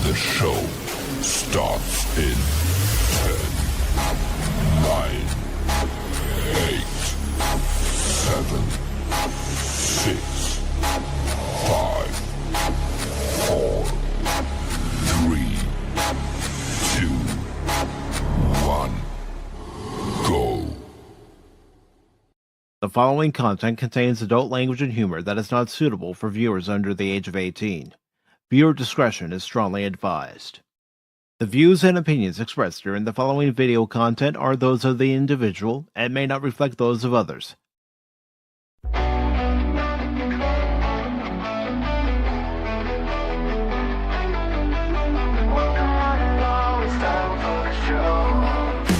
The show starts in 10, 9, 8, 7, 6, 5, 4, 3, 2, 1, go. The following content contains adult language and humor that is not suitable for viewers under the age of 18. Viewer discretion is strongly advised. The views and opinions expressed during the following video content are those of the individual and may not reflect those of others.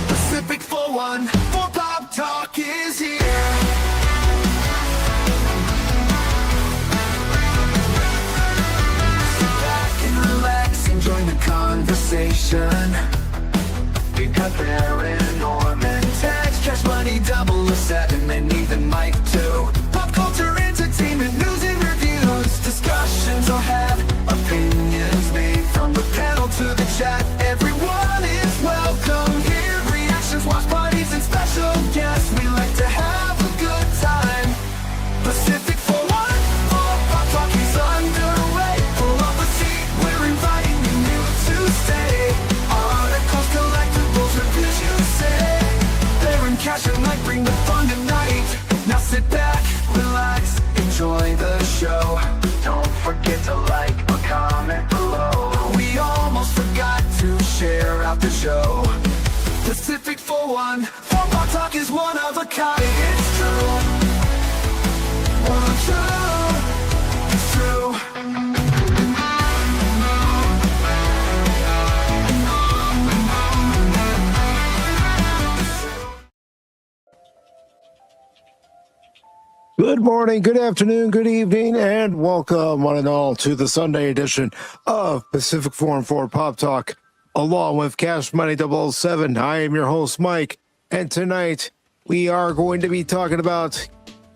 Pacific414 Pop Talk is here. Join the conversation. We got Paranorman tags, Cashmoney007 and even Mike too. Pop culture, entertainment, news and reviews. Discussions or have opinions made from the panel to the chat. Everyone is welcome here. Reactions, watch parties and special guests. We like to have a good time. Pacific414 Pop Talk is underway. Pull up a seat, we're inviting to stay. Articles, collectibles, reviews, you say. Baron Cash and Mike bring the fun tonight. Now sit back, relax, enjoy the show. Don't forget to like or comment below. We almost forgot to share out the show. Pacific414 Pop Talk is one of a kind. It's true. True. It's true. Good morning, good afternoon, good evening, and welcome one and all to the Sunday edition of Pacific414 Pop Talk, along with Cashmoney007. I am your host, Mike, and tonight we are going to be talking about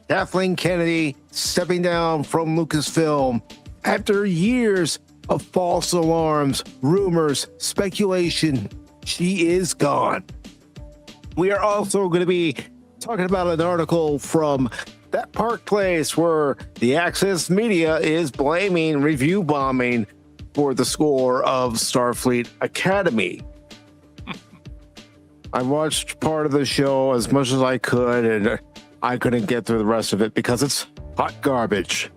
Kathleen Kennedy stepping down from Lucasfilm after years of false alarms, rumors, speculation. She is gone. We are also going to be talking about an article from that Park Place where the Access Media is blaming review bombing for the score of Starfleet Academy. I watched part of the show as much as I could, and I couldn't get through the rest of it because it's hot garbage.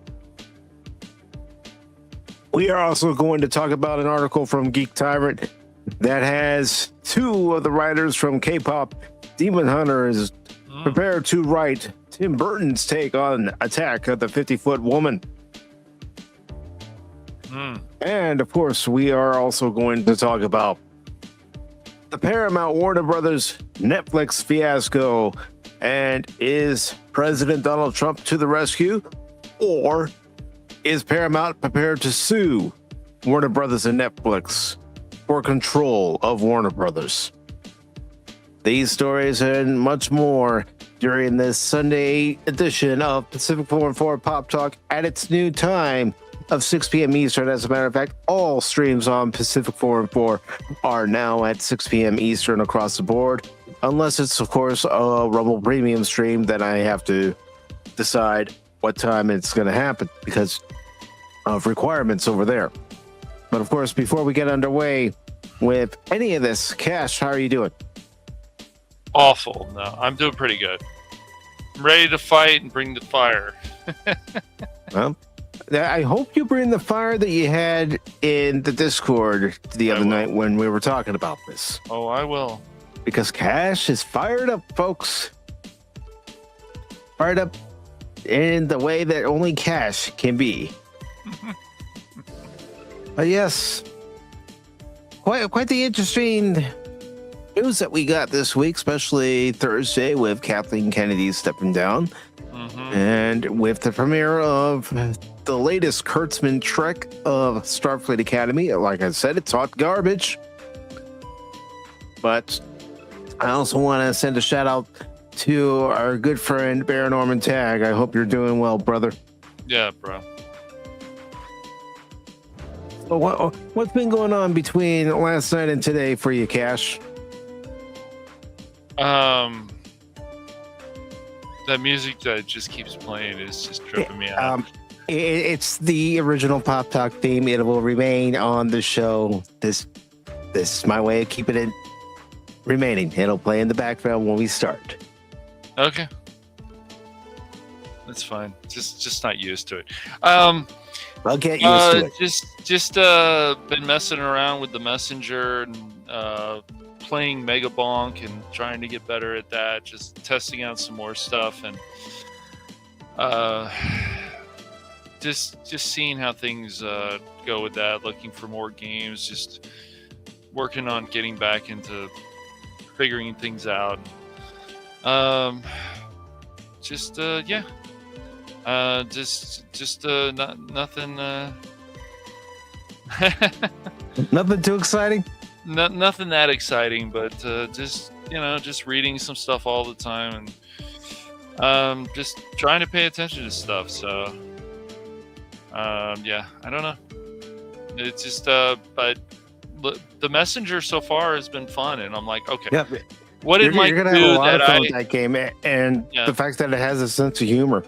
We are also going to talk about an article from Geek Tyrant that has two of the writers from K-pop Demon Hunters prepared to write Tim Burton's take on Attack of the 50-Foot Woman. And of course, we are also going to talk about the Paramount Warner Brothers Netflix fiasco. And is President Donald Trump to the rescue? Or is Paramount prepared to sue Warner Brothers and Netflix for control of Warner Brothers? These stories and much more during this Sunday edition of Pacific414 Pop Talk at its new time of 6 p.m. Eastern. As a matter of fact, all streams on Pacific414 are now at 6 p.m. Eastern across the board, unless it's, of course, a Rumble Premium stream. Then I have to decide what time it's going to happen because of requirements over there. But of course, before we get underway with any of this, Cash, how are you doing? Awful. No, I'm doing pretty good. I'm ready to fight and bring the fire. Well, I hope you bring the fire that you had in the Discord the other night when we were talking about this. Oh, I will. Because Cash is fired up, folks. Fired up in the way that only Cash can be. But yes, quite the interesting news that we got this week, especially Thursday with Kathleen Kennedy stepping down, and with the premiere of the latest Kurtzman trek of Starfleet Academy. Like I said, it's hot garbage. But I also want to send a shout out to our good friend Baron Norman Tag. I hope you're doing well, brother. Yeah, bro. So what's been going on between last night and today for you, Cash? That music that just keeps playing is just tripping me out. It's the original Pop Talk theme. It will remain on the show. This is my way of keeping it remaining. It'll play in the background when we start. Okay. That's fine. Just not used to it. I'll get used to it. Just been messing around with the Messenger and playing Mega Bonk and trying to get better at that. Just testing out some more stuff and just seeing how things go with that. Looking for more games. Just working on getting back into figuring things out. Just nothing. Nothing too exciting. Nothing that exciting, but just reading some stuff all the time and just trying to pay attention to stuff. So I don't know. It's just but the Messenger so far has been fun, and I'm like, okay. Yeah. What did Mike you're gonna do have a lot that of fun with that game, and Yeah. the fact that it has a sense of humor.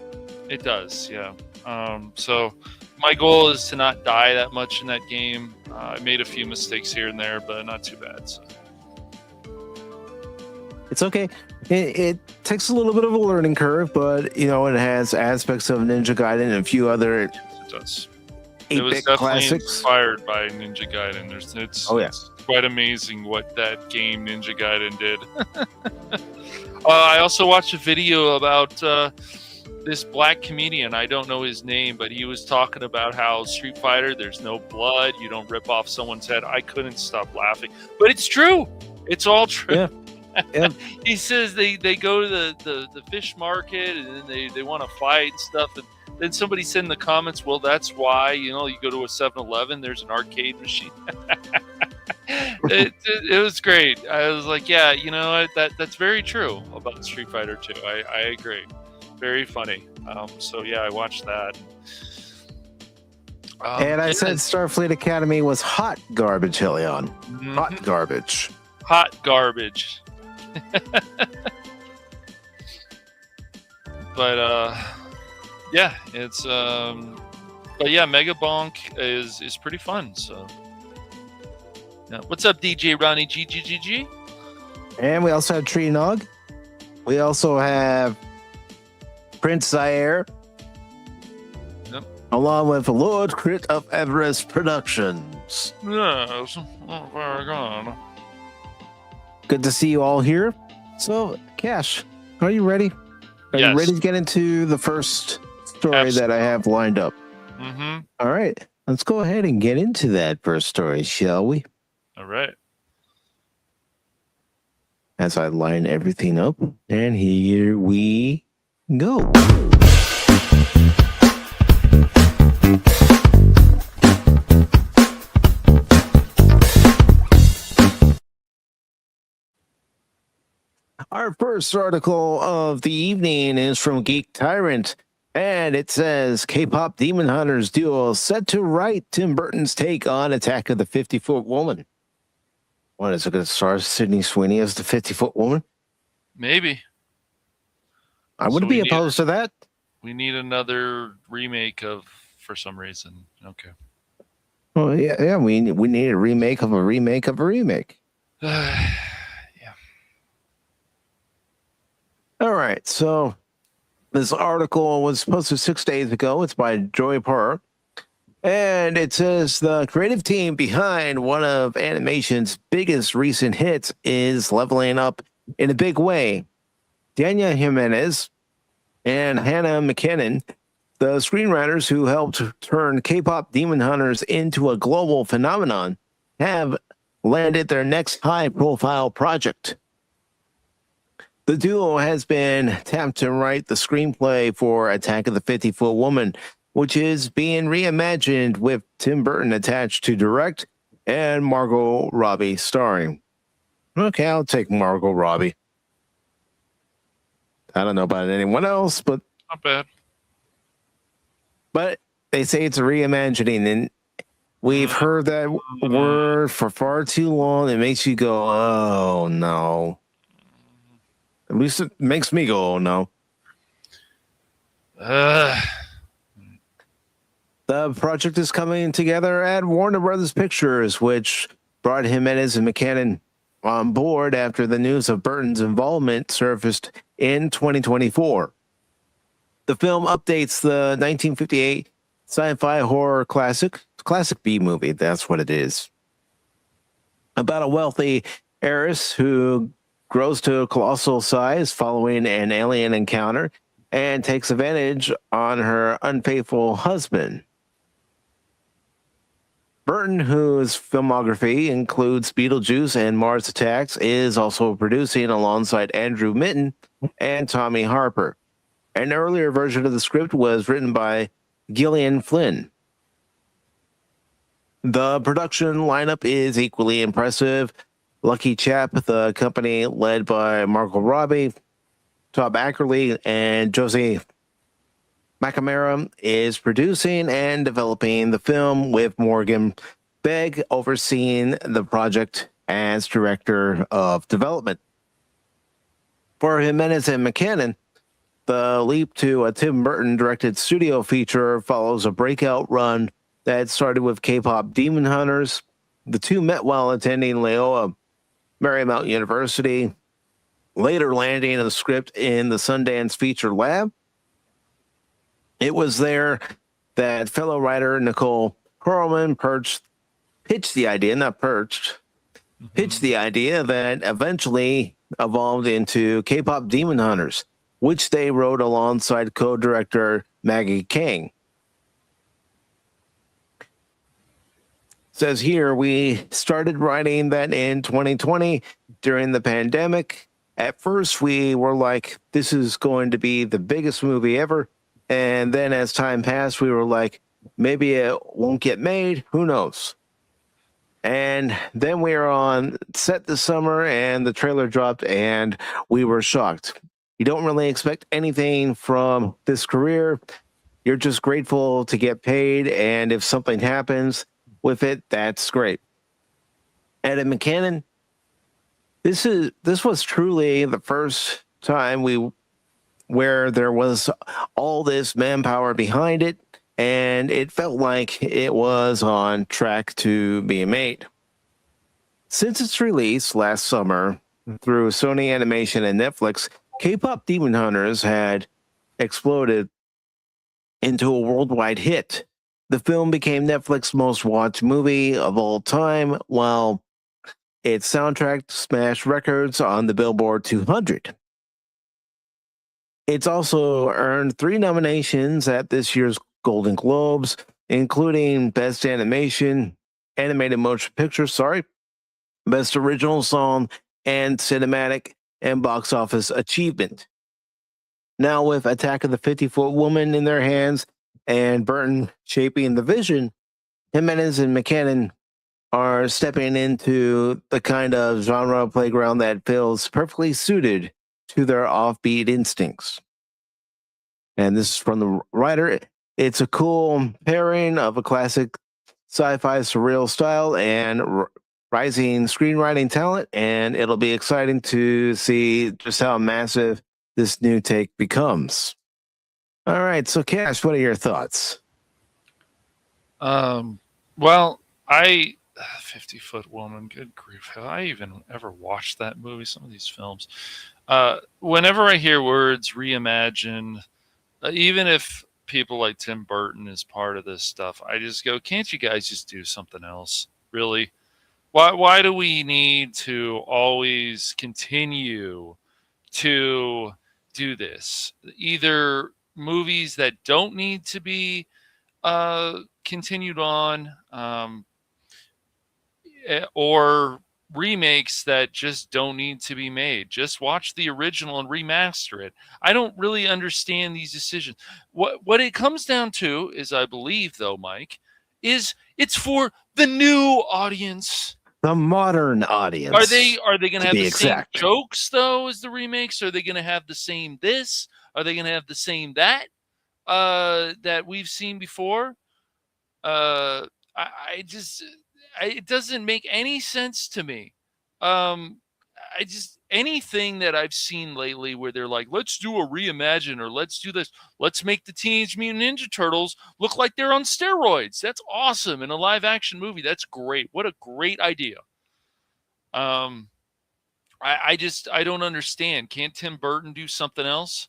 It does, yeah. So my goal is to not die that much in that game. I made a few mistakes here and there, but not too bad. So. It's okay. It takes a little bit of a learning curve, but it has aspects of Ninja Gaiden and a few other It does. 8-bit It was definitely classics. inspired by Ninja Gaiden. It's quite amazing what that game Ninja Gaiden did. I also watched a video about this black comedian. I don't know his name, but he was talking about how Street Fighter, there's no blood. You don't rip off someone's head. I couldn't stop laughing. But it's true. It's all true. Yeah. Yeah. He says they go to the fish market and then they want to fight and stuff. And then somebody said in the comments, well, that's why, you go to a 7-Eleven, there's an arcade machine. It was great. I was like, yeah, that's very true about Street Fighter 2. I agree. Very funny. So yeah, I watched that. And I said Starfleet Academy was hot garbage, Helion. Mhm. Hot garbage. Hot garbage. But yeah, it's but yeah, Mega Bonk is pretty fun. So yeah. What's up, DJ Ronnie GGGG? And we also have Tree Nog. We also have Prince Zaire. Yep. Along with Lord Crit of Everest Productions. Yes. Oh, very good. Good to see you all here. So, Cash, are you ready? Are Yes. you ready to get into the first story that I have lined up? Mm-hmm. All right. Let's go ahead and get into that first story, shall we? All right. As I line everything up. And here we go. Our first article of the evening is from Geek Tyrant, and it says K-pop Demon Hunters duo set to write Tim Burton's take on Attack of the 50-Foot Woman. What, is it going to star Sydney Sweeney as the 50-Foot Woman? Maybe. I wouldn't be opposed to that. We need another remake for some reason. Okay. Well, yeah, we need a remake of a remake of a remake. Yeah. All right, so this article was posted 6 days ago. It's by Joy Parr. And it says the creative team behind one of animation's biggest recent hits is leveling up in a big way. Danya Jimenez and Hannah McMechan, the screenwriters who helped turn K-pop Demon Hunters into a global phenomenon, have landed their next high-profile project. The duo has been tapped to write the screenplay for Attack of the 50-Foot Woman, which is being reimagined with Tim Burton attached to direct and Margot Robbie starring. Okay, I'll take Margot Robbie. I don't know about anyone else, but Not bad. they say it's a reimagining, and We've heard that word for far too long. It makes you go, oh no. At least it makes me go, oh no. The project is coming together at Warner Brothers Pictures, which brought Jimenez and McMechan on board after the news of Burton's involvement surfaced in 2024. The film updates the 1958 sci-fi horror classic B movie, that's what it is, about a wealthy heiress who grows to a colossal size following an alien encounter and takes advantage on her unfaithful husband. Burton, whose filmography includes Beetlejuice and Mars Attacks, is also producing alongside Andrew Mitton and Tommy Harper. An earlier version of the script was written by Gillian Flynn. The production lineup is equally impressive. Lucky Chap, the company led by Margot Robbie, Tom Ackerley, and Josie McNamara, is producing and developing the film, with Morgan Begg overseeing the project as director of development. For Jimenez and McMechan, the leap to a Tim Burton directed studio feature follows a breakout run that started with K-pop Demon Hunters. The two met while attending Loyola Marymount University, later landing a script in the Sundance Feature Lab. It was there that fellow writer Nicole Perlman pitched the idea that eventually evolved into K-pop Demon Hunters, which they wrote alongside co-director Maggie King. Says here, we started writing that in 2020 during the pandemic. At first, we were like, this is going to be the biggest movie ever. And then as time passed, we were like, maybe it won't get made. Who knows? And then we were on set this summer and the trailer dropped and we were shocked. You don't really expect anything from this career. You're just grateful to get paid. And if something happens with it, that's great. Adam McMechan, this was truly the first time where there was all this manpower behind it, and it felt like it was on track to be made. Since its release last summer through Sony Animation and Netflix, K-pop Demon Hunters had exploded into a worldwide hit. The film became Netflix's most watched movie of all time, while its soundtrack smashed records on the Billboard 200. It's also earned 3 nominations at this year's Golden Globes, including Best Animated Motion Picture, Best Original Song, and Cinematic and Box Office Achievement. Now, with Attack of the 50-Foot Woman in their hands and Burton shaping the vision, Jimenez and McMechan are stepping into the kind of genre playground that feels perfectly suited to their offbeat instincts. And this is from the writer. It's a cool pairing of a classic sci-fi surreal style and rising screenwriting talent, and it'll be exciting to see just how massive this new take becomes. All right, so Cash, what are your thoughts? Well, 50-Foot Woman, good grief. Have I even ever watched that movie? Some of these films. Whenever I hear words reimagine, even if people like Tim Burton is part of this stuff, I just go, can't you guys just do something else? Really? Why do we need to always continue to do this? Either movies that don't need to be continued on, or remakes that just don't need to be made. Just watch the original and remaster it. I don't really understand these decisions. What it comes down to is, I believe, though, Mike, is it's for the new audience. The modern audience. Are they going to have the same jokes, though, as the remakes? Are they going to have the same this? Are they going to have the same that that we've seen before? It doesn't make any sense to me. Anything that I've seen lately where they're like, let's do a reimagine, or let's do this, let's make the Teenage Mutant Ninja Turtles look like they're on steroids. That's awesome. In a live action movie, that's great. What a great idea. I don't understand. Can't Tim Burton do something else?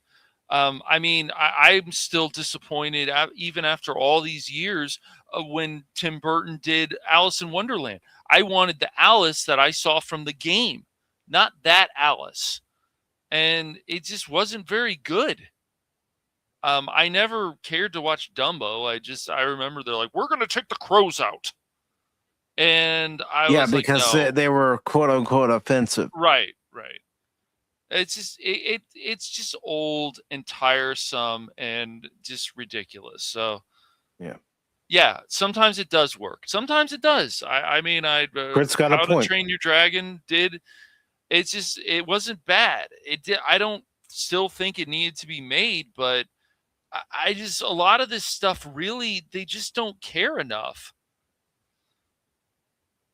I'm still disappointed, even after all these years, when Tim Burton did Alice in Wonderland. I wanted the Alice that I saw from the game, not that Alice. And it just wasn't very good. I never cared to watch Dumbo. I remember they're like, we're going to take the crows out. And I was like, because no. they were quote unquote offensive. Right. It's just it's just old and tiresome and just ridiculous. So yeah. Sometimes it does work. Sometimes it does. Kurt's got a point. How to Train Your Dragon did. It's just it wasn't bad. It did. I don't still think it needed to be made, but I just a lot of this stuff really they just don't care enough.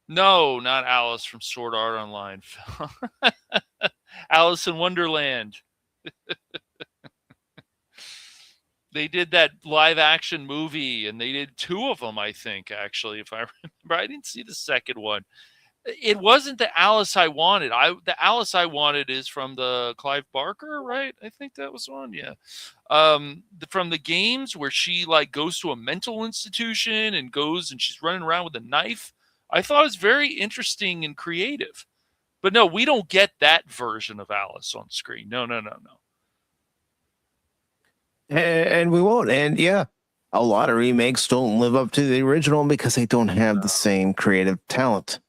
No, not Alice from Sword Art Online. Alice in Wonderland. They did that live action movie, and they did 2 of them, I think, actually, if I remember. I didn't see the second one. It wasn't the Alice I wanted. The Alice I wanted is from the Clive Barker, right? I think that was one, yeah. From the games where she like goes to a mental institution and she's running around with a knife. I thought it was very interesting and creative. But no, we don't get that version of Alice on screen. No. And we won't. And yeah, a lot of remakes don't live up to the original because they don't have the same creative talent.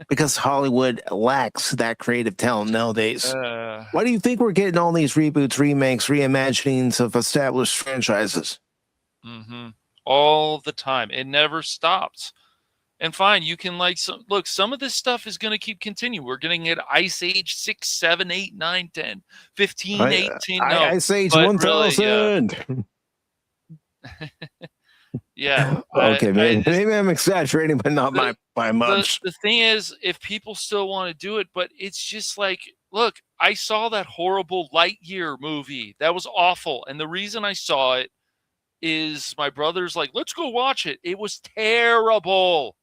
Because Hollywood lacks that creative talent nowadays. Why do you think we're getting all these reboots, remakes, reimaginings of established franchises? All the time. It never stops. And fine, you can look, some of this stuff is going to keep continuing. We're getting at Ice Age 6, 7, 8, 9, 10, 15, 18. Ice Age 1000. Really, yeah. Okay, maybe I'm exaggerating, but not by much. The thing is, if people still want to do it, but it's just like, look, I saw that horrible Lightyear movie. That was awful. And the reason I saw it is my brother's like, let's go watch it. It was terrible.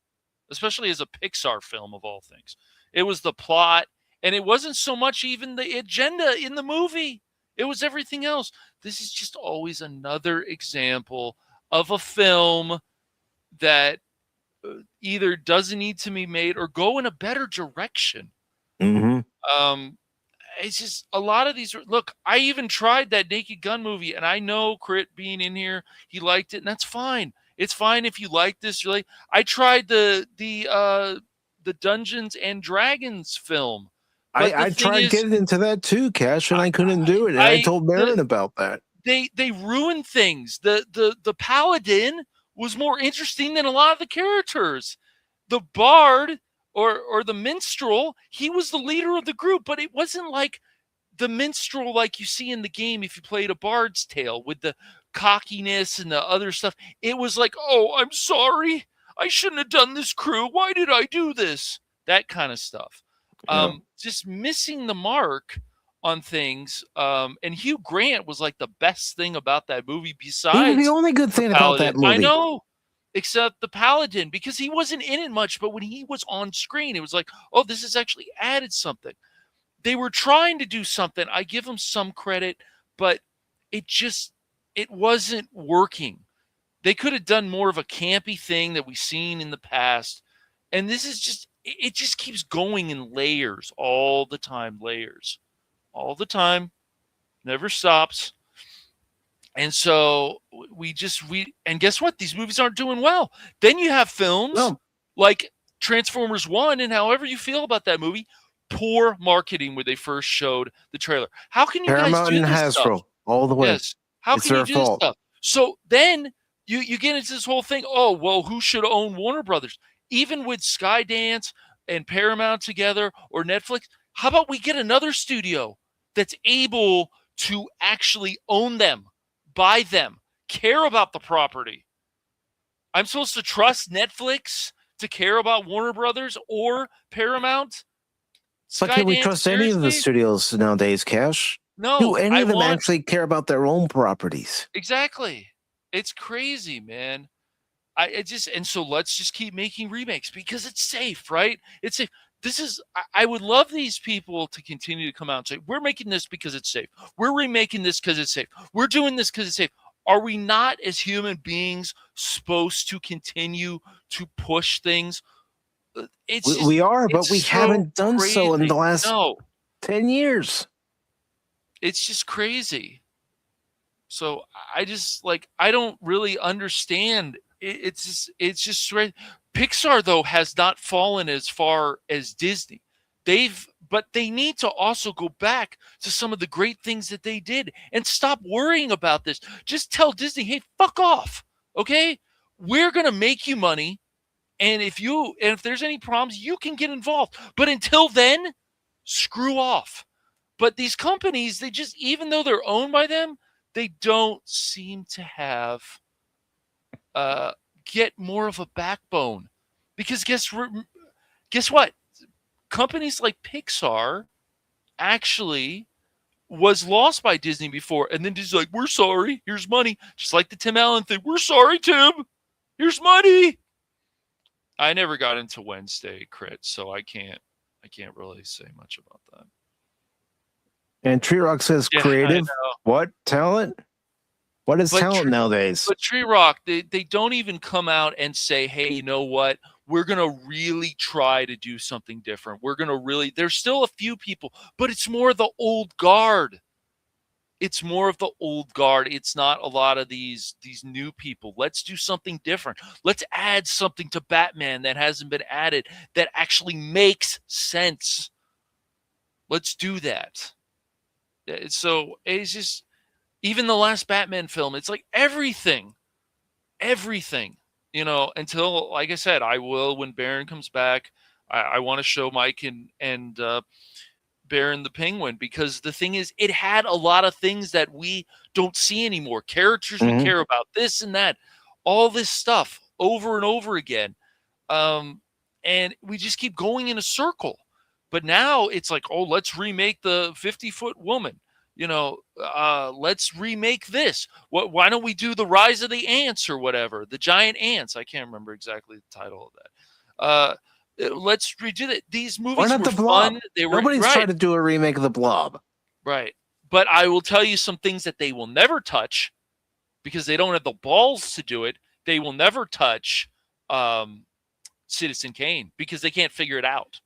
Especially as a Pixar film of all things. It was the plot, and it wasn't so much even the agenda in the movie. It was everything else. This is just always another example of a film that either doesn't need to be made or go in a better direction. It's just a lot of these. Look, I even tried that Naked Gun movie, and I know Crit being in here, he liked it, and that's fine. It's fine if you like this. I tried the Dungeons and Dragons film. I tried getting into that too, Cash, and I couldn't do it. And I told Baron about that. They ruined things. The Paladin was more interesting than a lot of the characters. The Bard or the Minstrel, he was the leader of the group, but it wasn't like the Minstrel like you see in the game if you played a Bard's Tale with the cockiness and the other stuff. It was like, oh, I'm sorry. I shouldn't have done this, crew. Why did I do this? That kind of stuff. Just missing the mark on things. And Hugh Grant was like the best thing about that movie besides the only good thing about that movie. I know. Except the Paladin, because he wasn't in it much, but when he was on screen, it was like, oh, this has actually added something. They were trying to do something. I give them some credit, but it wasn't working. They could have done more of a campy thing that we've seen in the past. And this is it just keeps going in layers all the time, all the time, never stops. And so and guess what? These movies aren't doing well. Then you have films like Transformers 1, and however you feel about that movie, poor marketing when they first showed the trailer. How can you Paramount guys do and this Hasbro stuff? all the way? Yes. How can you do this stuff? So then you get into this whole thing. Oh, well, who should own Warner Brothers? Even with Skydance and Paramount together or Netflix, how about we get another studio that's able to actually own them, buy them, care about the property? I'm supposed to trust Netflix to care about Warner Brothers or Paramount? But can we Skydance, trust any of the seriously? studios nowadays, Cash? No, Do any I of them want actually care about their own properties? exactly. It's crazy, man. And so let's just keep making remakes because it's safe, right? It's safe. I would love these people to continue to come out and say, we're making this because it's safe. We're remaking this because it's safe. We're doing this because it's safe. Are we not, as human beings, supposed to continue to push things? We are, but we so haven't done so in crazy. the last 10 years. It's just crazy. So I don't really understand. It's just straight. Pixar though has not fallen as far as Disney. But they need to also go back to some of the great things that they did and stop worrying about this. Just tell Disney, hey, fuck off. Okay? We're gonna make you money. And if there's any problems, you can get involved. But until then, screw off. But these companies, they just, even though they're owned by them, they don't seem to have get more of a backbone. Because guess what? Companies like Pixar actually was lost by Disney before. And then Disney's like, we're sorry. Here's money. Just like the Tim Allen thing. We're sorry, Tim. Here's money. I never got into Wednesday Crit, so I can't really say much about that. And Tree Rock says creative. What? Talent? What is talent nowadays? But Tree Rock, they don't even come out and say, hey, you know what? We're going to really try to do something different. There's still a few people, but it's more the old guard. It's more of the old guard. It's not a lot of these new people. Let's do something different. Let's add something to Batman that hasn't been added that actually makes sense. Let's do that. So it's just, even the last Batman film, it's like everything, until, like I said, I will, when Baron comes back, I want to show Mike and Baron the Penguin, because the thing is, it had a lot of things that we don't see anymore. Characters we care about, this and that, all this stuff over and over again. And we just keep going in a circle. But now it's like, oh, let's remake the 50-foot woman. Let's remake this. Why don't we do the Rise of the Ants or whatever? The giant ants. I can't remember exactly the title of that. Let's redo it. These movies were fun. Nobody's trying to do a remake of The Blob. Right. But I will tell you some things that they will never touch because they don't have the balls to do it. They will never touch Citizen Kane because they can't figure it out.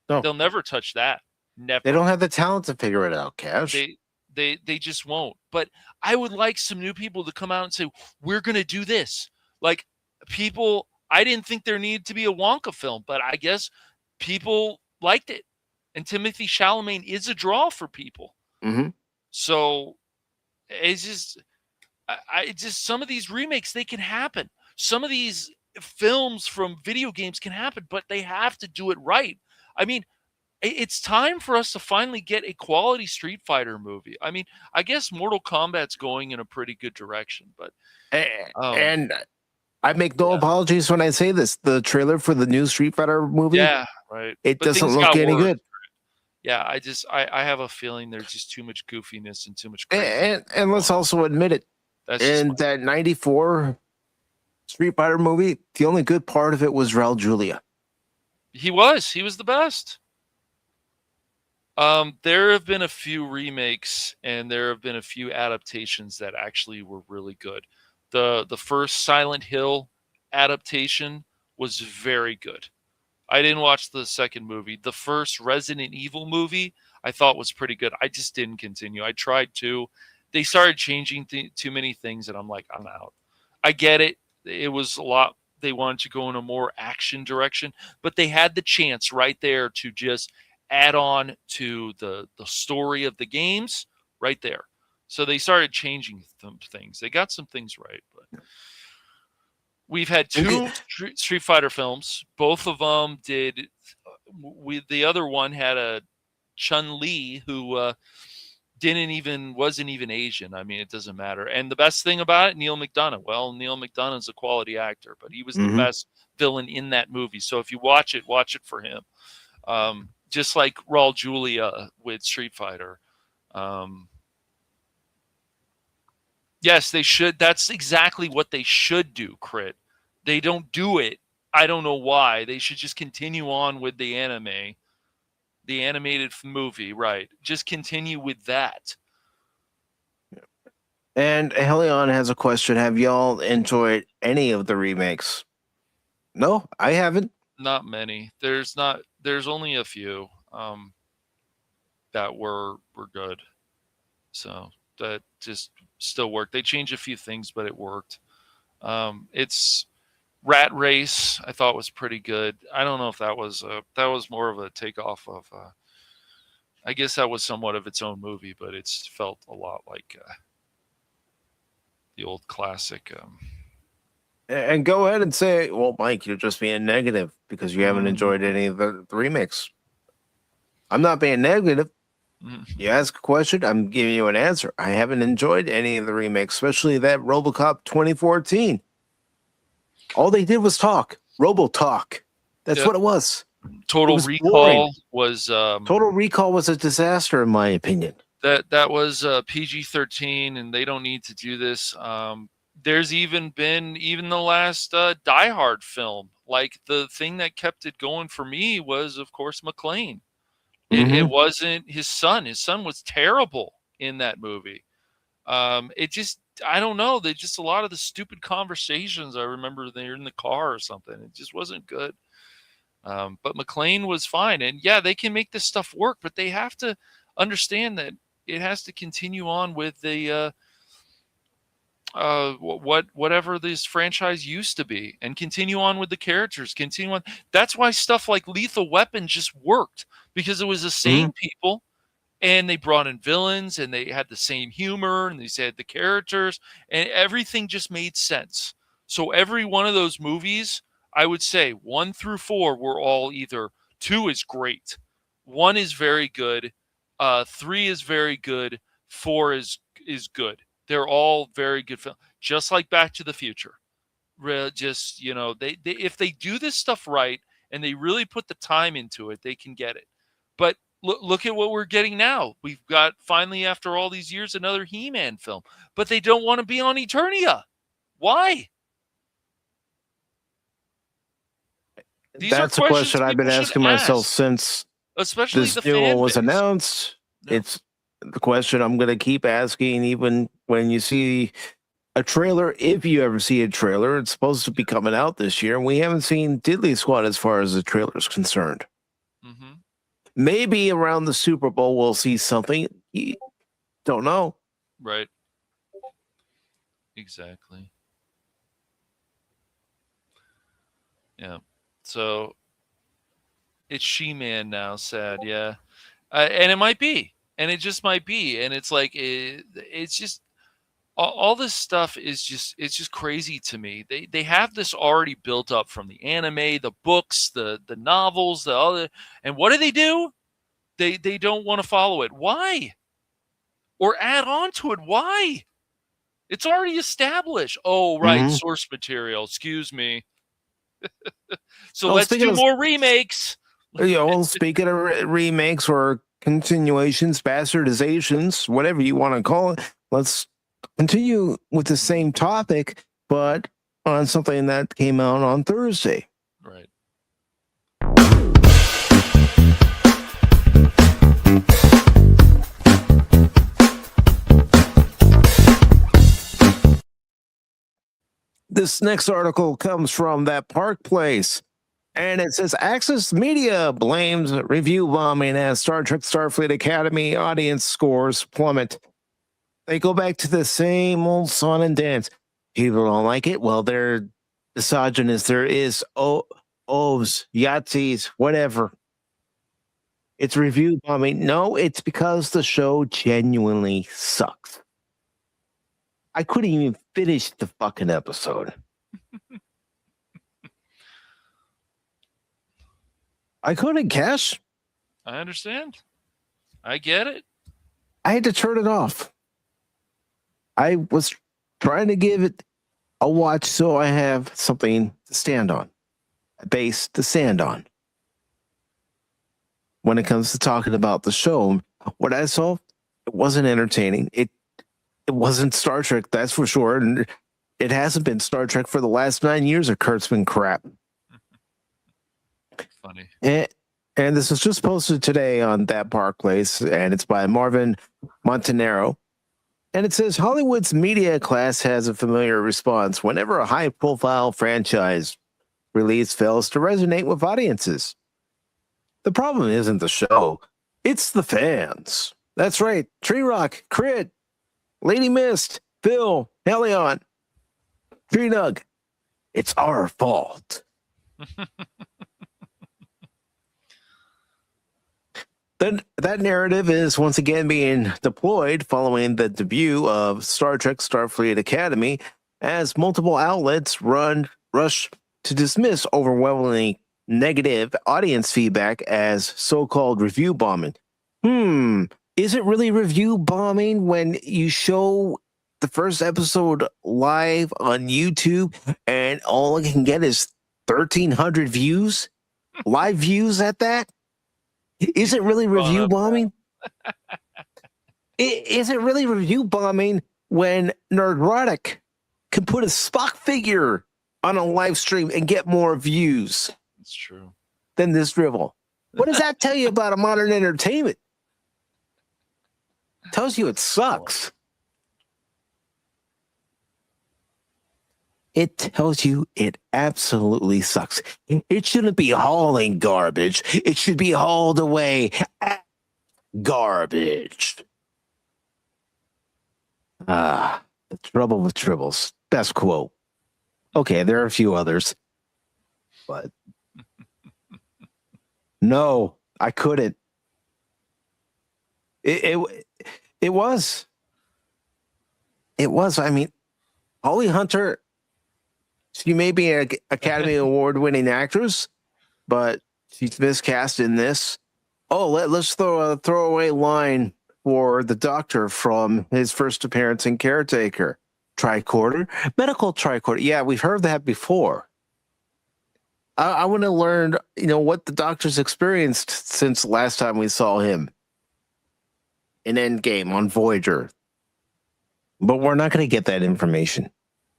No. They'll never touch that. Never. They don't have the talent to figure it out, Cash. They just won't. But I would like some new people to come out and say, we're going to do this. Like, people, I didn't think there needed to be a Wonka film, but I guess people liked it. And Timothée Chalamet is a draw for people. Mm-hmm. So it's just some of these remakes, they can happen. Some of these films from video games can happen, but they have to do it right. I mean, it's time for us to finally get a quality Street Fighter movie. I mean, I guess Mortal Kombat's going in a pretty good direction, but and I make no apologies when I say this. The trailer for the new Street Fighter movie, right, it doesn't look any good. Yeah, I have a feeling there's just too much goofiness and too much crazy. And let's also admit it. In that 94 Street Fighter movie, the only good part of it was Raul Julia. He was the best. There have been a few remakes and there have been a few adaptations that actually were really good. The first Silent Hill adaptation was very good. I didn't watch the second movie. The first Resident Evil movie I thought was pretty good. I just didn't continue. I tried to. They started changing too many things and I'm like, I'm out. I get it. It was a lot. They wanted to go in a more action direction, but they had the chance right there to just add on to the story of the games right there. So they started changing some things. They got some things right, but we've had two Street Fighter films. Both of them did. The other one had a Chun-Li who wasn't even Asian. I mean, it doesn't matter. And the best thing about it, Neil McDonough. Well, Neil McDonough's a quality actor, but he was the best villain in that movie. So if you watch it for him. Just like Raul Julia with Street Fighter. Yes, they should. That's exactly what they should do, Crit. They don't do it. I don't know why. They should just continue on with the anime. The animated movie, right. Just continue with that. And Helion has a question. Have y'all enjoyed any of the remakes? No, I haven't. Not many. There's only a few that were good. So that just still worked. They changed a few things, but it worked. It's Rat Race, I thought was pretty good. I don't know if that was more of a takeoff of I guess that was somewhat of its own movie, but it's felt a lot like the old classic. And go ahead and say, well, Mike, you're just being negative because you haven't enjoyed any of the remakes. I'm not being negative. You ask a question, I'm giving you an answer. I haven't enjoyed any of the remakes, especially that RoboCop 2014. All they did was talk. Robo-talk. That's what it was. Total Recall was Total Recall was a disaster, in my opinion. That was PG-13, and they don't need to do this. There's even the last Die Hard film. Like, the thing that kept it going for me was, of course, McClane. It wasn't his son. His son was terrible in that movie. It just, I don't know. They just, a lot of the stupid conversations I remember they're in the car or something. It just wasn't good. But McClane was fine. And yeah, they can make this stuff work, but they have to understand that it has to continue on with the whatever this franchise used to be, and continue on with the characters. Continue on. That's why stuff like Lethal Weapon just worked, because it was the same people, and they brought in villains, and they had the same humor, and they said the characters, and everything just made sense. So every one of those movies, I would say 1 through 4 were all either 2 is great, 1 is very good, 3 is very good, 4 is good. They're all very good films, just like Back to the Future. Just, they if they do this stuff right and they really put the time into it, they can get it. But look at what we're getting now. We've got, finally, after all these years, another He-Man film. But they don't want to be on Eternia. Why? That's a question I've been asking myself since especially this new one was announced. No. It's the question I'm going to keep asking, even when you see a trailer. If you ever see a trailer, it's supposed to be coming out this year, and we haven't seen Diddley Squad as far as the trailer is concerned. Maybe around the Super Bowl we'll see something. Don't know. Right. Exactly. Yeah. So it's She-Man now, sad, yeah. And it might be. And it just might be. And it's like, it's just, all this stuff is just, it's just crazy to me. They have this already built up from the anime, the books, the novels, the other. And what do? They don't want to follow it. Why? Or add on to it. Why? It's already established. Oh, right. Source material. Excuse me. So let's do more remakes. Speaking of remakes or continuations, bastardizations, whatever you want to call it, let's continue with the same topic, but on something that came out on Thursday. Right. This next article comes from That Park Place, and it says Access Media blames review bombing as Star Trek Starfleet Academy audience scores plummet. They go back to the same old song and dance. People don't like it. Well, they're misogynist. There is O's, Yahtzees, whatever. It's review bombing. No, it's because the show genuinely sucks. I couldn't even finish the fucking episode. I couldn't, Cash. I understand. I get it. I had to turn it off. I was trying to give it a watch so I have something to stand on, a base to stand on. When it comes to talking about the show, what I saw, it wasn't entertaining. It wasn't Star Trek, that's for sure. And it hasn't been Star Trek for the last 9 years of Kurtzman crap. Funny. And this was just posted today on That Park Place, and it's by Marvin Montanaro. And it says, Hollywood's media class has a familiar response whenever a high-profile franchise release fails to resonate with audiences. The problem isn't the show, it's the fans. That's right, Tree Rock, Crit, Lady Mist, Phil, Helion, Tree Nug. It's our fault. Then that narrative is once again being deployed following the debut of Star Trek Starfleet Academy, as multiple outlets rush to dismiss overwhelmingly negative audience feedback as so-called review bombing. Is it really review bombing when you show the first episode live on YouTube and all I can get is 1,300 views? Live views at that? Is it really review bombing? Is it really review bombing when Nerdrotic can put a Spock figure on a live stream and get more views? That's true. Than this drivel. What does that tell you about a modern entertainment? It tells you it sucks. It tells you it absolutely sucks. It shouldn't be hauling garbage. It should be hauled away at garbage. The trouble with tribbles. Best quote. Okay, there are a few others. But no, I couldn't. It was. I mean, Holly Hunter, she may be an Academy Award-winning actress, but she's miscast in this. Oh, let's throw a throwaway line for the Doctor from his first appearance in Caretaker. Tricorder? Medical tricorder. Yeah, we've heard that before. I want to learn, what the Doctor's experienced since last time we saw him in Endgame on Voyager. But we're not going to get that information.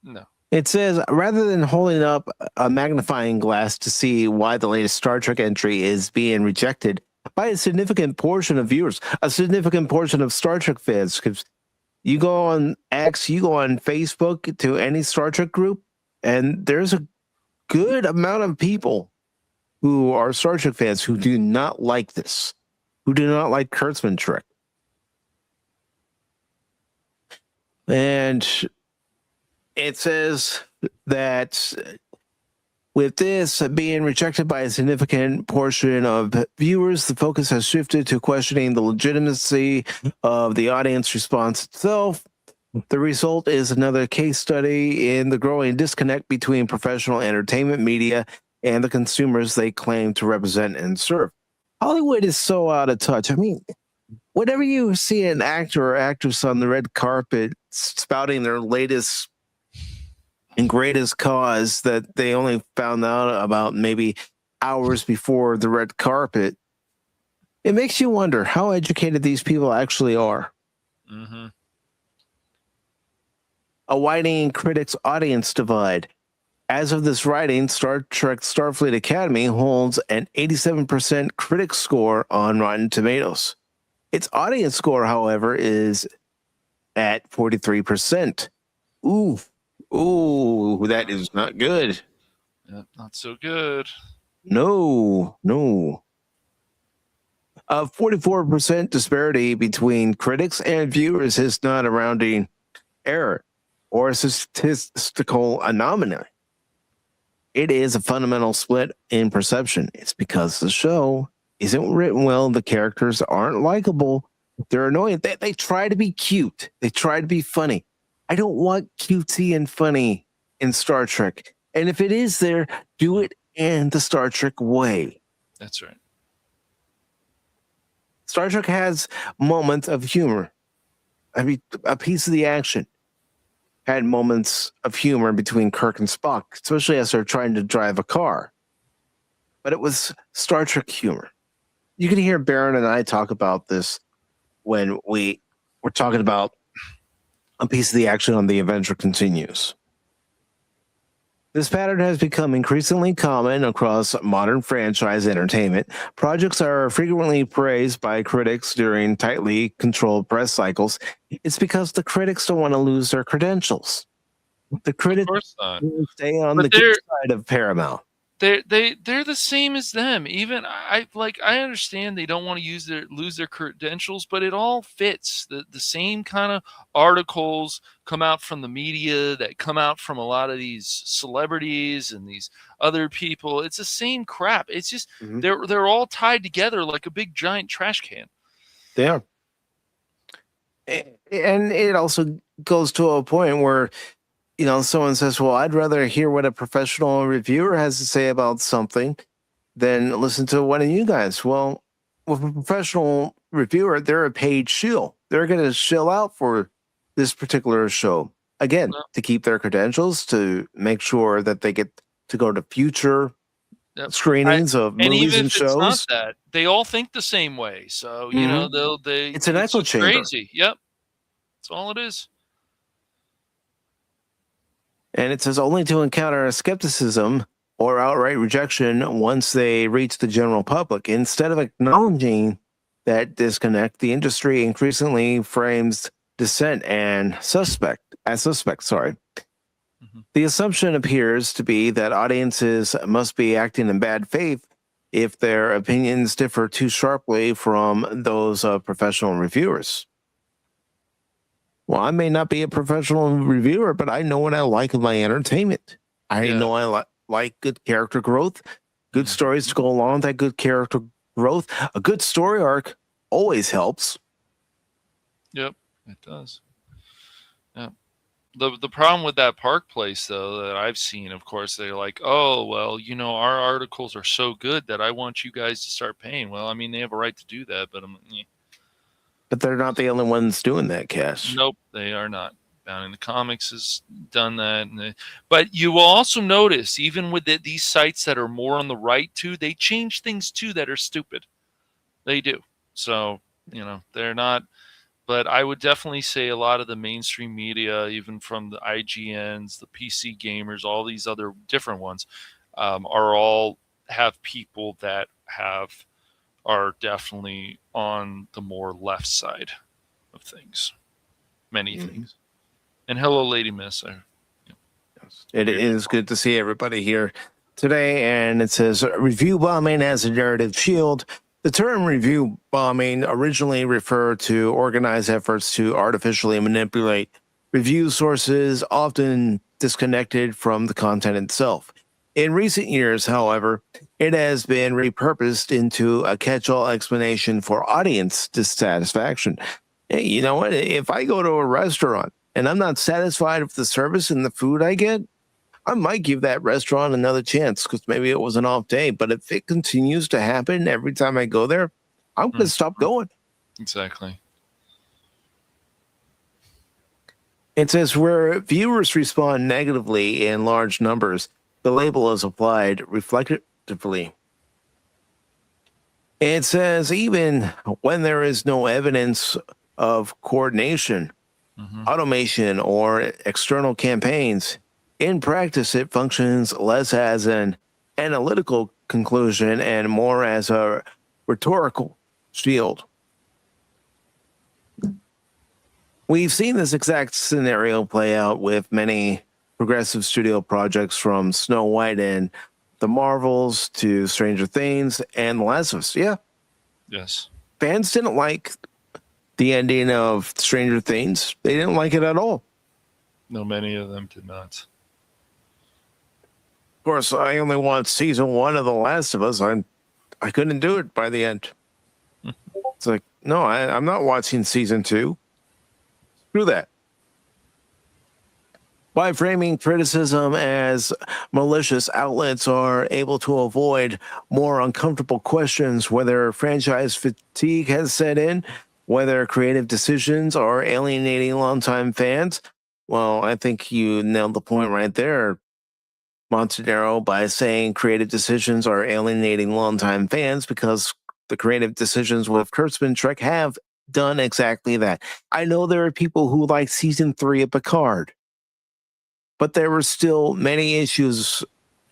No. It says, rather than holding up a magnifying glass to see why the latest Star Trek entry is being rejected by a significant portion of viewers, a significant portion of Star Trek fans, because you go on X, you go on Facebook to any Star Trek group, and there's a good amount of people who are Star Trek fans who do not like this, who do not like Kurtzman Trek. And it says that with this being rejected by a significant portion of viewers, the focus has shifted to questioning the legitimacy of the audience response itself. The result is another case study in the growing disconnect between professional entertainment media and the consumers they claim to represent and serve. Hollywood is so out of touch. I mean, whenever you see an actor or actress on the red carpet spouting their latest and greatest cause that they only found out about maybe hours before the red carpet, it makes you wonder how educated these people actually are. Mm-hmm. A widening critics audience divide. As of this writing, Star Trek Starfleet Academy holds an 87% critic score on Rotten Tomatoes. Its audience score, however, is at 43%. Ooh, that is not good. Yeah, not so good. No. A 44% disparity between critics and viewers is not a rounding error or a statistical anomaly. It is a fundamental split in perception. It's because the show isn't written well. The characters aren't likable. They're annoying. They try to be cute. They try to be funny. I don't want cutesy and funny in Star Trek. And if it is there, do it in the Star Trek way. That's right. Star Trek has moments of humor. I mean, a piece of the action had moments of humor between Kirk and Spock, especially as they're trying to drive a car. But it was Star Trek humor. You can hear Baron and I talk about this when we were talking about a piece of the action on The Adventure Continues. This pattern has become increasingly common across modern franchise entertainment. Projects are frequently praised by critics during tightly controlled press cycles. It's because the critics don't want to lose their credentials. The critics stay on the good side of Paramount. They're the same as them. Even I understand they don't want to lose their credentials, but it all fits. The same kind of articles come out from the media that come out from a lot of these celebrities and these other people. It's the same crap. It's just they're all tied together like a big giant trash can. They are. And it also goes to a point where, you know, someone says, well, I'd rather hear what a professional reviewer has to say about something than listen to one of you guys. Well, with a professional reviewer, they're a paid shill. They're going to shill out for this particular show. Again, to keep their credentials, to make sure that they get to go to future screenings of movies and shows. It's not that, they all think the same way. So, you know, it's an echo chamber. Crazy. Yep. That's all it is. And it says only to encounter skepticism or outright rejection once they reach the general public. Instead of acknowledging that disconnect, the industry increasingly frames dissent and suspect. The assumption appears to be that audiences must be acting in bad faith if their opinions differ too sharply from those of professional reviewers. Well, I may not be a professional reviewer, but I know what I like in my entertainment. I know I like good character growth, good stories to go along with that good character growth. A good story arc always helps. Yep, it does. Yeah. The problem with that Park Place, though, that I've seen, of course, they're like, oh, well, you know, our articles are so good that I want you guys to start paying. Well, I mean, they have a right to do that, but But they're not the only ones doing that, Cash. Nope, they are not. Bound in the Comics has done that. But you will also notice, even with these sites that are more on the right, too, they change things, too, that are stupid. They do. So, you know, they're not. But I would definitely say a lot of the mainstream media, even from the IGNs, the PC gamers, all these other different ones, are all have people that are definitely on the more left side of things. Many things. And hello, Lady Miss. It is good to see everybody here today. And it says, review bombing as a narrative shield. The term review bombing originally referred to organized efforts to artificially manipulate review sources, often disconnected from the content itself. In recent years, however, it has been repurposed into a catch-all explanation for audience dissatisfaction. Hey, you know what? If I go to a restaurant and I'm not satisfied with the service and the food I get, I might give that restaurant another chance because maybe it was an off day. But if it continues to happen every time I go there, I'm going to stop going. Exactly. It says where viewers respond negatively in large numbers, the label is applied reflectively. It says even when there is no evidence of coordination, automation, or external campaigns, in practice it functions less as an analytical conclusion and more as a rhetorical shield. We've seen this exact scenario play out with many progressive studio projects from Snow White and the Marvels to Stranger Things and The Last of Us. Yeah. Yes. Fans didn't like the ending of Stranger Things. They didn't like it at all. No, many of them did not. Of course, I only watched season 1 of The Last of Us. I couldn't do it by the end. It's like, no, I'm not watching season 2. Screw that. By framing criticism as malicious, outlets are able to avoid more uncomfortable questions whether franchise fatigue has set in, whether creative decisions are alienating longtime fans. Well, I think you nailed the point right there, Montanero, by saying creative decisions are alienating longtime fans, because the creative decisions with Kurtzman Trek have done exactly that. I know there are people who like season 3 of Picard, but there were still many issues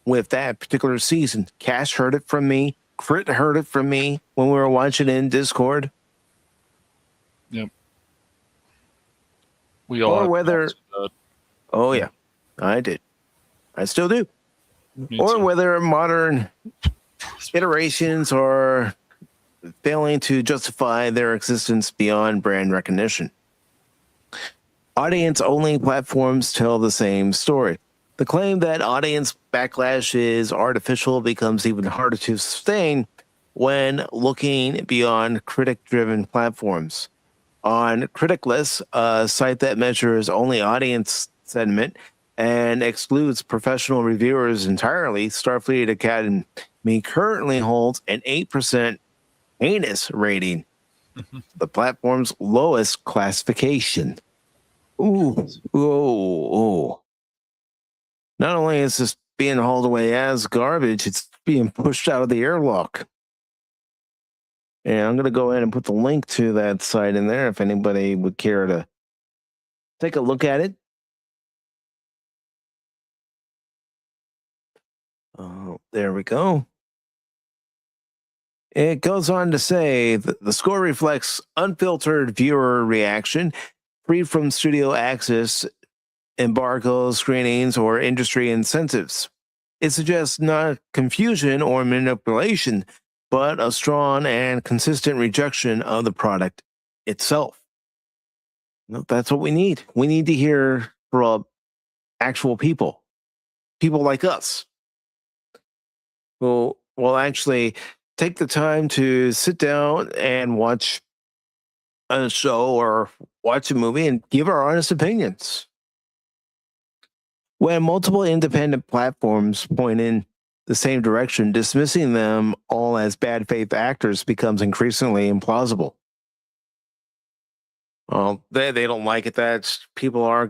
with that particular season. Cash heard it from me. Crit heard it from me when we were watching in Discord. Yep. We all. Or whether. Oh yeah, I did. I still do. Or whether modern iterations are failing to justify their existence beyond brand recognition. Audience-only platforms tell the same story. The claim that audience backlash is artificial becomes even harder to sustain when looking beyond critic-driven platforms. On Criticless, a site that measures only audience sentiment and excludes professional reviewers entirely, Starfleet Academy currently holds an 8% heinous rating, the platform's lowest classification. Ooh. Not only is this being hauled away as garbage, it's being pushed out of the airlock. And I'm going to go ahead and put the link to that site in there if anybody would care to take a look at it. There we go. It goes on to say that the score reflects unfiltered viewer reaction, free from studio access, embargoes, screenings, or industry incentives. It suggests not confusion or manipulation, but a strong and consistent rejection of the product itself. That's what we need. We need to hear from actual people like us, who will actually take the time to sit down and watch a show or watch a movie and give our honest opinions. When multiple independent platforms point in the same direction, dismissing them all as bad faith actors becomes increasingly implausible. Well, they don't like it that people are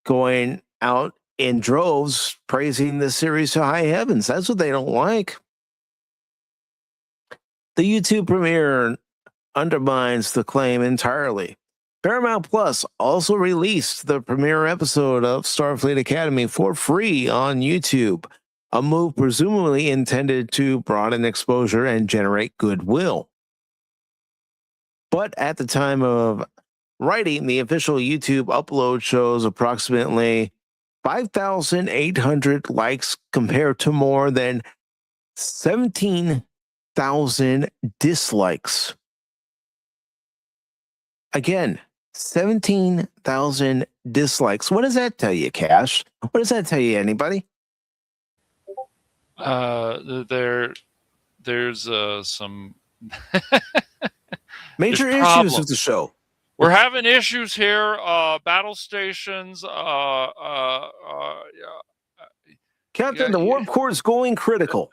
going out in droves praising the series to high heavens. That's what they don't like. The YouTube premiere undermines the claim entirely. Paramount Plus also released the premiere episode of Starfleet Academy for free on YouTube, a move presumably intended to broaden exposure and generate goodwill. But at the time of writing, the official YouTube upload shows approximately 5,800 likes compared to more than 17,000 dislikes. Again, 17,000 dislikes. What does that tell you, Cash? What does that tell you, anybody? There's some major issues with the show. We're having issues here. Battle stations. Captain, the warp core is going critical.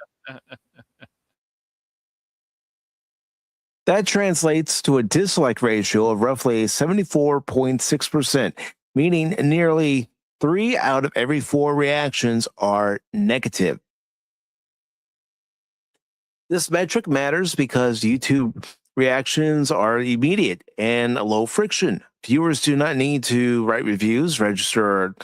That translates to a dislike ratio of roughly 74.6%, meaning nearly 3 out of every 4 reactions are negative. This metric matters because YouTube reactions are immediate and low friction. Viewers do not need to write reviews, register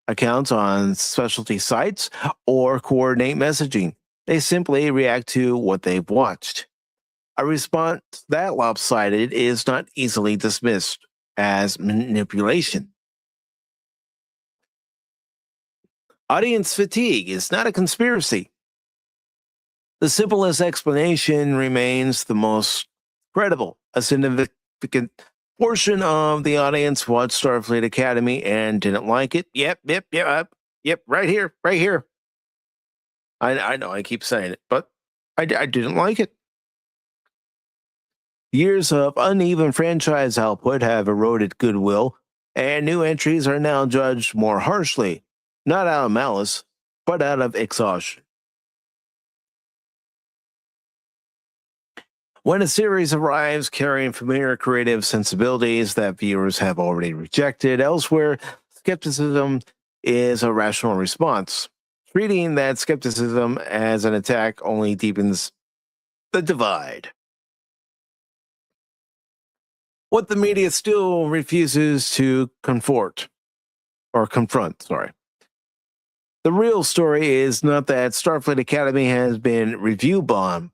accounts on specialty sites, or coordinate messaging. They simply react to what they've watched. A response that lopsided is not easily dismissed as manipulation. Audience fatigue is not a conspiracy. The simplest explanation remains the most credible. A significant portion of the audience watched Starfleet Academy and didn't like it. Yep, right here. I know I keep saying it, but I didn't like it. Years of uneven franchise output have eroded goodwill, and new entries are now judged more harshly, not out of malice, but out of exhaustion. When a series arrives carrying familiar creative sensibilities that viewers have already rejected elsewhere, skepticism is a rational response. Treating that skepticism as an attack only deepens the divide. What the media still refuses to confront. The real story is not that Starfleet Academy has been review bombed.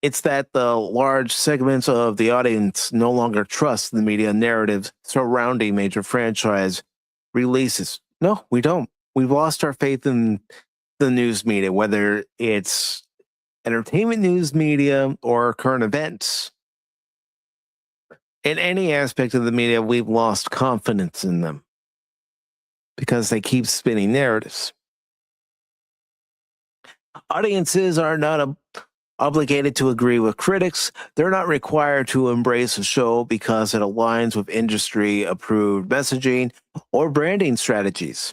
It's that the large segments of the audience no longer trust the media narratives surrounding major franchise releases. No, we don't. We've lost our faith in the news media, whether it's entertainment news media or current events. In any aspect of the media, we've lost confidence in them because they keep spinning narratives. Audiences are not obligated to agree with critics. They're not required to embrace a show because it aligns with industry-approved messaging or branding strategies.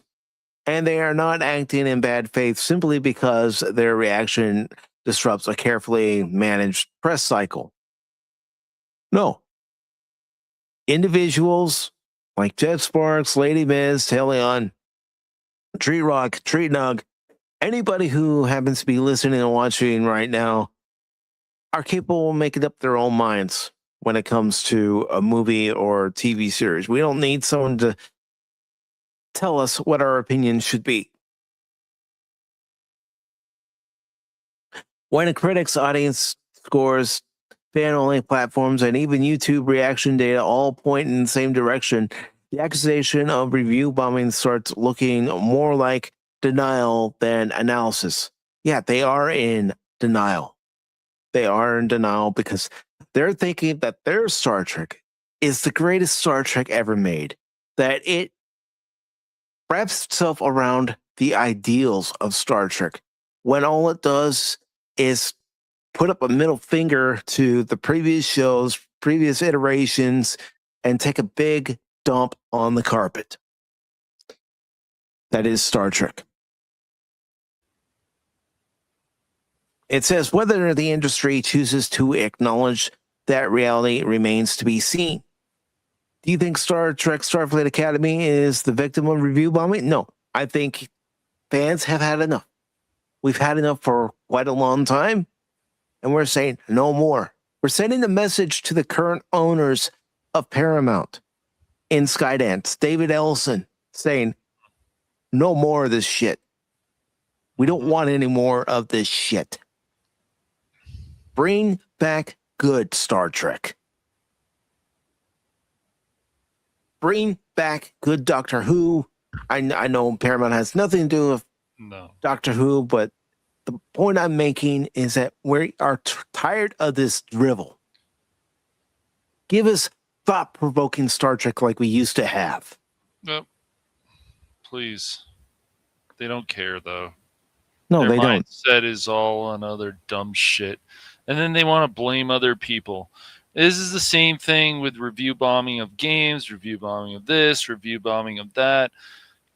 And they are not acting in bad faith simply because their reaction disrupts a carefully managed press cycle. No. Individuals like Jeff Sparks, Lady Miz, Talion, Tree Rock, Tree Nug, anybody who happens to be listening and watching right now are capable of making up their own minds when it comes to a movie or TV series. We don't need someone to tell us what our opinion should be. When a critic's audience scores, fan-only platforms, and even YouTube reaction data all point in the same direction, the accusation of review bombing starts looking more like denial than analysis. Yeah, they are in denial. They are in denial because they're thinking that their Star Trek is the greatest Star Trek ever made, that it wraps itself around the ideals of Star Trek, when all it does is put up a middle finger to the previous shows, previous iterations, and take a big dump on the carpet. That is Star Trek. It says whether the industry chooses to acknowledge that reality remains to be seen. Do you think Star Trek Starfleet Academy is the victim of review bombing? No, I think fans have had enough. We've had enough for quite a long time, and we're saying no more. We're sending a message to the current owners of Paramount in Skydance, David Ellison, saying no more of this shit. We don't want any more of this shit. Bring back good Star Trek. Bring back good Doctor Who. I know Paramount has nothing to do with Doctor Who, but the point I'm making is that we are tired of this drivel. Give us thought-provoking Star Trek like we used to have. Nope. Please. They don't care, though. No, Their they don't. mindset is all on other dumb shit. And then they want to blame other people. This is the same thing with review bombing of games, review bombing of this, review bombing of that.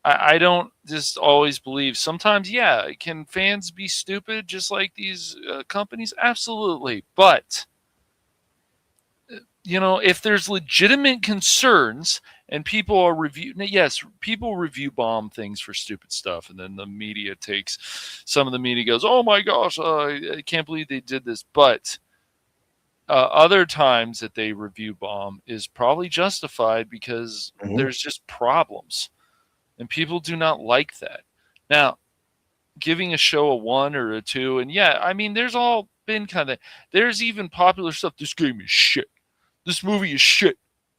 I don't just always believe. Sometimes, yeah, can fans be stupid just like these companies? Absolutely. But, you know, if there's legitimate concerns and people are yes, people review bomb things for stupid stuff. And then the media some of the media goes, oh my gosh, I can't believe they did this. But other times that they review bomb is probably justified because there's just problems. And people do not like that. Now, giving a show a 1 or a 2, and yeah, I mean, there's all been kind of, there's even popular stuff. This game is shit. This movie is shit.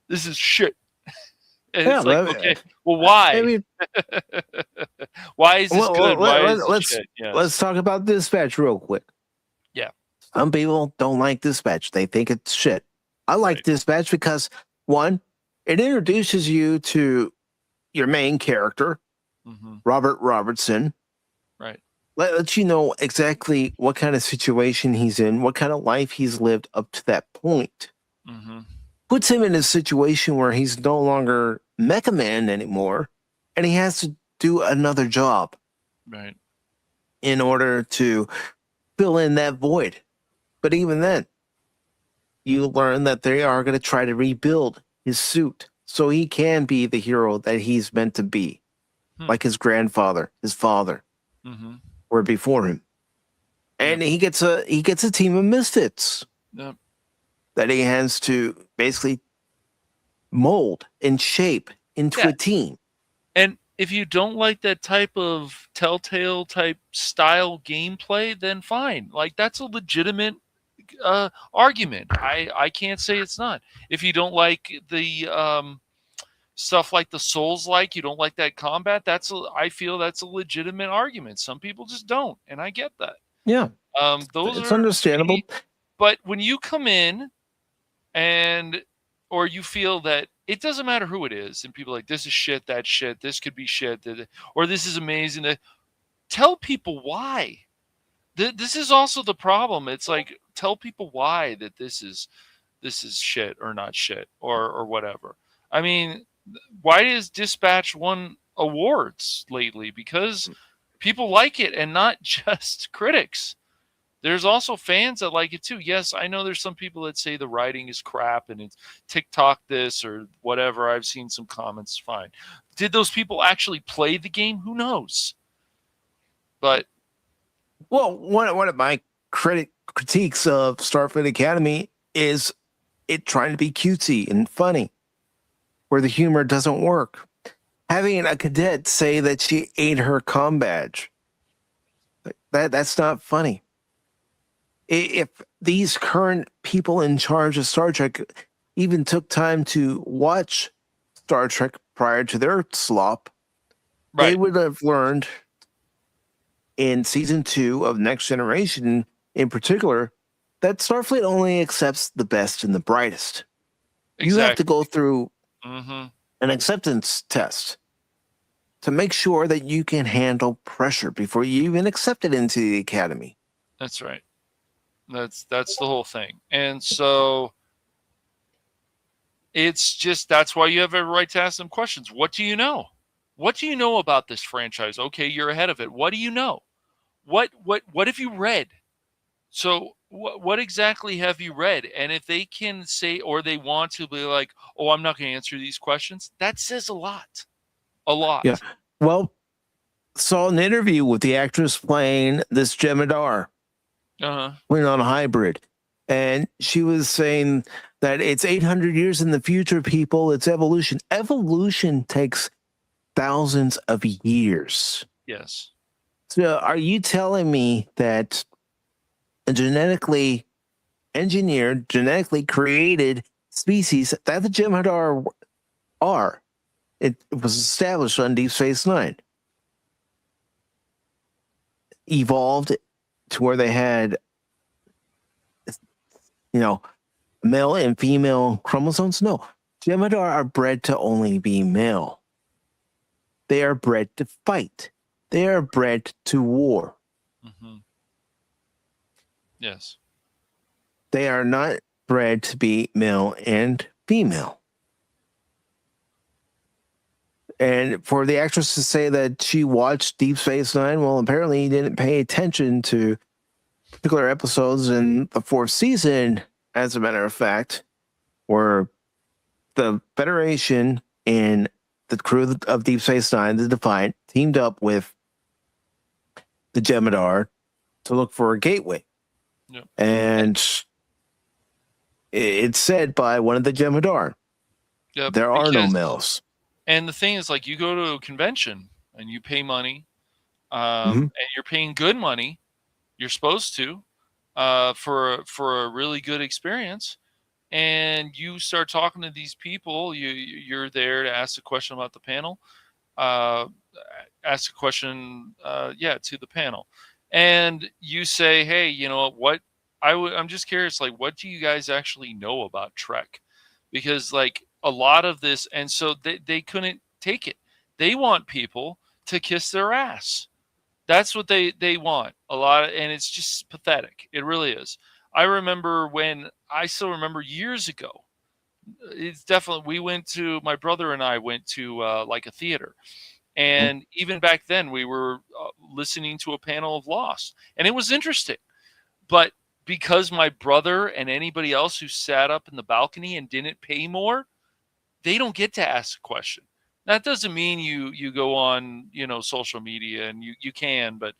This is shit. And it's like, okay, well, why? I mean, why is this good? Why is this shit? Yes. Let's talk about Dispatch real quick. Yeah. Some people don't like Dispatch. They think it's shit. I like Dispatch because, one, it introduces you to your main character, Robert Robertson. Right. Let you know exactly what kind of situation he's in, what kind of life he's lived up to that point. puts him in a situation where he's no longer Mecha Man anymore, and he has to do another job. Right. In order to fill in that void. But even then, you learn that they are going to try to rebuild his suit so he can be the hero that he's meant to be. Like his grandfather, his father, were before him. And he gets a team of misfits that he has to basically mold and shape into a team. And if you don't like that type of Telltale type style gameplay, then fine. Like, that's a legitimate argument. I can't say it's not. If you don't like the stuff like the Souls-like, you don't like that combat, I feel that's a legitimate argument. Some people just don't, and I get that. Yeah. It's understandable. But when you come in or you feel that it doesn't matter who it is, and people are like, this is shit, that shit, this could be shit, or this is amazing, tell people why. This is also the problem. It's like, tell people why that this is shit or not shit or whatever. I mean, why has Dispatch won awards lately? Because people like it, and not just critics. There's also fans that like it too. Yes, I know there's some people that say the writing is crap and it's TikTok this or whatever. I've seen some comments. Fine. Did those people actually play the game? Who knows? But well, one of my critiques of Starfleet Academy is it trying to be cutesy and funny, where the humor doesn't work. Having a cadet say that she ate her comm badge, that's not funny. If these current people in charge of Star Trek even took time to watch Star Trek prior to their slop, they would have learned in season 2 of Next Generation in particular that Starfleet only accepts the best and the brightest. Exactly. You have to go through an acceptance test to make sure that you can handle pressure before you even accept it into the academy. That's right. That's the whole thing. And so it's just, that's why you have every right to ask them questions. What do you know? What do you know about this franchise? Okay, you're ahead of it. What do you know? What have you read? So what exactly have you read? And if they can say, or they want to be like, oh, I'm not going to answer these questions, that says a lot. A lot. Yeah. Well, saw an interview with the actress playing this Jem'Hadar. Went on a hybrid, and she was saying that it's 800 years in the future, people. It's evolution. Evolution takes thousands of years. Yes. So are you telling me that a genetically engineered, genetically created species that the Jem'Hadar are, it was established on Deep Space Nine, evolved to where they had, male and female chromosomes? No. Jem'Hadar are bred to only be male. They are bred to fight. They are bred to war. Yes. They are not bred to be male and female. And for the actress to say that she watched Deep Space Nine, well, apparently he didn't pay attention to particular episodes in the 4th season, as a matter of fact, where the Federation and the crew of Deep Space Nine, the Defiant, teamed up with the Jem'Hadar to look for a gateway. Yep. And it's said by one of the Jem'Hadar, there are no males. And the thing is, like, you go to a convention and you pay money, and you're paying good money. You're supposed to, for a really good experience. And you start talking to these people. You're there to ask a question about the panel. Ask a question, to the panel, and you say, "Hey, you know what? I'm just curious. Like, what do you guys actually know about Trek? Because like." A lot of this, and so they couldn't take it. They want people to kiss their ass. That's what they want a lot, and it's just pathetic. It really is. I still remember years ago, it's definitely, my brother and I went to like a theater. And even back then, we were listening to a panel of Lost, and it was interesting. But because my brother and anybody else who sat up in the balcony and didn't pay more, they don't get to ask a question. That doesn't mean you go on, social media, and you can, but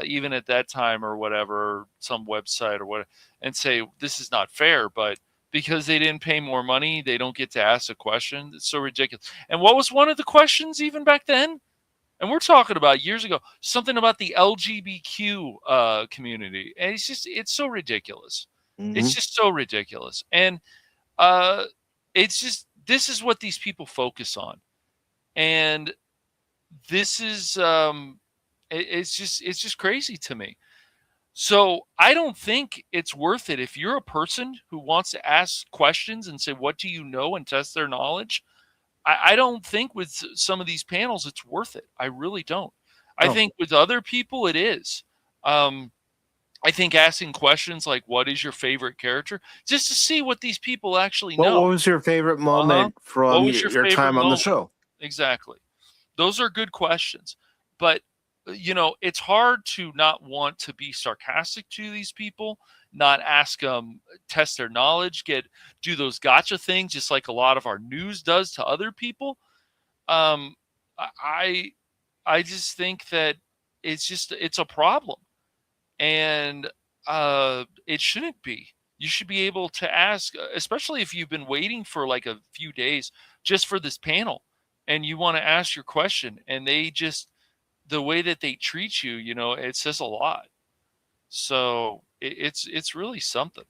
even at that time or whatever, some website or what, and say this is not fair, but because they didn't pay more money, they don't get to ask a question. It's so ridiculous. And what was one of the questions even back then? And we're talking about years ago, something about the LGBTQ community. And it's so ridiculous. It's just so ridiculous. And this is what these people focus on. And this is, it's just crazy to me. So I don't think it's worth it. If you're a person who wants to ask questions and say, what do you know, and test their knowledge, I don't think with some of these panels it's worth it. I really don't. I think with other people it is. I think asking questions like, what is your favorite character? Just to see what these people actually know. What was your favorite moment from your time on the show? Exactly. Those are good questions. But, it's hard to not want to be sarcastic to these people, not ask them, test their knowledge, do those gotcha things, just like a lot of our news does to other people. I just think that it's a problem, and it shouldn't be. You should be able to ask, especially if you've been waiting for like a few days just for this panel, and you want to ask your question, and the way that they treat you, it says a lot. So it's really something.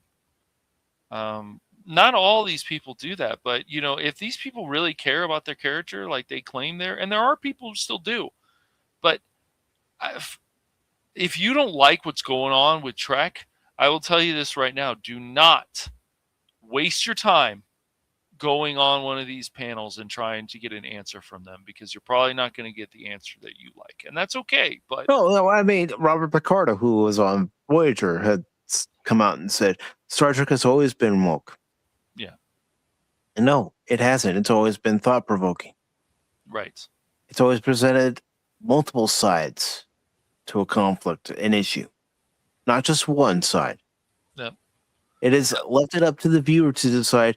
Not all these people do that, but if these people really care about their character, like they claim and there are people who still do, but if you don't like what's going on with Trek, I will tell you this right now: do not waste your time going on one of these panels and trying to get an answer from them, because you're probably not going to get the answer that you like, and that's okay. But no, I mean, Robert Picardo, who was on Voyager, had come out and said Star Trek has always been woke. Yeah. And no, it hasn't. It's always been thought-provoking. Right. It's always presented multiple sides to a conflict, an issue, not just one side. Yep. It is left it up to the viewer to decide: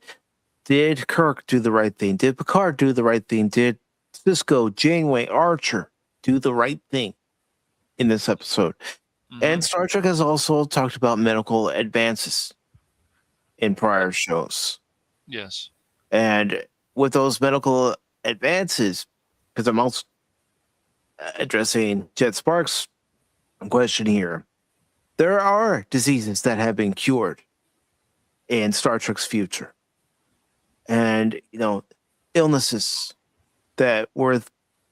did Kirk do the right thing? Did Picard do the right thing? Did Sisko, Janeway, Archer do the right thing in this episode? And Star Trek has also talked about medical advances in prior shows. Yes. And with those medical advances, because I'm also addressing Jet Sparks' question here, there are diseases that have been cured in Star Trek's future. And, illnesses that were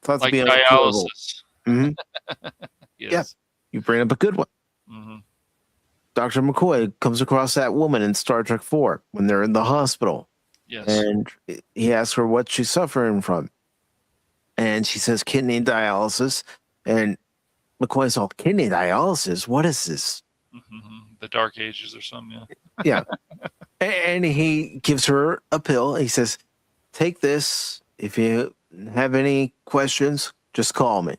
thought like to be dialysis. Yes. Yeah, you bring up a good one. Dr. McCoy comes across that woman in Star Trek 4 when they're in the hospital. Yes. And he asks her what she's suffering from. And she says kidney dialysis. And McCoy's all, kidney dialysis? What is this? The Dark Ages or something, yeah. And he gives her a pill. He says, take this. If you have any questions, just call me.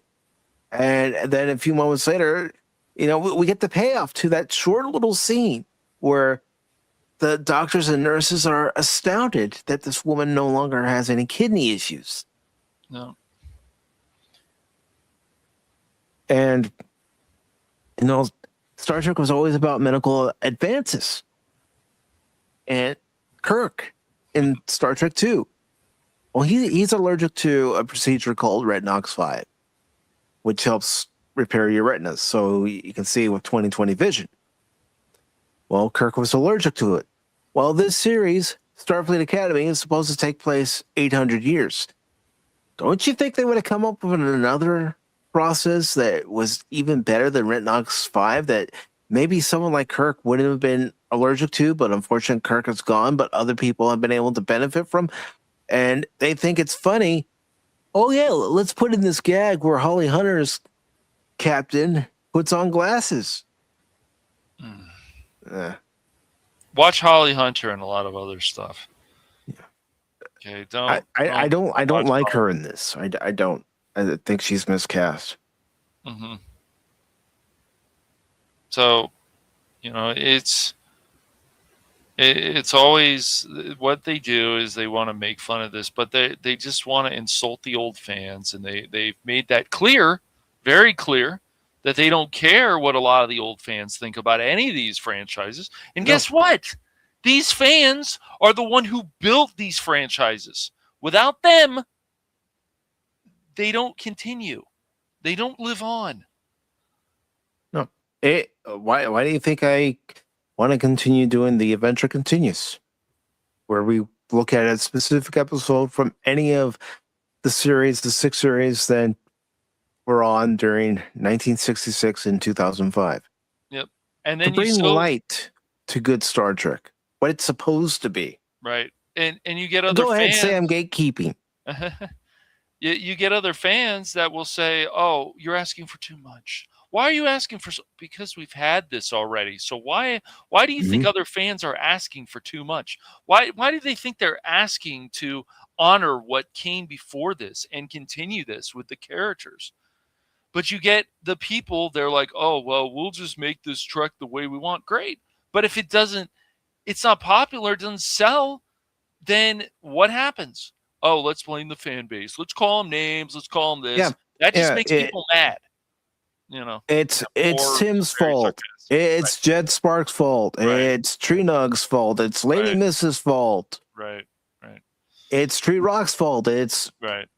And then a few moments later, we get the payoff to that short little scene where the doctors and nurses are astounded that this woman no longer has any kidney issues. No. And, Star Trek was always about medical advances. And Kirk in Star Trek 2, well, he's allergic to a procedure called Retinox 5, which helps repair your retinas so you can see with 20/20 vision. Well, Kirk was allergic to it. Well, this series, Starfleet Academy, is supposed to take place 800 years. Don't you think they would have come up with another process that was even better than Retinox 5 that maybe someone like Kirk wouldn't have been allergic to, but unfortunately Kirk is gone, but other people have been able to benefit from? And they think it's funny. Oh, yeah, let's put in this gag where Holly Hunter's captain puts on glasses. Watch Holly Hunter and a lot of other stuff. Yeah. Okay, I don't like her in this. I don't. I think she's miscast. Mm-hmm. So, it's always what they do is they want to make fun of this, but they just want to insult the old fans, and they've made that clear, very clear, that they don't care what a lot of the old fans think about any of these franchises. And guess what? These fans are the one who built these franchises. Without them, they don't continue. They don't live on. No. Why do you think I want to continue doing the Adventure Continues, where we look at a specific episode from any of the series, the 6 series that were on during 1966 and 2005? Yep. And then to bring light to good Star Trek, what it's supposed to be. Right. And you get other fans. Go ahead, fans. say I'm gatekeeping. You get other fans that will say, "Oh, you're asking for too much. Why are you asking for because we've had this already. So why do you think other fans are asking for too much? Why do they think they're asking to honor what came before this and continue this with the characters?" But you get the people, they're like, "Oh, well, we'll just make this Trek the way we want." Great. But if it's not popular, it doesn't sell, then what happens? Oh, let's blame the fan base. Let's call them names. Let's call them this. Yeah. That just makes people mad. It's Tim's fault. It's Jed Sparks' fault. Right. It's Tree Nug's fault. It's Lady Miss's fault. Right. It's Tree Rock's fault. It's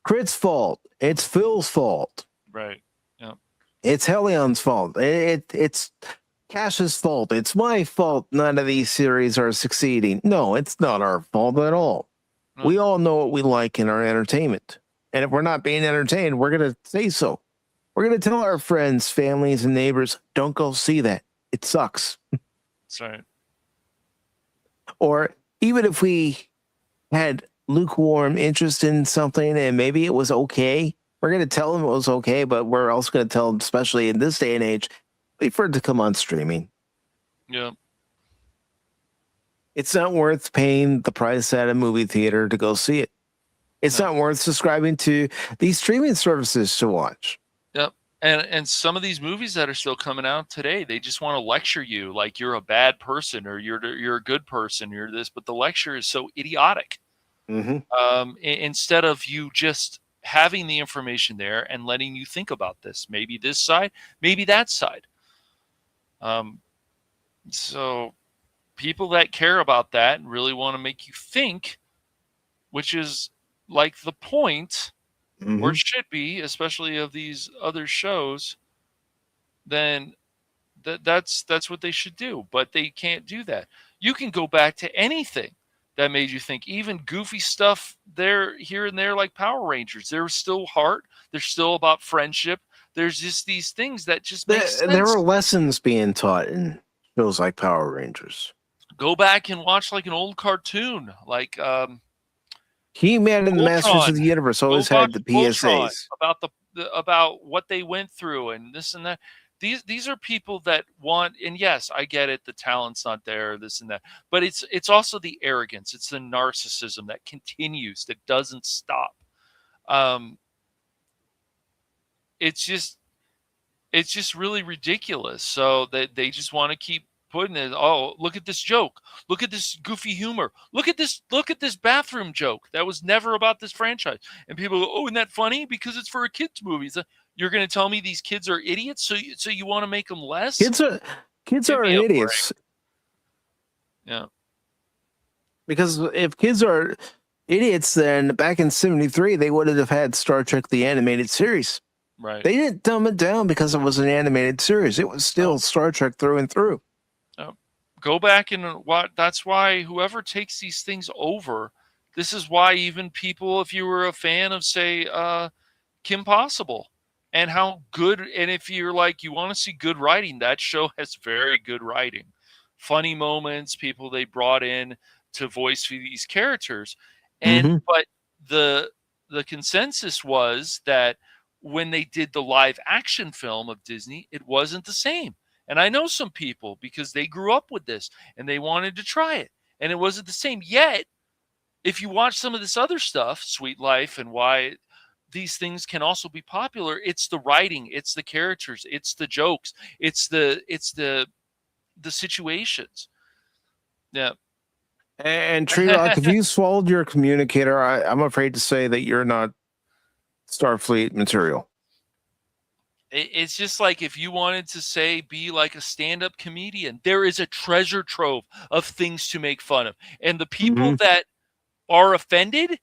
Crit's fault. It's Phil's fault. Right. Yeah. It's Helion's fault. It's Cash's fault. It's my fault. None of these series are succeeding. No, it's not our fault at all. No. We all know what we like in our entertainment. And if we're not being entertained, we're going to say so. We're going to tell our friends, families, and neighbors, don't go see that. It sucks. That's right. Or even if we had lukewarm interest in something and maybe it was okay, we're going to tell them it was okay, but we're also going to tell them, especially in this day and age, wait for it to come on streaming. Yeah. It's not worth paying the price at a movie theater to go see it. It's not worth subscribing to these streaming services to watch. Yep. And some of these movies that are still coming out today, they just want to lecture you like you're a bad person or you're a good person, you're this, but the lecture is so idiotic. Mm-hmm. Instead of you just having the information there and letting you think about this, maybe this side, maybe that side. So people that care about that and really want to make you think, which is like the point, or it should be, especially of these other shows, then that's what they should do. But they can't do that. You can go back to anything that made you think, even goofy stuff there, here and there, like Power Rangers. There's still heart. They're still about friendship. There's just these things that just make sense. There were lessons being taught in shows like Power Rangers. Go back and watch like an old cartoon, like He-Man and the Masters of the Universe always had the PSAs about what they went through and this and that. These are people that want, and yes, I get it, the talent's not there, this and that, but it's also the arrogance, it's the narcissism that continues, that doesn't stop. It's just really ridiculous. So that they just want to keep putting it. Oh, look at this joke. Look at this goofy humor. Look at this bathroom joke that was never about this franchise. And people go, "Oh, isn't that funny? Because it's for a kids' movie." So you're going to tell me these kids are idiots? So you want to make them less? Kids are idiots. Yeah. Because if kids are idiots, then back in '73 they would have had Star Trek: The Animated Series. Right. They didn't dumb it down because it was an animated series. It was still Star Trek through and through. Go back and what? That's why whoever takes these things over, this is why even people, if you were a fan of, say, Kim Possible, and how good, and if you're like, you want to see good writing, that show has very good writing. Funny moments, people they brought in to voice these characters. And but the consensus was that when they did the live action film of Disney, it wasn't the same. And I know some people because they grew up with this and they wanted to try it, and it wasn't the same. Yet if you watch some of this other stuff, Sweet Life, and why these things can also be popular, it's the writing, it's the characters, it's the jokes, it's the situations. Yeah. And Treerock, if you swallowed your communicator, I'm afraid to say that you're not Starfleet material. It's just like if you wanted to say, be like a stand-up comedian, there is a treasure trove of things to make fun of. And the people that are offended,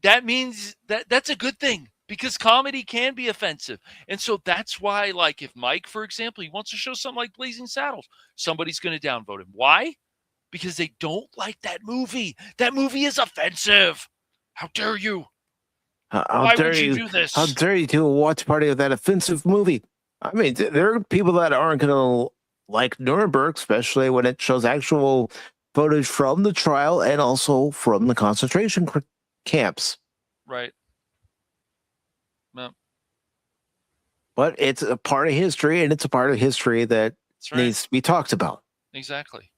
that means that's a good thing, because comedy can be offensive. And so that's why, like, if Mike, for example, he wants to show something like Blazing Saddles, somebody's going to downvote him. Why? Because they don't like that movie. That movie is offensive. How dare you? Why would you do this? How dare you do a watch party of that offensive movie? I mean, there are people that aren't going to like Nuremberg, especially when it shows actual footage from the trial and also from the concentration camps. Right. No. But it's a part of history, and it's a part of history that needs to be talked about. Exactly.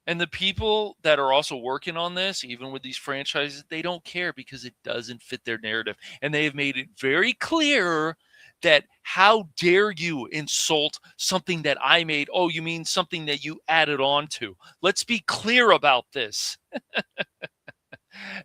And the people that are also working on this, even with these franchises, they don't care because it doesn't fit their narrative. And they have made it very clear that how dare you insult something that I made? Oh, you mean something that you added on to? Let's be clear about this.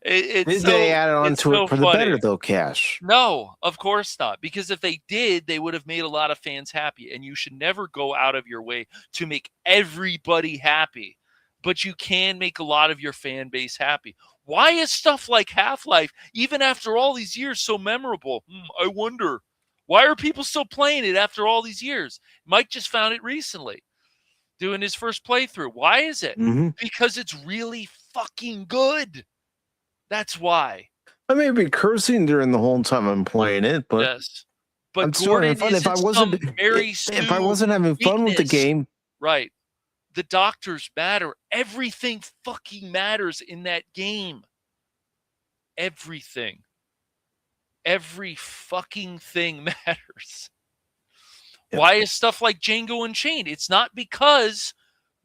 Did they add on to it for the better, though, Cash? No, of course not. Because if they did, they would have made a lot of fans happy. And you should never go out of your way to make everybody happy. But you can make a lot of your fan base happy. Why is stuff like Half-Life, even after all these years, so memorable? I wonder. Why are people still playing it after all these years? Mike just found it recently, doing his first playthrough. Why is it? Because it's really fucking good. That's why. I may be cursing during the whole time I'm playing it, but yes. But I'm still having fun. If I wasn't having fun with the game, right? The doctors matter. Everything fucking matters in that game. Everything. Every fucking thing matters. Yep. Why is stuff like Django Unchained? It's not because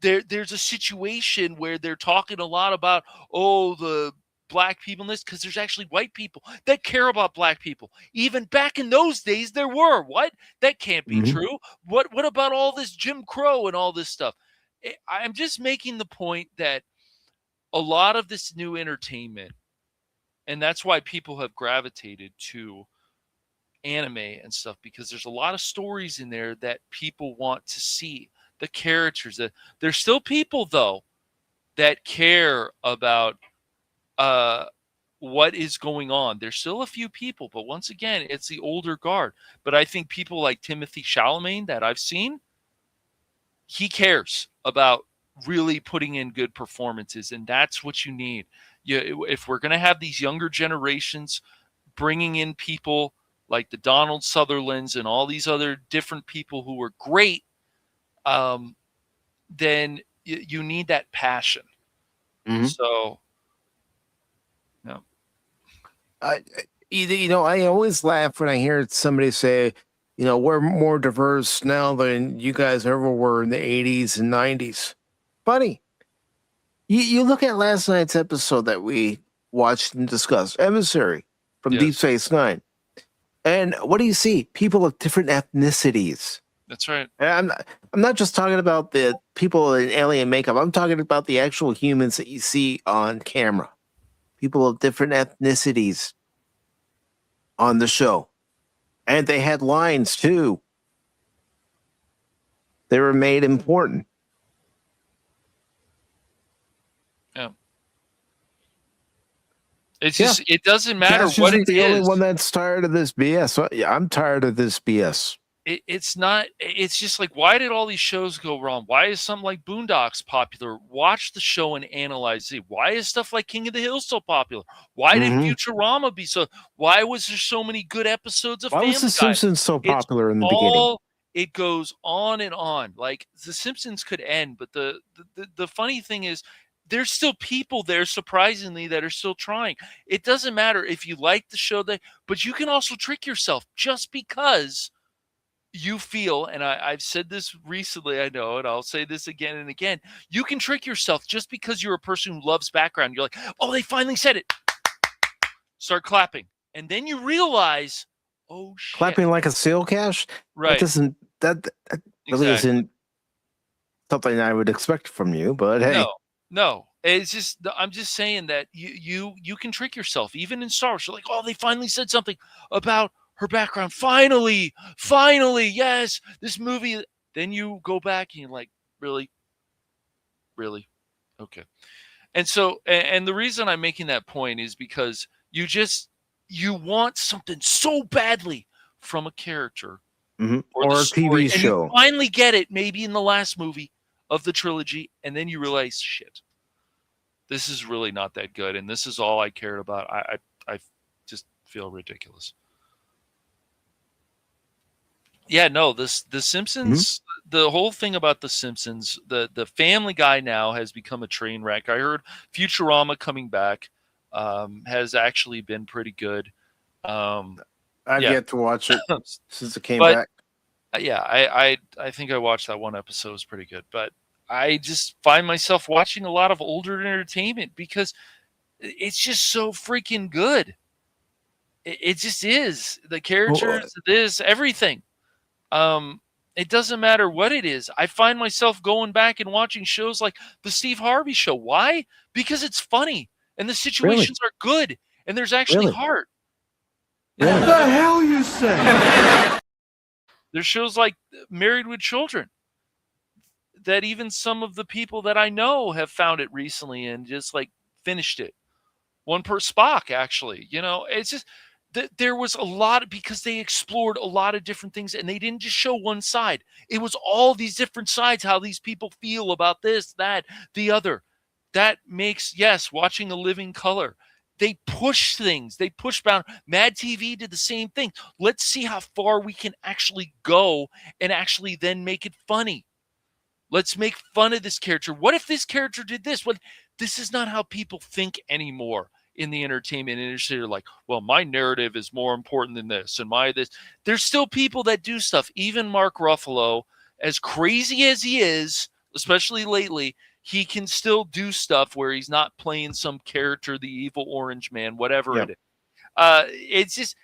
there's a situation where they're talking a lot about, the black people in this, because there's actually white people that care about black people. Even back in those days, there were. What? That can't be true. What about all this Jim Crow and all this stuff? I'm just making the point that a lot of this new entertainment, and that's why people have gravitated to anime and stuff, because there's a lot of stories in there that people want to see. The characters, there's still people, though, that care about what is going on. There's still a few people, but once again, it's the older guard. But I think people like Timothée Chalamet that I've seen, he cares about really putting in good performances, and that's what you need. If we're going to have these younger generations bringing in people like the Donald Sutherlands and all these other different people who are great, then you need that passion. So, no. I always laugh when I hear somebody say, we're more diverse now than you guys ever were in the 80s and 90s. Funny. You look at last night's episode that we watched and discussed, Emissary from Deep Space Nine. And what do you see? People of different ethnicities. That's right. And I'm not just talking about the people in alien makeup. I'm talking about the actual humans that you see on camera. People of different ethnicities on the show. And they had lines, too. They were made important. Yeah. It's just, it doesn't matter Cash what isn't it the is. only one that's tired of this BS. I'm tired of this BS. It's not, it's just like, why did all these shows go wrong? Why is something like Boondocks popular? Watch the show and analyze it. Why is stuff like King of the Hill so popular? Why did Futurama be so, why was there so many good episodes of Family Guy? Why was The Simpsons so popular in the beginning? It goes on and on. Like, The Simpsons could end, but the funny thing is, there's still people there, surprisingly, that are still trying. It doesn't matter if you like the show, but you can also trick yourself just because you feel, and I've said this recently, I know, and I'll say this again and again, you can trick yourself just because you're a person who loves background. You're like, oh, they finally said it. Start clapping. And then you realize, oh, shit. Clapping like a seal cache? Right. That really isn't something I would expect from you, but hey. No. It's just, I'm just saying that you can trick yourself. Even in Star Wars, you're like, oh, they finally said something about her background. Finally, yes, this movie. Then you go back and you're like, really? Okay. And so, and the reason I'm making that point is because you want something so badly from a character or a TV show. And you finally get it, maybe in the last movie of the trilogy, and then you realize, shit, this is really not that good, and this is all I cared about. I just feel ridiculous. Yeah, no, the Simpsons, the whole thing about the Simpsons, the Family Guy now has become a train wreck. I heard Futurama coming back has actually been pretty good. I've yet to watch it since it came back. Yeah, I think I watched that one episode. It was pretty good, but I just find myself watching a lot of older entertainment because it's just so freaking good. It just is. The characters, everything. It doesn't matter what it is. I find myself going back and watching shows like the Steve Harvey Show. Why? Because it's funny and the situations are good and there's actually heart. What the hell you say? There's shows like Married with Children that even some of the people that I know have found it recently and just like finished it. One per Spock, actually. You know, it's just there was a lot because they explored a lot of different things and they didn't just show one side. It was all these different sides, how these people feel about this, that, the other. That makes, watching A Living Color. They push things. They push boundaries. Mad TV did the same thing. Let's see how far we can actually go and actually then make it funny. Let's make fun of this character. What if this character did this? Well, this is not how people think anymore in the entertainment industry. They're like, well, my narrative is more important than this and this. There's still people that do stuff. Even Mark Ruffalo, as crazy as he is, especially lately, he can still do stuff where he's not playing some character, the evil orange man, whatever it is. It's just,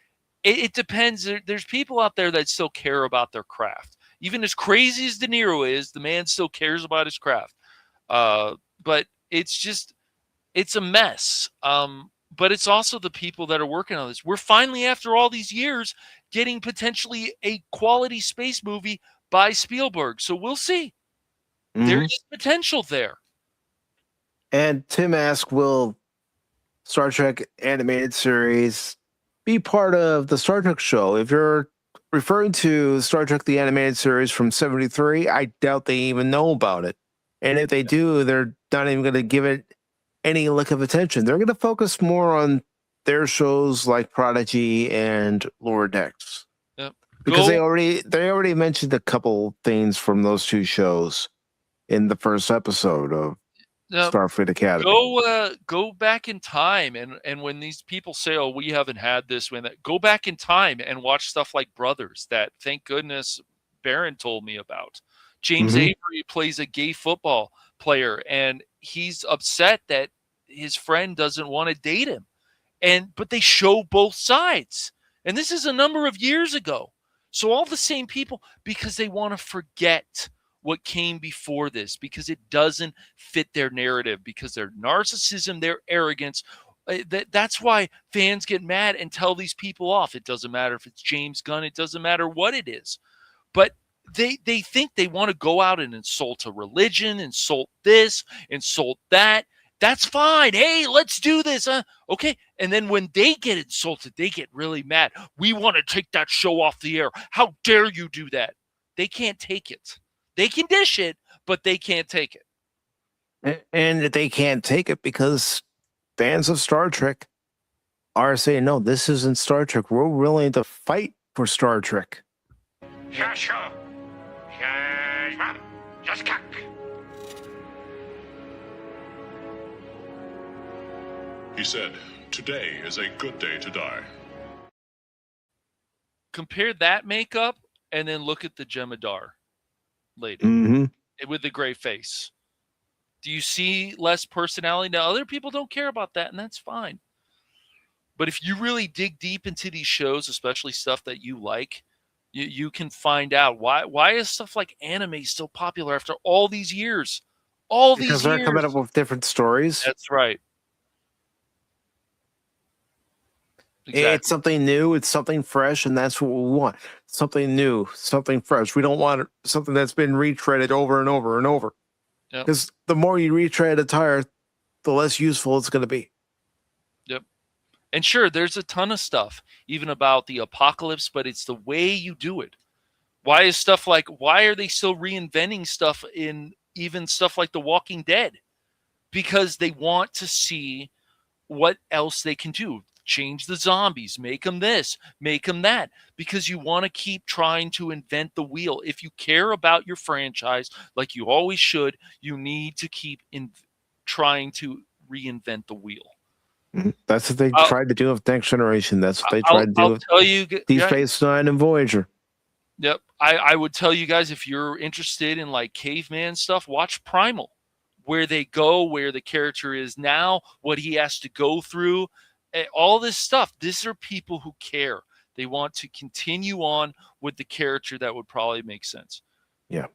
it depends. There's people out there that still care about their craft. Even as crazy as De Niro is, the man still cares about his craft. But it's just, it's a mess. But it's also the people that are working on this. We're finally, after all these years, getting potentially a quality space movie by Spielberg. So we'll see. There is potential there. And Tim asked, will Star Trek animated series be part of the Star Trek show? If you're referring to Star Trek the animated series from 73, I doubt they even know about it. And if they do, they're not even going to give it any lick of attention. They're going to focus more on their shows like Prodigy and Lower Decks. Yep. Because they already mentioned a couple things from those two shows in the first episode of Starfleet Academy. Go back in time, and when these people say, "Oh, we haven't had this," go back in time and watch stuff like Brothers. That, thank goodness, Barron told me about. James Avery plays a gay football player, and he's upset that his friend doesn't want to date him, but they show both sides, and this is a number of years ago. So all the same people, because they want to forget what came before this, because it doesn't fit their narrative, because their narcissism, their arrogance. That's why fans get mad and tell these people off. It doesn't matter if it's James Gunn. It doesn't matter what it is. But they think they want to go out and insult a religion, insult this, insult that. That's fine. Hey, let's do this. Okay. And then when they get insulted, they get really mad. We want to take that show off the air. How dare you do that? They can't take it. They can dish it, but they can't take it. And they can't take it because fans of Star Trek are saying, no, this isn't Star Trek. We're willing to fight for Star Trek. He said, today is a good day to die. Compare that makeup and then look at the Jemadar lady with the gray face. Do you see less personality? Now, other people don't care about that, and that's fine. But if you really dig deep into these shows, especially stuff that you like, you can find out why is stuff like anime still popular after all these years? Because they're coming up with different stories. That's right. Exactly. It's something new, it's something fresh, and that's what we want. Something new, something fresh. We don't want something that's been retreaded over and over and over. Because the more you retread a tire, the less useful it's going to be. Yep. And sure, there's a ton of stuff, even about the apocalypse, but it's the way you do it. Why are they still reinventing stuff in even stuff like The Walking Dead? Because they want to see what else they can do. Change the zombies, make them this, make them that, because you want to keep trying to invent the wheel. If you care about your franchise, like you always should, you need to keep trying to reinvent the wheel. That's what they tried to do with Next Generation. That's what they tried to do with Deep Space Nine and Voyager. Yep. I would tell you guys, if you're interested in like caveman stuff, watch Primal, where they go, where the character is now, what he has to go through. All this stuff. These are people who care. They want to continue on with the character that would probably make sense. Yeah.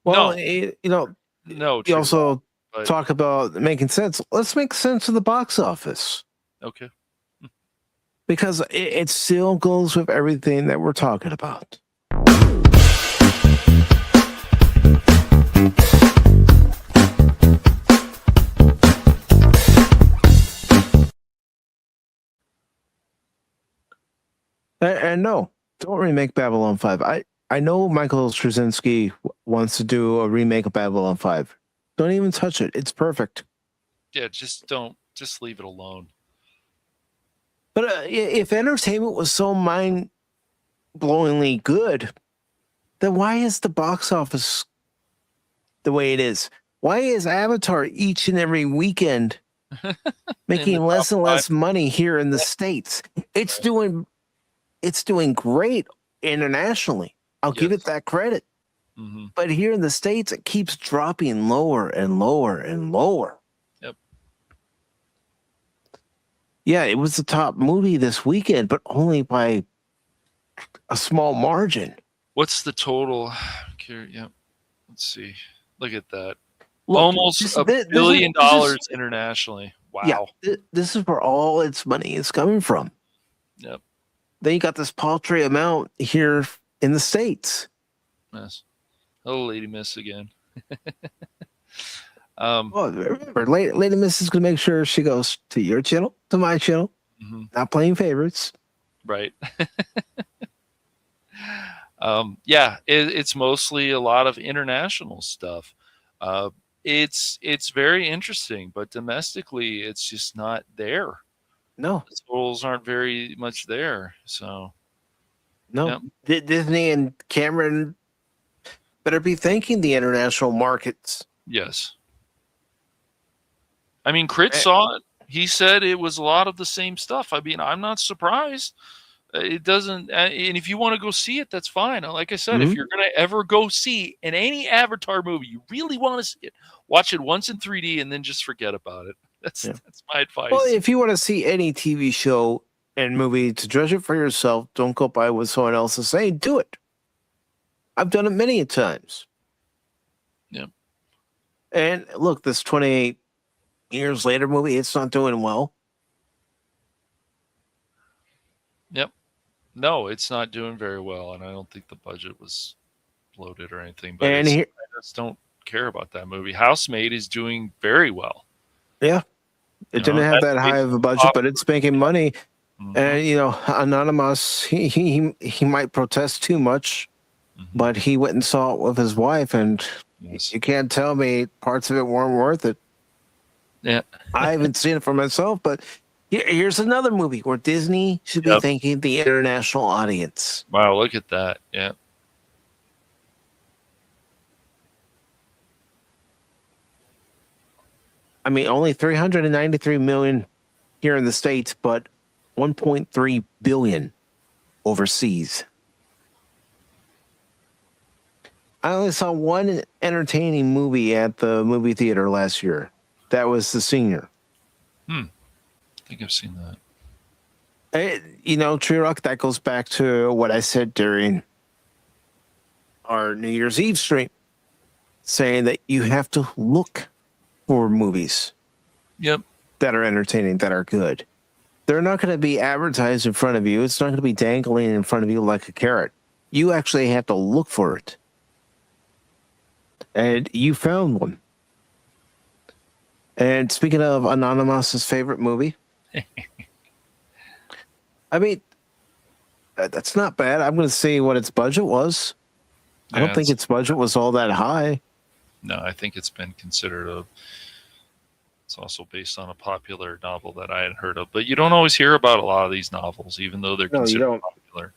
Well, you also talk about making sense. Let's make sense of the box office. Okay. Because it still goes with everything that we're talking about. And no, don't remake Babylon 5. I know Michael Straczynski wants to do a remake of Babylon 5. Don't even touch it. It's perfect. Yeah, just leave it alone. But if entertainment was so mind-blowingly good, then why is the box office the way it is? Why is Avatar each and every weekend making less and less money here in the States? It's doing great internationally. I'll give it that credit. But here in the States, it keeps dropping lower and lower and lower. Yep. Yeah, it was the top movie this weekend, but only by a small margin. What's the total? Yep. Let's see. Look at that. Almost $1 billion internationally. Wow. Yeah, this is where all its money is coming from. Yep. Then you got this paltry amount here in the States. Yes. Oh, Lady Miss again. Well, remember, Lady Miss is going to make sure she goes to your channel, to my channel, not playing favorites. Right. Yeah, it's mostly a lot of international stuff. It's very interesting, but domestically, it's just not there. No, the totals aren't very much there. So, no, Disney and Cameron better be thanking the international markets. Yes. I mean, Crit saw it. He said it was a lot of the same stuff. I mean, I'm not surprised. It doesn't, and if you want to go see it, that's fine. Like I said, if you're going to ever go see in any Avatar movie, you really want to see it, watch it once in 3D and then just forget about it. That's my advice. Well, if you want to see any TV show and movie to judge it for yourself, don't go by what someone else is saying. Do it. I've done it many times. Yeah. And look, this 28 years later movie, it's not doing well. Yep. No, it's not doing very well, and I don't think the budget was bloated or anything. But I just don't care about that movie. Housemaid is doing very well. Yeah. It didn't have that high of a budget, but it's making money. And Anonymous, he might protest too much, but he went and saw it with his wife, and you can't tell me parts of it weren't worth it. Yeah. I haven't seen it for myself, but here's another movie where Disney should be thanking the international audience. Wow, look at that. Yeah. I mean, only 393 million here in the States, but 1.3 billion overseas. I only saw one entertaining movie at the movie theater last year. That was The Senior. I think I've seen that. Tree Rock, that goes back to what I said during our New Year's Eve stream, saying that you have to look for movies Yep. that are entertaining, that are good. They're not going to be advertised in front of you. It's not going to be dangling in front of you like a carrot. You actually have to look for it. And you found one. And speaking of Anonymous's favorite movie, I mean, that's not bad. I'm going to see what its budget was. I don't think its budget was all that high. No, I think it's been considered it's also based on a popular novel that I had heard of. But you don't always hear about a lot of these novels, even though they're considered popular.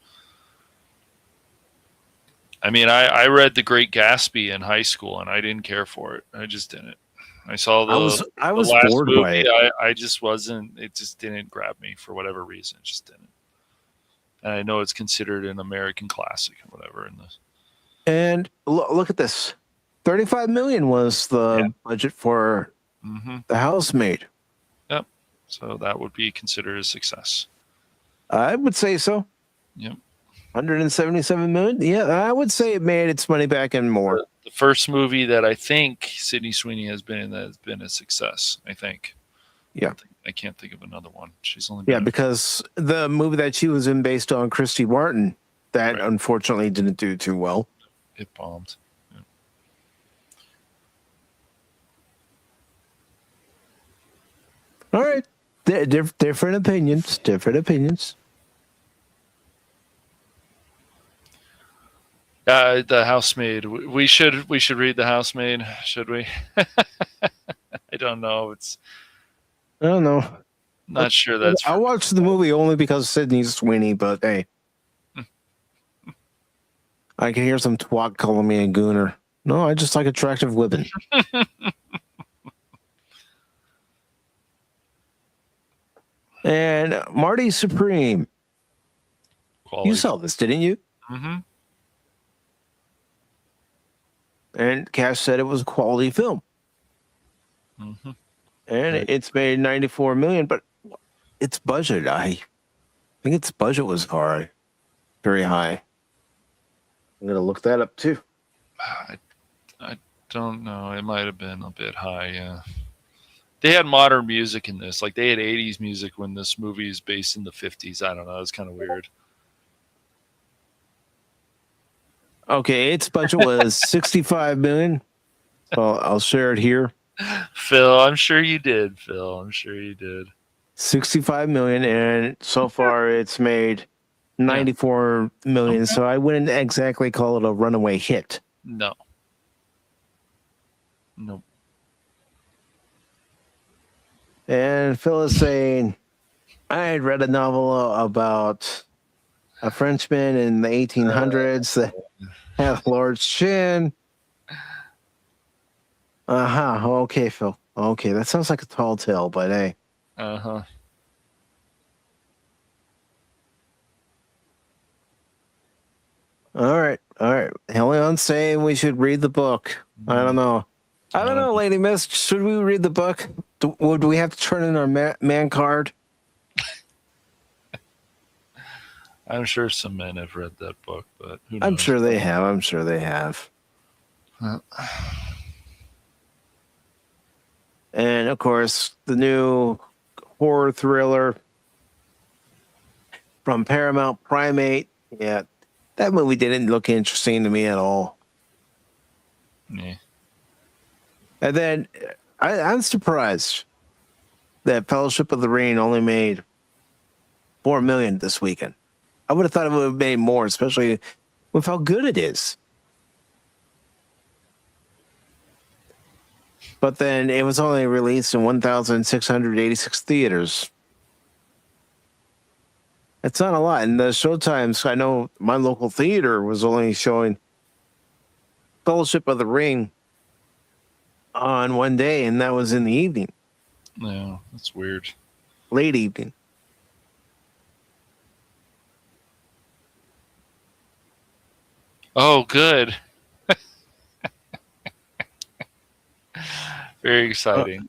I mean, I read The Great Gatsby in high school, and I didn't care for it. I just didn't. I saw I was last bored movie. by it. I just wasn't. It just didn't grab me for whatever reason. It just didn't. And I know it's considered an American classic or whatever in this. And look at this. $35 million was the budget for The Housemaid. Yep. So that would be considered a success. I would say so. Yep. 177 million. Yeah, I would say it made its money back and more. The first movie that I think Sydney Sweeney has been in that has been a success, I think. Yeah. I can't think of another one. She's only been Yeah, because the movie that she was in based on Christy Martin, that unfortunately didn't do too well. It bombed. Yeah. All right. Different opinions. Different opinions. The Housemaid. We should read The Housemaid, should we? I don't know. I don't know. Not sure that's. I watched the movie only because of Sydney Sweeney, but hey, I can hear some twat calling me a gooner. No, I just like attractive women. And Marty Supreme. Quality. You saw this, didn't you? Mm-hmm. And Cash said it was a quality film. Mm-hmm. And it's made $94 million, but its budget, I think its budget was high, very high. I'm gonna look that up too. I don't know. It might have been a bit high. Yeah. They had modern music in this, like they had 80s music when this movie is based in the 50s. I don't know. It's kind of weird. Okay, its budget was $65 million. Well, I'll share it here. Phil, I'm sure you did. Phil, I'm sure you did. $65 million, and so far it's made $94 million. Okay. So I wouldn't exactly call it a runaway hit. No. Nope. And Phil is saying, I had read a novel about a Frenchman in the 1800s that had a large chin. Okay, Phil. Okay, that sounds like a tall tale, but hey. Uh-huh. All right. Helion's saying we should read the book. I don't know. Lady Miss. Should we read the book? Would we have to turn in our man card? I'm sure some men have read that book, but who knows? I'm sure they have. And of course, the new horror thriller from Paramount, Primate. Yeah, that movie didn't look interesting to me at all. Yeah. And then I'm surprised that Fellowship of the Ring only made $4 million this weekend. I would have thought it would have made more, especially with how good it is. But then it was only released in 1,686 theaters. It's not a lot. And the showtimes, I know my local theater was only showing Fellowship of the Ring on one day, and that was in the evening. Yeah, that's weird. Late evening. Oh, good. Very exciting.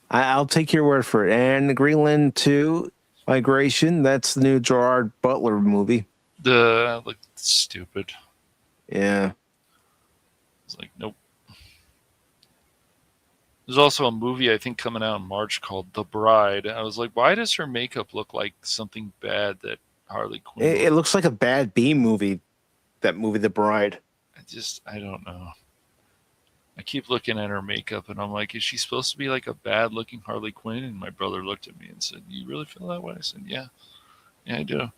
I'll take your word for it. And Greenland 2 Migration, that's the new Gerard Butler movie. Look stupid. Yeah. It's like, nope. There's also a movie I think coming out in March called The Bride. I was like, why does her makeup look like something bad that Harley Quinn? It looks like a bad B movie. That movie, The Bride. I don't know. I keep looking at her makeup and I'm like, is she supposed to be like a bad looking Harley Quinn? And my brother looked at me and said, you really feel that way? I said, yeah. Yeah, I do.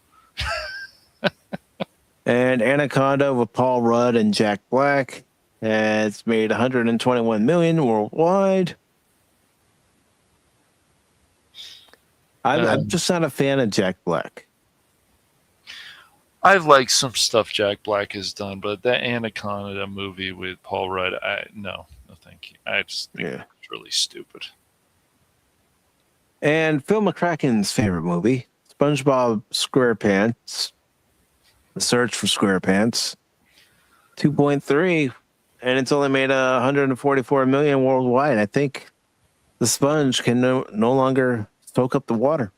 And Anaconda with Paul Rudd and Jack Black. It's made $121 million worldwide. I'm just not a fan of Jack Black. I've liked some stuff Jack Black has done, but that Anaconda movie with Paul Rudd, no, thank you. I just think it's really stupid. And Phil McCracken's favorite movie, SpongeBob SquarePants, The Search for SquarePants, 2.3, and it's only made $144 million worldwide. I think the sponge can no longer soak up the water.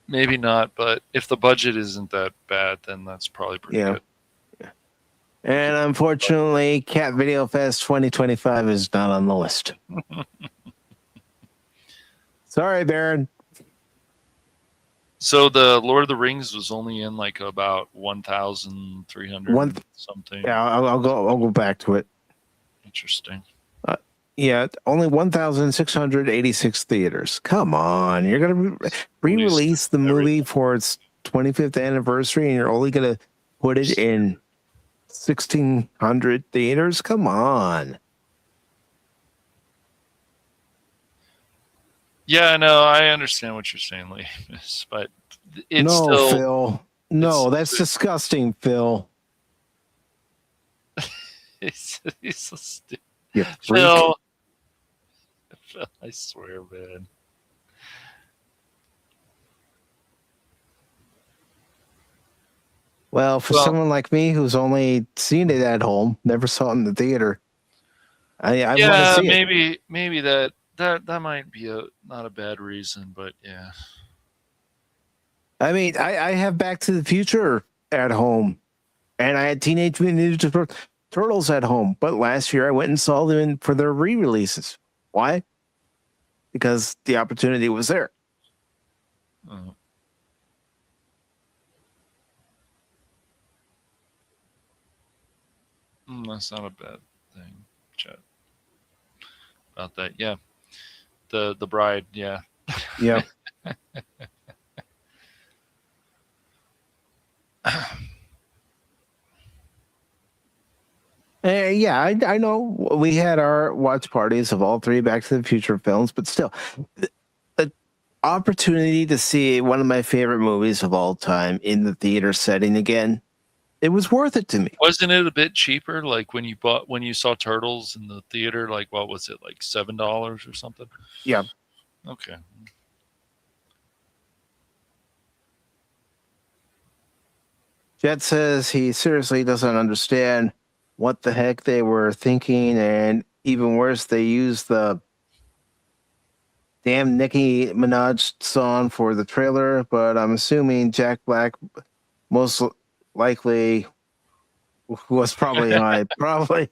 Maybe not, but if the budget isn't that bad, then that's probably pretty good. Yeah. And unfortunately, Cat Video Fest 2025 is not on the list. Sorry, Baron. So the Lord of the Rings was only in like about 1,300 something. Yeah, I'll go back to it. Interesting. Yeah, only 1,686 theaters. Come on, you're gonna re-release the movie for its 25th anniversary, and you're only gonna put it in 1,600 theaters? Come on. Yeah, no, I understand what you're saying, Lee, but it's still Phil. No, that's disgusting, Phil. He's so stupid. Phil. I swear, man. Well, for someone like me who's only seen it at home, never saw it in the theater, I want to see it. Maybe that might be not a bad reason, but yeah. I mean, I have Back to the Future at home, and I had Teenage Mutant Ninja Turtles at home, but last year I went and saw them for their re-releases. Why? Because the opportunity was there. That's not a bad thing, chat. About that, yeah. The Bride, yeah. Yeah. Yeah, I know we had our watch parties of all three Back to the Future films, but still, the opportunity to see one of my favorite movies of all time in the theater setting again, it was worth it to me. Wasn't it a bit cheaper? Like when you saw Turtles in the theater, like what was it, like $7 or something? Yeah. Okay. Jet says he seriously doesn't understand what the heck they were thinking, and even worse, they used the damn Nicki Minaj song for the trailer, but I'm assuming Jack Black most likely was probably high. Probably.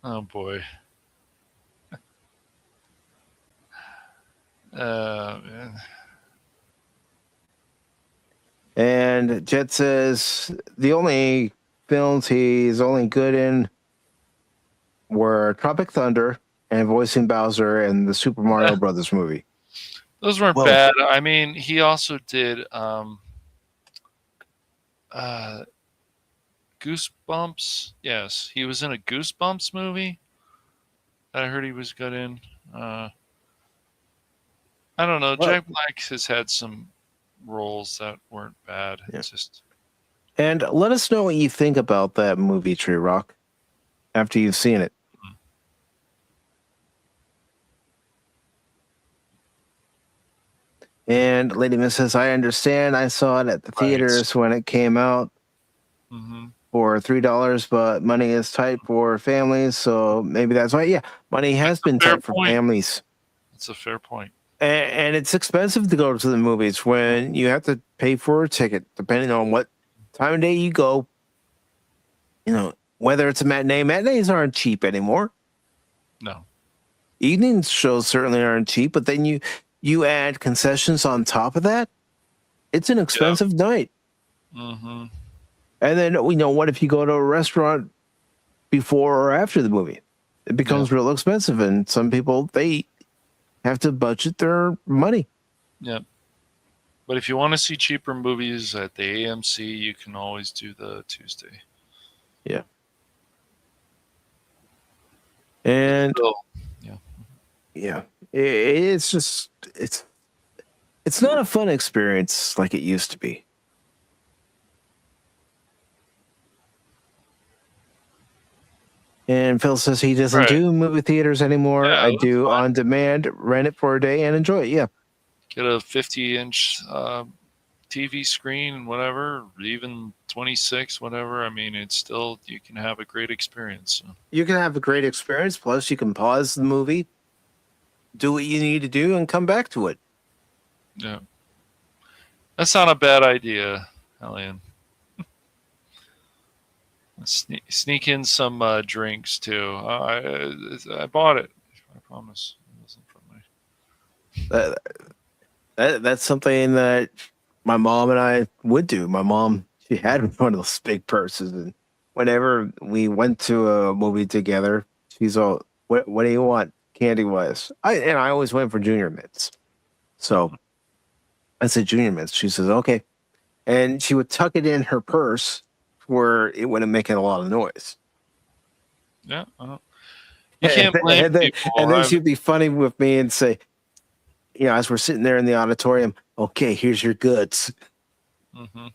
Oh boy. Man. And Jet says the only films he's only good in were Tropic Thunder and voicing Bowser and the Super Mario Brothers movie. Those weren't bad. I mean, he also did Goosebumps. Yes, he was in a Goosebumps movie that I heard he was good in. I don't know. Jack Black has had some roles that weren't bad. Yeah. It's just. And let us know what you think about that movie, Tree Rock, after you've seen it. And Lady Miss says, I understand. I saw it at the theaters when it came out for $3, but money is tight for families, so maybe that's why. Yeah, money has been tight for families. That's a fair point. And it's expensive to go to the movies when you have to pay for a ticket, depending on what time of day you go. You know, whether it's a matinee. Matinees aren't cheap anymore. No. Evening shows certainly aren't cheap, but then you add concessions on top of that. It's an expensive night. Mm-hmm. And then, what if you go to a restaurant before or after the movie? It becomes real expensive, and some people, they have to budget their money. Yeah. But if you want to see cheaper movies at the AMC, you can always do the Tuesday. Yeah. And it's just it's not a fun experience like it used to be. And Phil says he doesn't do movie theaters anymore. Yeah, I do on demand, rent it for a day and enjoy it. Yeah. Get a 50-inch TV screen, whatever, even 26, whatever. I mean, it's still, you can have a great experience. So. You can have a great experience. Plus, you can pause the movie, do what you need to do, and come back to it. Yeah. That's not a bad idea, Elian. Sneak in some drinks too. I bought it. I promise. It wasn't from me. That's something that my mom and I would do. My mom, she had one of those big purses, and whenever we went to a movie together, she's all, "What do you want, candy wise?" I always went for Junior Mints, so I said Junior Mints. She says okay, and she would tuck it in her purse where it wouldn't make a lot of noise. Yeah, you can't blame people. And then she'd be funny with me and say, as we're sitting there in the auditorium, okay, here's your goods. Mm-hmm.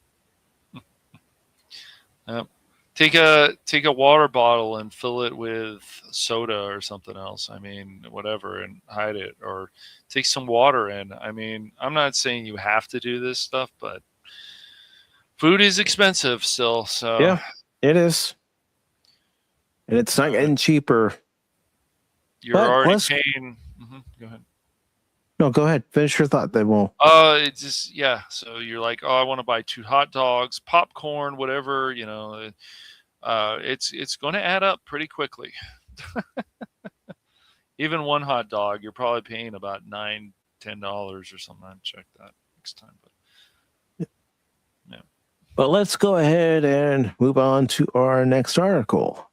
Yep. Take a water bottle and fill it with soda or something else. I mean, whatever, and hide it, or take some water in. I mean, I'm not saying you have to do this stuff, but food is expensive still, so yeah, it is, and it's not getting cheaper. You're already paying. Go ahead. No, go ahead. Finish your thought. Then we'll. It's just So you're like, I want to buy 2 hot dogs, popcorn, whatever. It's going to add up pretty quickly. Even one hot dog, you're probably paying about $9-10 or something. I'll check that next time, but yeah. But let's go ahead and move on to our next article.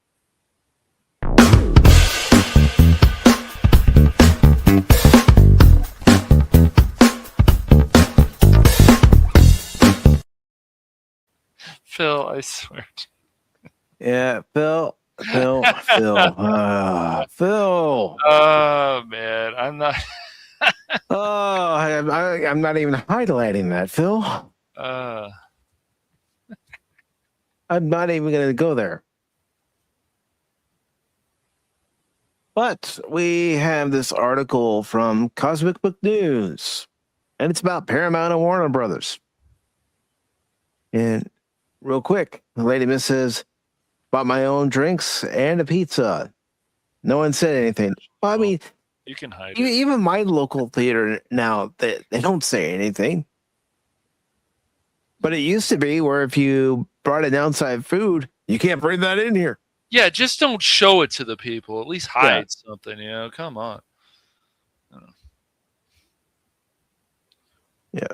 Phil, I swear. Yeah, Phil. Phil. Oh man, I'm not. I'm not even highlighting that, Phil. I'm not even going to go there. But we have this article from Cosmic Book News, and it's about Paramount and Warner Brothers. And real quick, the lady Miss says, bought my own drinks and a pizza. No one said anything. Well, I mean, you can hide even my local theater now, they don't say anything. But it used to be where if you brought an outside food, you can't bring that in here. Yeah, just don't show it to the people. At least hide something, Come on. Yeah.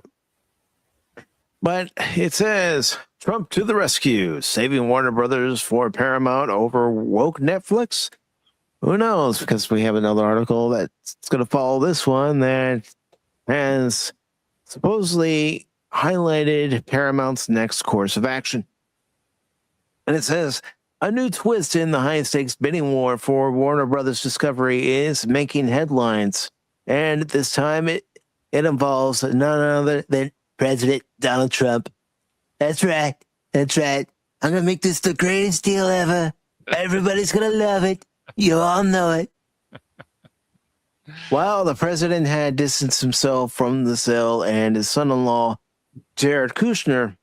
But it says, Trump to the rescue, saving Warner Brothers for Paramount over woke Netflix. Who knows? Because we have another article that's going to follow this one that has supposedly highlighted Paramount's next course of action. And it says, a new twist in the high-stakes bidding war for Warner Brothers Discovery is making headlines. And this time it involves none other than President Donald Trump. That's right. That's right. I'm going to make this the greatest deal ever. Everybody's going to love it. You all know it. While the president had distanced himself from the sale and his son-in-law, Jared Kushner,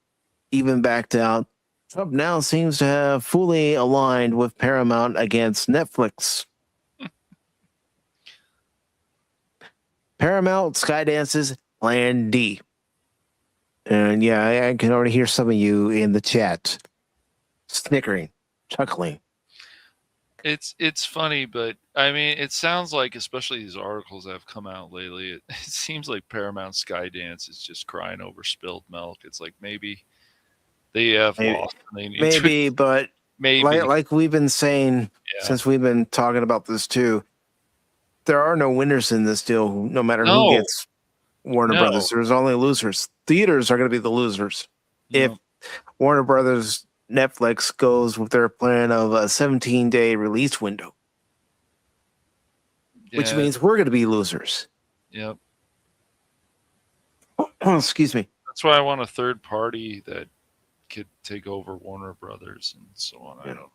even backed out, Trump now seems to have fully aligned with Paramount against Netflix. Paramount Skydance's Plan D. And yeah, I can already hear some of you in the chat snickering, chuckling. It's funny, but I mean, it sounds like, especially these articles that have come out lately, it seems like Paramount Skydance is just crying over spilled milk. It's like maybe they have lost. And they need but maybe like we've been saying since we've been talking about this too, there are no winners in this deal. No matter who gets Warner Brothers, there's only losers. Theaters are going to be the losers if Warner Brothers Netflix goes with their plan of a 17-day release window, which means we're going to be losers. Yep. Excuse me. That's why I want a third party that could take over Warner Brothers and so on. I don't.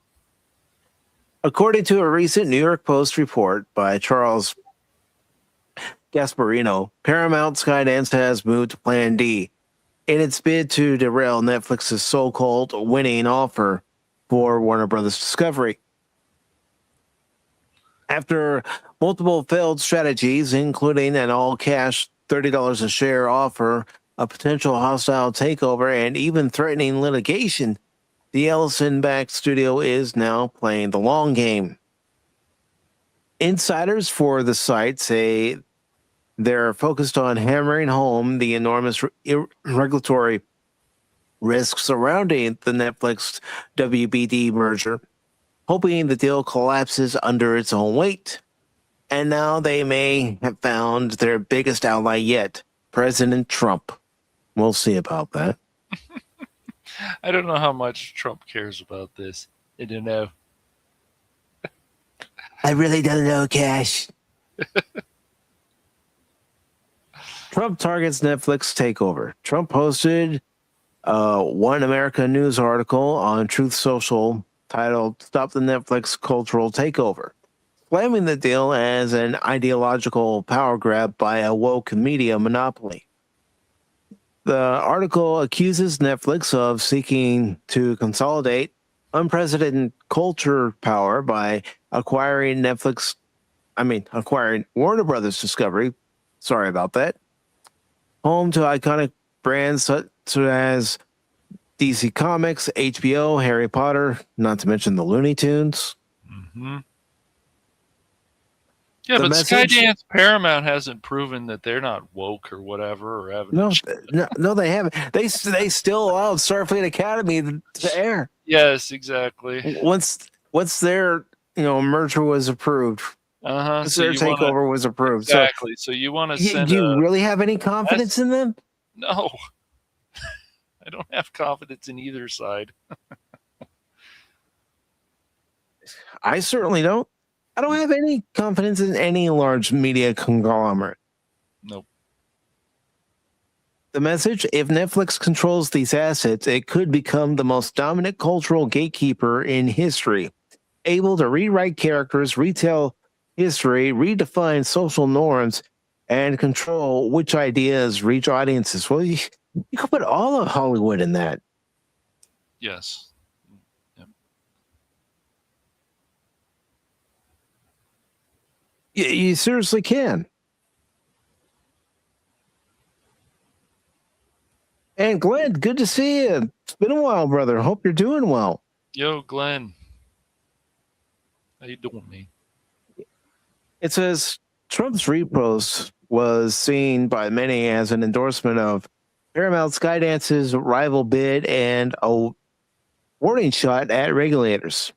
According to a recent New York Post report by Charles Gasparino, Paramount Skydance has moved to Plan D in its bid to derail Netflix's so-called winning offer for Warner Brothers Discovery. After multiple failed strategies, including an all-cash $30 a share offer, a potential hostile takeover, and even threatening litigation, the Ellison-backed studio is now playing the long game. Insiders for the site say they're focused on hammering home the enormous regulatory risks surrounding the Netflix WBD merger, hoping the deal collapses under its own weight. And now they may have found their biggest ally yet, President Trump. We'll see about that. I don't know how much Trump cares about this. I don't know. I really don't know, Cash. Trump targets Netflix takeover. Trump posted One America News article on Truth Social titled "Stop the Netflix Cultural Takeover," slamming the deal as an ideological power grab by a woke media monopoly. The article accuses Netflix of seeking to consolidate unprecedented culture power by acquiring Warner Brothers Discovery. Sorry about that. Home to iconic brands such as DC Comics, HBO, Harry Potter, not to mention the Looney Tunes. Mm-hmm. Yeah, but Skydance Paramount hasn't proven that they're not woke or whatever, or haven't. No, they haven't. They still allowed Starfleet Academy to air. Yes, exactly. Once their merger was approved, their takeover was approved. Exactly. So you want to send? Do you really have any confidence in them? No, I don't have confidence in either side. I certainly don't. I don't have any confidence in any large media conglomerate. Nope. The message: if Netflix controls these assets, it could become the most dominant cultural gatekeeper in history, able to rewrite characters, retell history, redefine social norms, and control which ideas reach audiences. Well, you could put all of Hollywood in that. Yes. You seriously can. And Glenn, good to see you. It's been a while, brother. Hope you're doing well. Yo, Glenn. How you doing, man? It says Trump's repost was seen by many as an endorsement of Paramount Skydance's rival bid and a warning shot at regulators.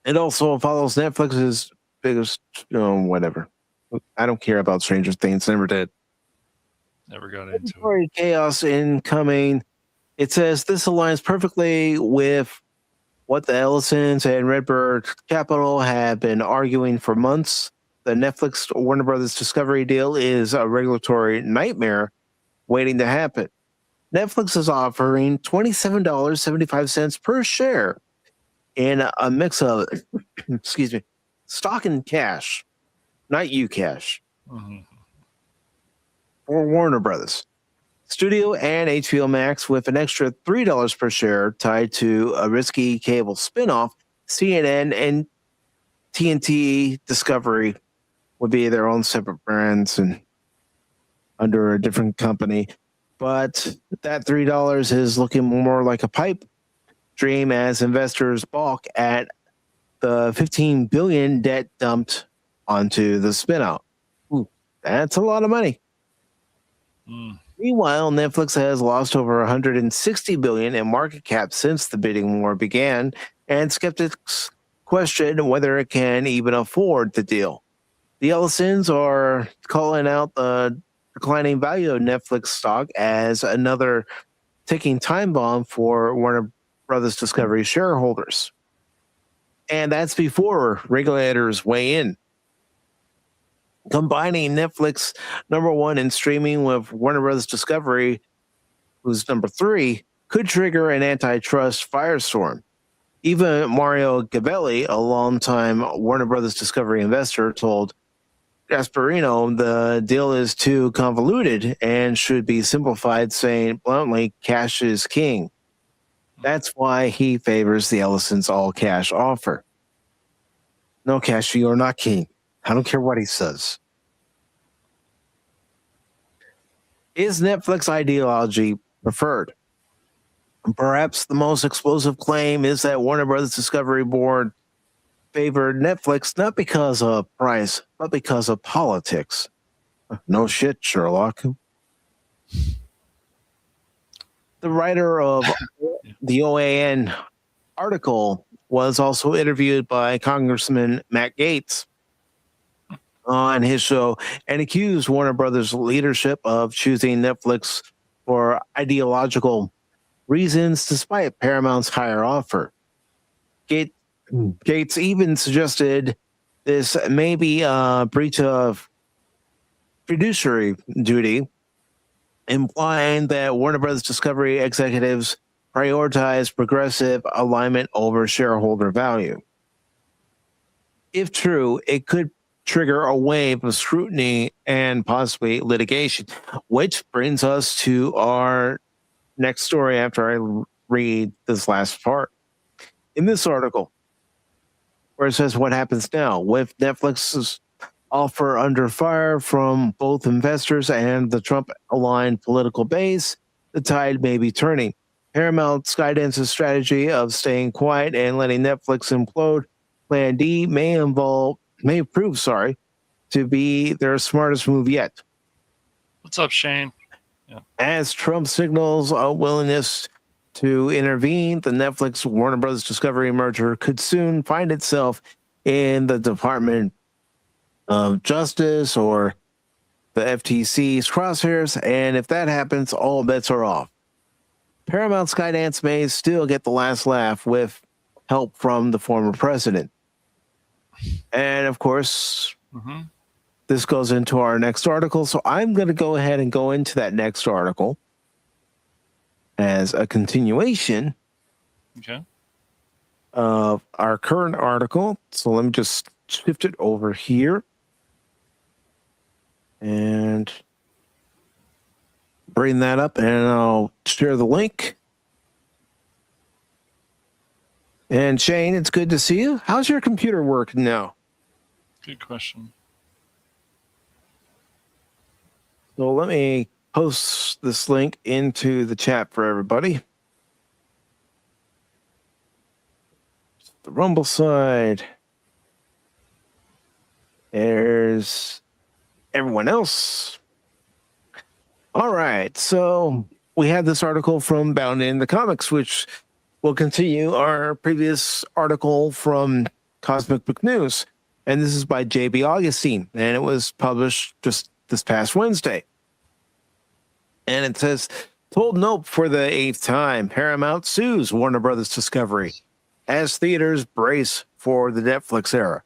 It also follows Netflix's biggest, whatever. I don't care about Stranger Things. Never did. Never got into it. Chaos incoming. It says this aligns perfectly with what the Ellisons and Redbird Capital have been arguing for months. The Netflix Warner Brothers Discovery deal is a regulatory nightmare waiting to happen. Netflix is offering $27.75 per share in a mix of, stock and cash. not Ucash. For Warner Brothers. Studio and HBO Max with an extra $3 per share tied to a risky cable spinoff. CNN and TNT Discovery would be their own separate brands and under a different company. But that $3 is looking more like a pipe dream as investors balk at the $15 billion debt dumped onto the spinout. Ooh, that's a lot of money. Meanwhile, Netflix has lost over $160 billion in market cap since the bidding war began, and skeptics question whether it can even afford the deal. The Ellisons are calling out the declining value of Netflix stock as another ticking time bomb for Warner Brothers Discovery shareholders. And that's before regulators weigh in. Combining Netflix #1 in streaming with Warner Brothers Discovery, who's #3, could trigger an antitrust firestorm. Even Mario Gabelli, a longtime Warner Brothers Discovery investor, told Gasparino the deal is too convoluted and should be simplified, saying bluntly, cash is king. That's why he favors the Ellison's all-cash offer. No cash, you are not king. I don't care what he says. Is Netflix ideology preferred? Perhaps the most explosive claim is that Warner Brothers Discovery Board favored Netflix not because of price, but because of politics. No shit, Sherlock. The writer of the OAN article was also interviewed by Congressman Matt Gaetz on his show and accused Warner Brothers leadership of choosing Netflix for ideological reasons despite Paramount's higher offer. Gaetz even suggested this may be a breach of fiduciary duty, implying that Warner Brothers Discovery executives prioritize progressive alignment over shareholder value. If true, it could trigger a wave of scrutiny and possibly litigation, which brings us to our next story after I read this last part. In this article, where it says what happens now with Netflix's offer under fire from both investors and the Trump-aligned political base, the tide may be turning. Paramount Skydance's strategy of staying quiet and letting Netflix implode, Plan D, may prove to be their smartest move yet. What's up, Shane? Yeah. As Trump signals a willingness to intervene, the Netflix Warner Brothers Discovery merger could soon find itself in the Department of Justice or the FTC's crosshairs, and if that happens, all bets are off. Paramount Skydance may still get the last laugh with help from the former president. And of course, this goes into our next article. So I'm going to go ahead and go into that next article as a continuation of our current article. So let me just shift it over here and bring that up, and I'll share the link. And Shane, it's good to see you. How's your computer working now? Good question. So let me post this link into the chat for everybody. The Rumble side. There's everyone else. All right, so we had this article from Bound in the Comics, which will continue our previous article from Cosmic Book News. And this is by J.B. Augustine, and it was published just this past Wednesday. And it says, told nope for the 8th time, Paramount sues Warner Brothers Discovery as theaters brace for the Netflix era.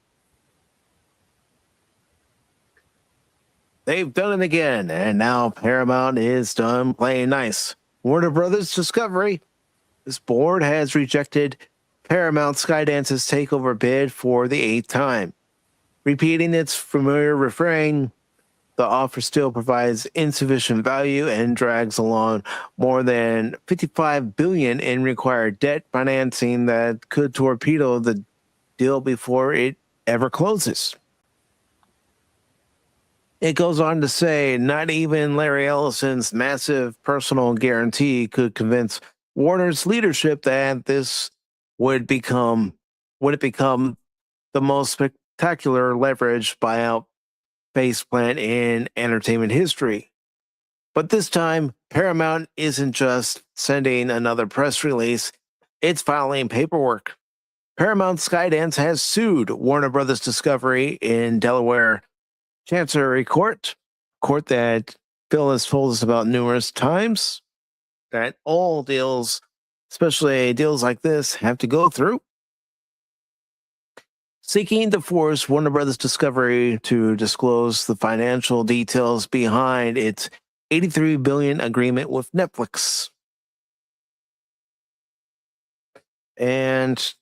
They've done it again, and now Paramount is done playing nice. Warner Brothers Discovery, this board has rejected Paramount Skydance's takeover bid for the 8th time. Repeating its familiar refrain, the offer still provides insufficient value and drags along more than $55 billion in required debt financing that could torpedo the deal before it ever closes. It goes on to say, not even Larry Ellison's massive personal guarantee could convince Warner's leadership that this would it become the most spectacular leveraged buyout faceplant in entertainment history. But this time, Paramount isn't just sending another press release, it's filing paperwork. Paramount Skydance has sued Warner Brothers Discovery in Delaware Chancery Court that Phil has told us about numerous times, that all deals, especially deals like this, have to go through. Seeking to force Warner Brothers Discovery to disclose the financial details behind its $83 billion agreement with Netflix. And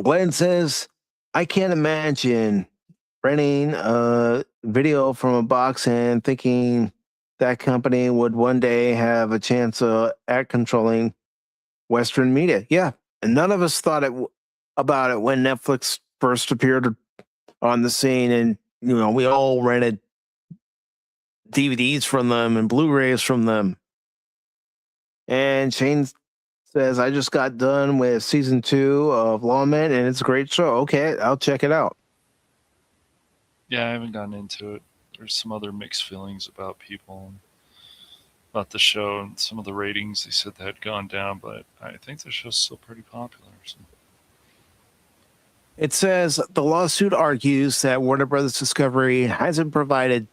Glenn says, I can't imagine renting a video from a box and thinking that company would one day have a chance at controlling Western media. Yeah, and none of us thought about it when Netflix first appeared on the scene, and we all rented DVDs from them and Blu-rays from them. And Shane says, I just got done with season 2 of Lawmen, and it's a great show. Okay, I'll check it out. Yeah, I haven't gotten into it. There's some other mixed feelings about people, about the show, and some of the ratings. They said they had gone down, but I think the show's still pretty popular. So. It says the lawsuit argues that Warner Brothers Discovery hasn't provided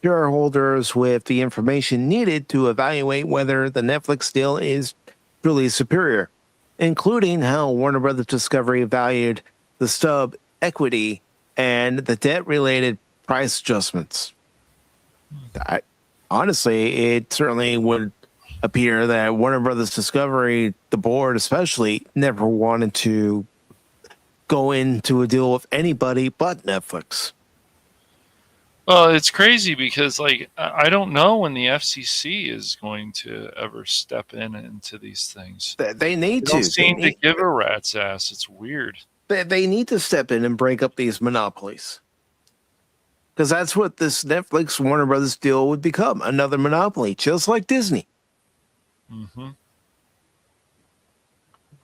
shareholders with the information needed to evaluate whether the Netflix deal is truly superior, including how Warner Brothers Discovery valued the stub equity and the debt-related price adjustments. Honestly, it certainly would appear that Warner Brothers Discovery, the board especially, never wanted to go into a deal with anybody but Netflix. Well, it's crazy because, I don't know when the FCC is going to ever step into these things. They need to. They don't seem to give a rat's ass. It's weird. They need to step in and break up these monopolies. Because that's what this Netflix Warner Brothers deal would become, another monopoly, just like Disney. Mm-hmm.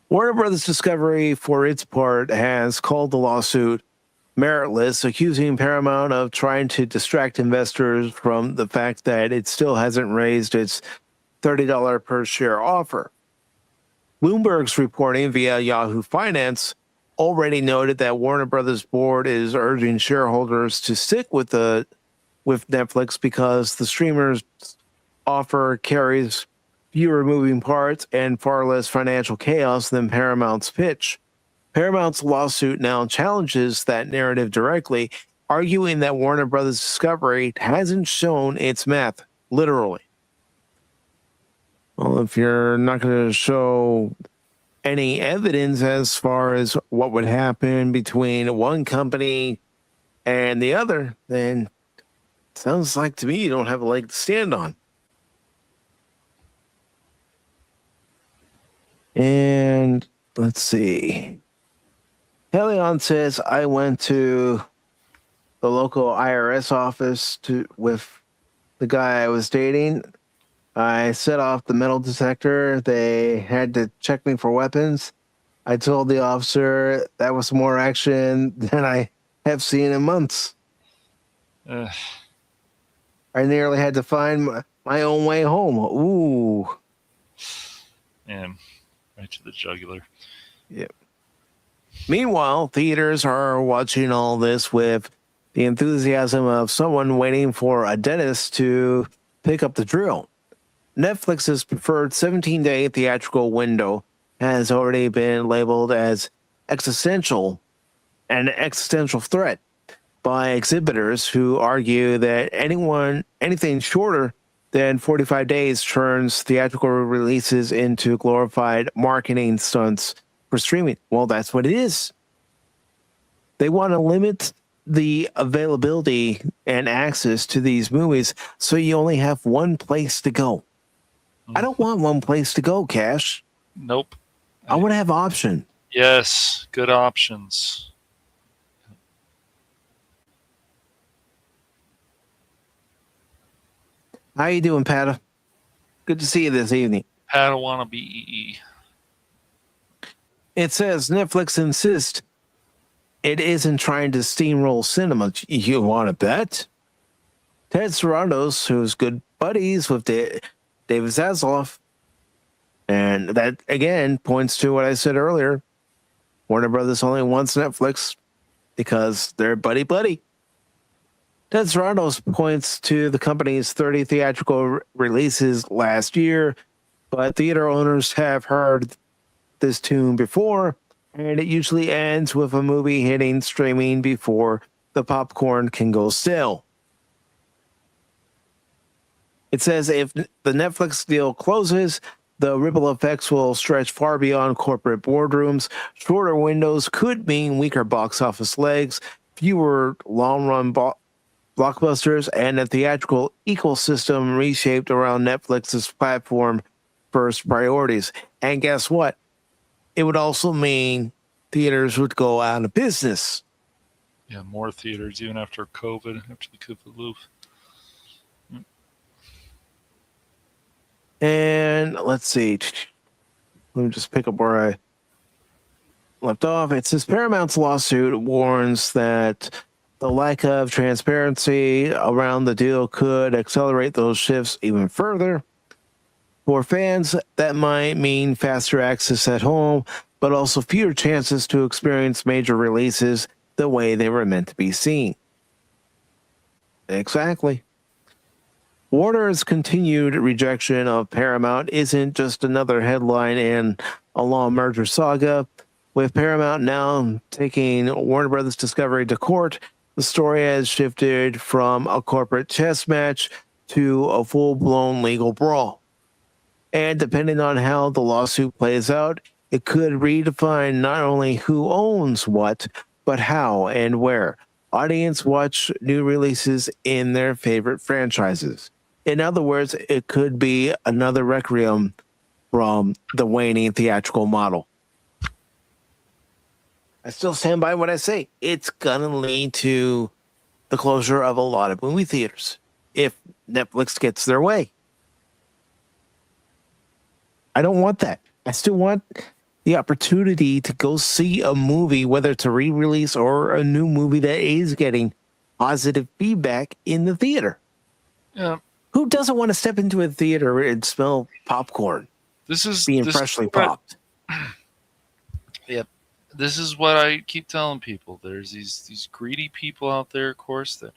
Warner Brothers Discovery, for its part, has called the lawsuit meritless, accusing Paramount of trying to distract investors from the fact that it still hasn't raised its $30 per share offer. Bloomberg's reporting via Yahoo Finance already noted that Warner Brothers board is urging shareholders to stick with Netflix because the streamer's offer carries fewer moving parts and far less financial chaos than Paramount's pitch. Paramount's lawsuit now challenges that narrative directly, arguing that Warner Brothers Discovery hasn't shown its math, literally. Well, if you're not going to show any evidence as far as what would happen between one company and the other, then it sounds like to me you don't have a leg to stand on. And let's see. Helion says, I went to the local IRS office with the guy I was dating. I set off the metal detector. They had to check me for weapons. I told the officer that was more action than I have seen in months. I nearly had to find my own way home. Ooh. Man, right to the jugular. Yep. Meanwhile, theaters are watching all this with the enthusiasm of someone waiting for a dentist to pick up the drill. Netflix's preferred 17-day theatrical window has already been labeled as an existential threat by exhibitors who argue that anything shorter than 45 days turns theatrical releases into glorified marketing stunts for streaming. Well, that's what it is. They want to limit the availability and access to these movies so you only have one place to go. I don't want one place to go, Cash. Nope. I want to have option. Yes, good options. How you doing, Pata? Good to see you this evening. Padawan BEE. It says Netflix insists it isn't trying to steamroll cinema. You want to bet? Ted Sarandos, who's good buddies with David Zaslav, and that again points to what I said earlier. Warner Brothers only wants Netflix because they're buddy. Ted Sarandos points to the company's 30 theatrical releases last year, but theater owners have heard this tune before, and it usually ends with a movie hitting streaming before the popcorn can go stale. It says if the Netflix deal closes, the ripple effects will stretch far beyond corporate boardrooms. Shorter windows could mean weaker box office legs, fewer long-run blockbusters, and a theatrical ecosystem reshaped around Netflix's platform first priorities. And guess what? It would also mean theaters would go out of business. Yeah, more theaters, even after COVID, after the COVID loop. And let's see. Let me just pick up where I left off. It says Paramount's lawsuit warns that the lack of transparency around the deal could accelerate those shifts even further. For fans, that might mean faster access at home, but also fewer chances to experience major releases the way they were meant to be seen. Exactly. Warner's continued rejection of Paramount isn't just another headline in a long merger saga. With Paramount now taking Warner Brothers Discovery to court, the story has shifted from a corporate chess match to a full-blown legal brawl. And depending on how the lawsuit plays out, it could redefine not only who owns what, but how and where audience watch new releases in their favorite franchises. In other words, it could be another requiem from the waning theatrical model. I still stand by what I say. It's going to lead to the closure of a lot of movie theaters if Netflix gets their way. I don't want that. I still want the opportunity to go see a movie, whether it's a re-release or a new movie that is getting positive feedback in the theater. Yeah. Who doesn't want to step into a theater and smell popcorn? Being freshly popped. Yep. This is what I keep telling people. There's these greedy people out there, of course, that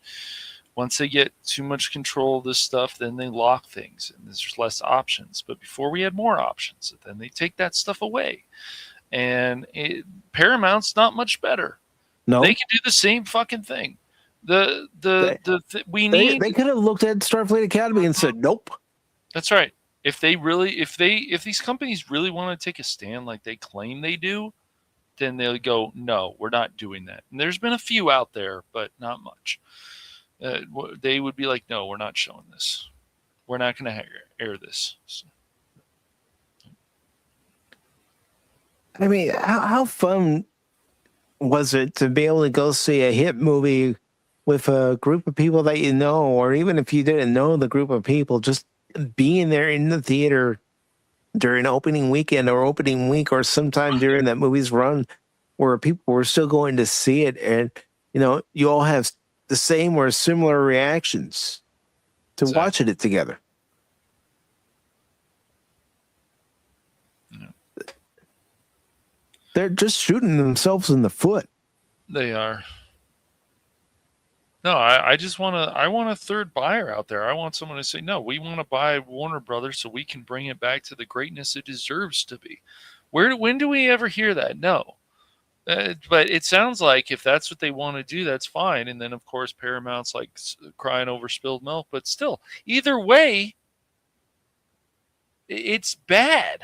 once they get too much control of this stuff, then they lock things and there's less options. But before we had more options, then they take that stuff away. And Paramount's not much better. No, they can do the same fucking thing. They could have looked at Starfleet Academy and said, nope. That's right. If these companies really want to take a stand like they claim they do, then they'll go, no, we're not doing that. And there's been a few out there, but not much. They would be like, no, we're not showing this. We're not going to air this. So. I mean, how fun was it to be able to go see a hit movie with a group of people that you know, or even if you didn't know the group of people, just being there in the theater during opening weekend or opening week or sometime during that movie's run where people were still going to see it, and you all have the same or similar reactions to watching it together. Yeah. They're just shooting themselves in the foot. They are. No, I just want a third buyer out there. I want someone to say, no, we want to buy Warner Brothers so we can bring it back to the greatness it deserves to be. When do we ever hear that? No. But it sounds like if that's what they want to do, that's fine. And then, of course, Paramount's like crying over spilled milk. But still, either way, it's bad.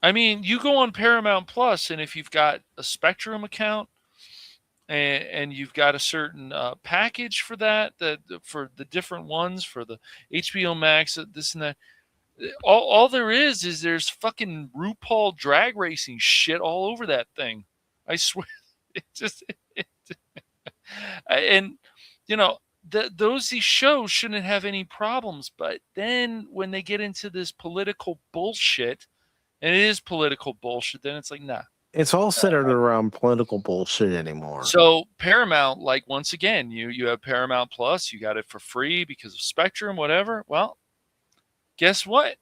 I mean, you go on Paramount Plus, and if you've got a Spectrum account and you've got a certain package for that for the different ones, for the HBO Max, this and that, all there is there's fucking RuPaul drag racing shit all over that thing. I swear. And you know, these shows shouldn't have any problems, but then when they get into this political bullshit, and it is political bullshit, then it's like, nah. It's all centered around political bullshit anymore. So Paramount, like, once again, you have Paramount Plus, you got it for free because of Spectrum, whatever. Well, guess what?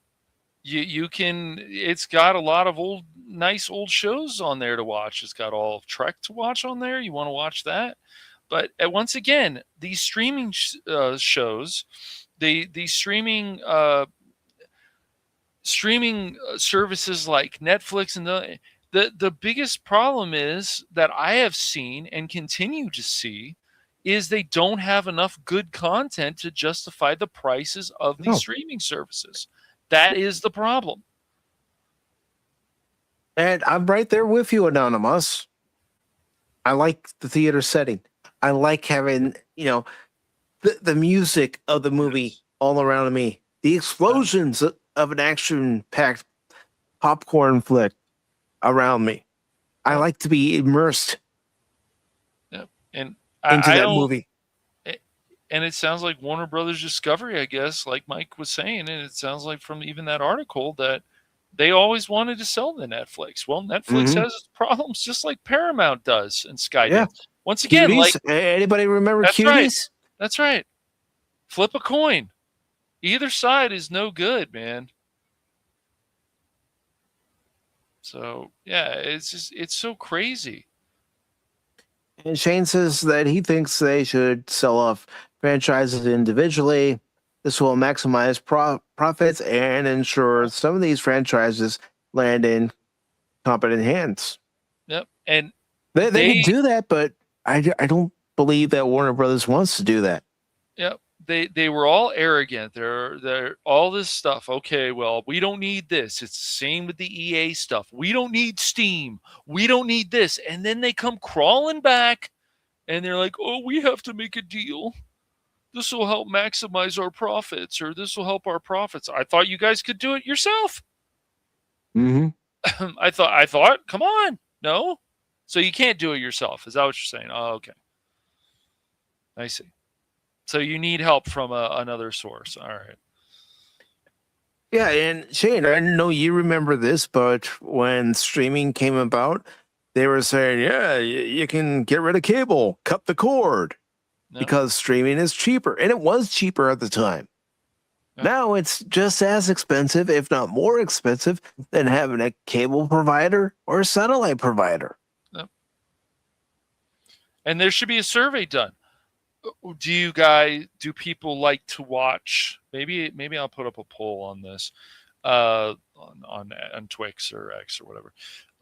You can. It's got a lot of nice old shows on there to watch. It's got all of Trek to watch on there. You want to watch that? But once again, these streaming shows, these streaming services like Netflix and the biggest problem is that I have seen and continue to see is they don't have enough good content to justify the prices of these streaming services. That is the problem. And I'm right there with you, Anonymous. I like the theater setting. I like having, the music of the movie all around me. The explosions of an action-packed popcorn flick around me. I like to be immersed into that movie. And it sounds like Warner Brothers Discovery, I guess, like Mike was saying, and it sounds like from even that article that they always wanted to sell to Netflix. Well, Netflix has its problems just like Paramount does and Skydance. Yeah. Once again, Cuties? Anybody remember Cuties? Right. That's right. Flip a coin. Either side is no good, man. So, yeah, it's so crazy. And Shane says that he thinks they should sell off franchises individually. This will maximize profits and ensure some of these franchises land in competent hands. Yep. And they can do that, but I don't believe that Warner Brothers wants to do that. Yep. They were all arrogant. They're all this stuff. Okay, well, we don't need this. It's the same with the EA stuff. We don't need Steam. We don't need this. And then they come crawling back and they're like, oh, we have to make a deal. This will help maximize our profits, or this will help our profits. I thought you guys could do it yourself. Mm-hmm. I thought, come on. No? So you can't do it yourself. Is that what you're saying? Oh, okay. I see. So you need help from another source. All right. Yeah, and Shane, I know you remember this, but when streaming came about, they were saying, yeah, you can get rid of cable, cut the cord, because streaming is cheaper. And it was cheaper at the time. No. Now it's just as expensive, if not more expensive, than having a cable provider or a satellite provider. No. And there should be a survey done. Do people like to watch? Maybe I'll put up a poll on this, on Twix or X or whatever,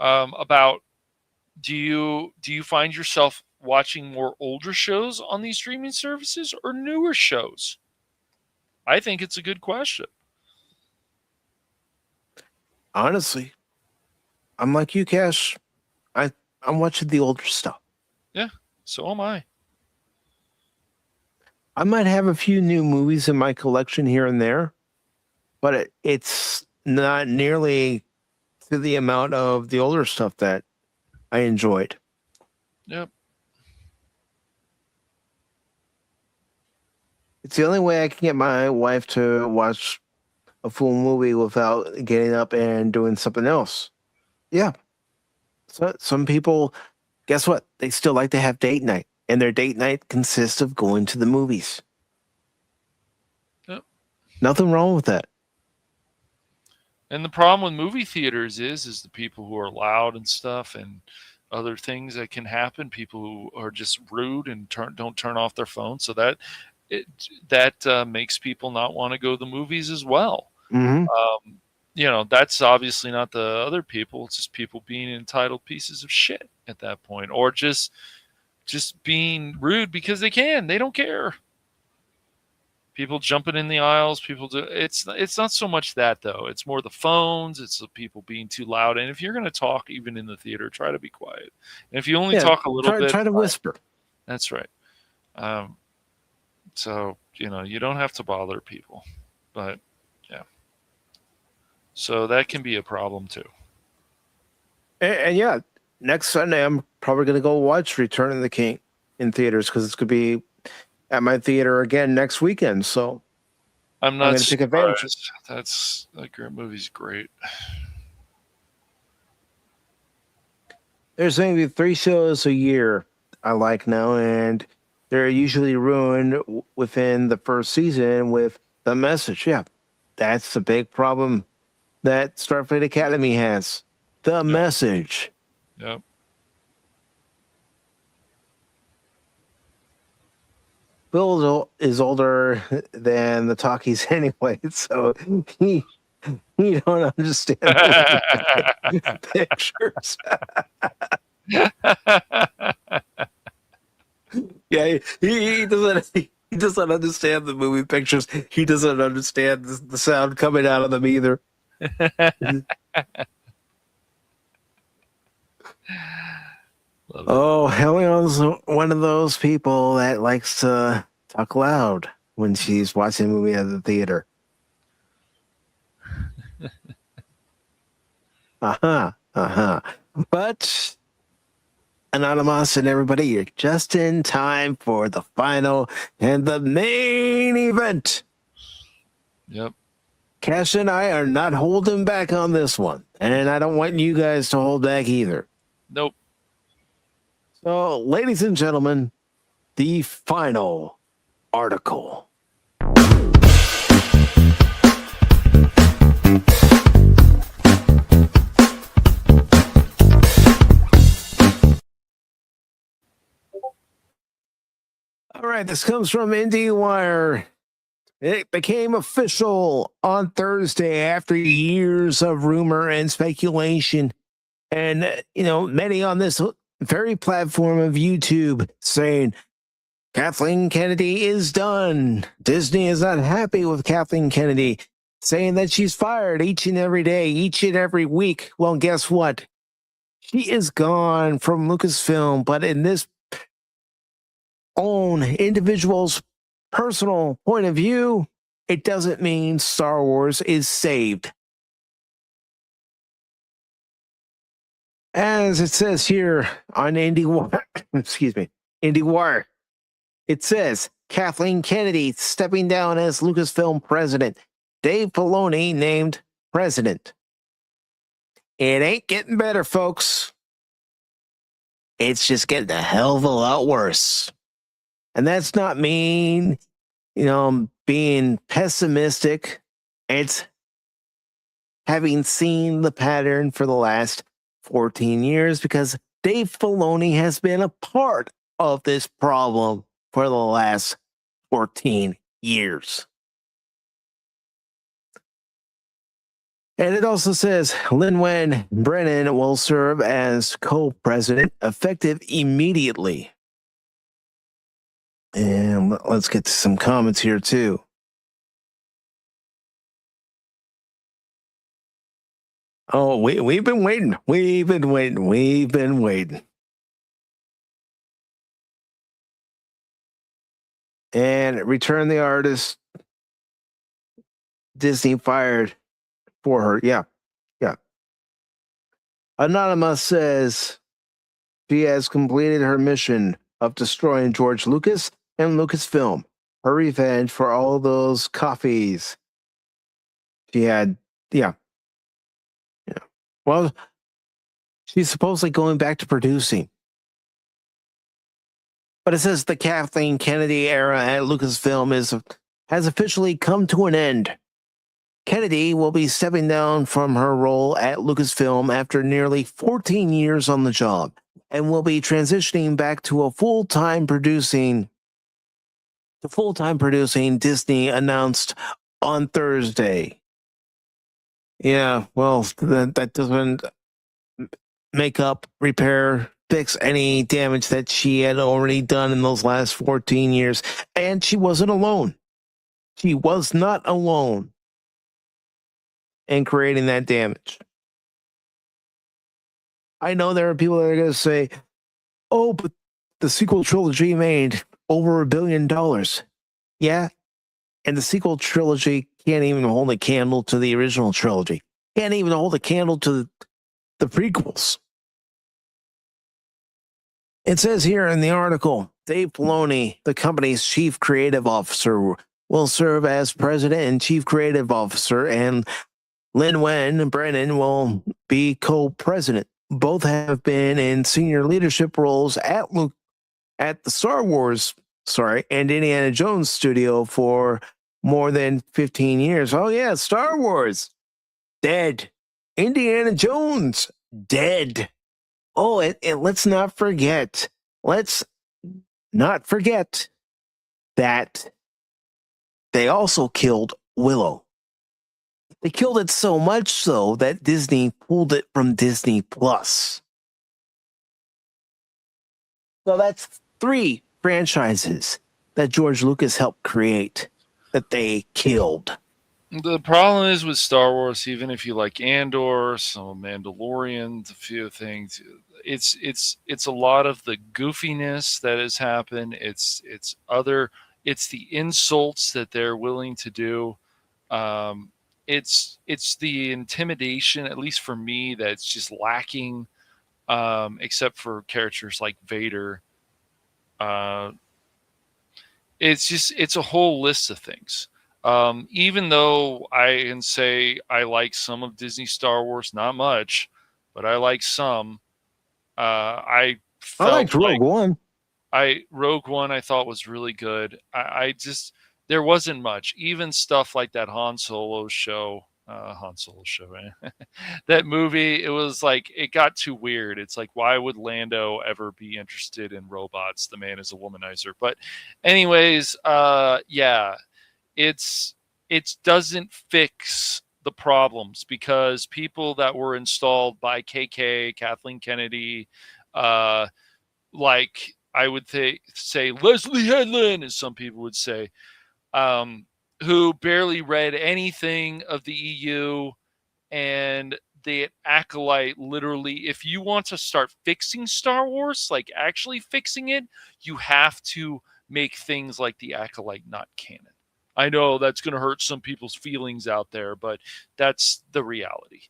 about do you find yourself watching more older shows on these streaming services or newer shows? I think it's a good question. Honestly, I'm like you, Cash. I'm watching the older stuff. Yeah, so am I. I might have a few new movies in my collection here and there, but it's not nearly to the amount of the older stuff that I enjoyed. Yep. It's the only way I can get my wife to watch a full movie without getting up and doing something else. Yeah. So some people, guess what? They still like to have date night. And their date night consists of going to the movies. Yep. Nothing wrong with that. And the problem with movie theaters is the people who are loud and stuff and other things that can happen. People who are just rude and don't turn off their phone. So that makes people not want to go to the movies as well. Mm-hmm. That's obviously not the other people. It's just people being entitled pieces of shit at that point, or just being rude because they can. They don't care. People jumping in the aisles. People do. It's not so much that though. It's more the phones. It's the people being too loud. And if you're going to talk, even in the theater, try to be quiet. And if you only talk a little bit, try to whisper. That's right. So you don't have to bother people, but yeah. So that can be a problem too. And yeah, next Sunday I'm probably going to go watch Return of the King in theaters because it's going to be at my theater again next weekend. So I'm not going to take advantage. That's that movie's great. There's maybe 3 shows a year I like now, and they're usually ruined within the first season with the message. Yeah, that's the big problem that Starfleet Academy has. The message. Yep. Bill is older than the talkies anyway, so he don't understand the pictures. Yeah, he doesn't understand the movie pictures. He doesn't understand the sound coming out of them either. Oh, Heleon's one of those people that likes to talk loud when she's watching a movie at the theater. But Anonymous and everybody, you're just in time for the final and the main event. Yep. Cash and I are not holding back on this one, and I don't want you guys to hold back either. Nope. So, ladies and gentlemen, the final article. All right, this comes from IndieWire. It became official on Thursday after years of rumor and speculation. And, many on this very platform of YouTube saying Kathleen Kennedy is done. Disney is not happy with Kathleen Kennedy, saying that she's fired each and every day, each and every week. Well, guess what? She is gone from Lucasfilm, but in this own individual's personal point of view, it doesn't mean Star Wars is saved. As it says here on IndieWire, IndieWire, it says Kathleen Kennedy stepping down as Lucasfilm president. Dave Filoni named president. It ain't getting better, folks. It's just getting a hell of a lot worse. And that's not mean, being pessimistic. It's having seen the pattern for the last 14 years because Dave Filoni has been a part of this problem for the last 14 years. And it also says Lin-Wen Brennan will serve as co-president effective immediately. And let's get to some comments here too. Oh, we've been waiting. We've been waiting. And Return the Artist, Disney fired for her. Yeah. Anonymous says she has completed her mission of destroying George Lucas and Lucasfilm. Her revenge for all those coffees she had. Yeah. Well, she's supposedly going back to producing. But it says the Kathleen Kennedy era at Lucasfilm has officially come to an end. Kennedy will be stepping down from her role at Lucasfilm after nearly 14 years on the job and will be transitioning back to full-time producing, Disney announced on Thursday. Yeah, well, that doesn't make up, repair, fix any damage that she had already done in those last 14 years. And she wasn't alone. She was not alone in creating that damage. I know there are people that are going to say, oh, but the sequel trilogy made over $1 billion. Yeah. And the sequel trilogy can't even hold a candle to the original trilogy. Can't even hold a candle to the prequels. It says here in the article, Dave Filoni, the company's chief creative officer, will serve as president and chief creative officer, and Lin-Wen Brennan will be co-president. Both have been in senior leadership roles at the Star Wars, and Indiana Jones studio for more than 15 years. Oh yeah, Star Wars, dead. Indiana Jones, dead. Oh, and let's not forget that they also killed Willow. They killed it so much so that Disney pulled it from Disney Plus. So that's 3 franchises that George Lucas helped create that they killed. The problem is with Star Wars, even if you like Andor, some Mandalorians, a few things, it's a lot of the goofiness that has happened. It's the insults that they're willing to do. It's the intimidation, at least for me, that's just lacking, except for characters like Vader. It's a whole list of things. Even though I can say I like some of Disney Star Wars, not much, but I like some. I liked Rogue One. Rogue One I thought was really good. I just, there wasn't much. Even stuff like that Han Solo show, right? That movie, it was like, it got too weird. It's like, why would Lando ever be interested in robots? The man is a womanizer. But anyways, yeah, it doesn't fix the problems, because people that were installed by Kathleen Kennedy, like I would say Leslie Headland, as some people would say, who barely read anything of the EU, and the Acolyte, literally, if you want to start fixing Star Wars, like actually fixing it, you have to make things like the Acolyte not canon. I know that's going to hurt some people's feelings out there, but that's the reality.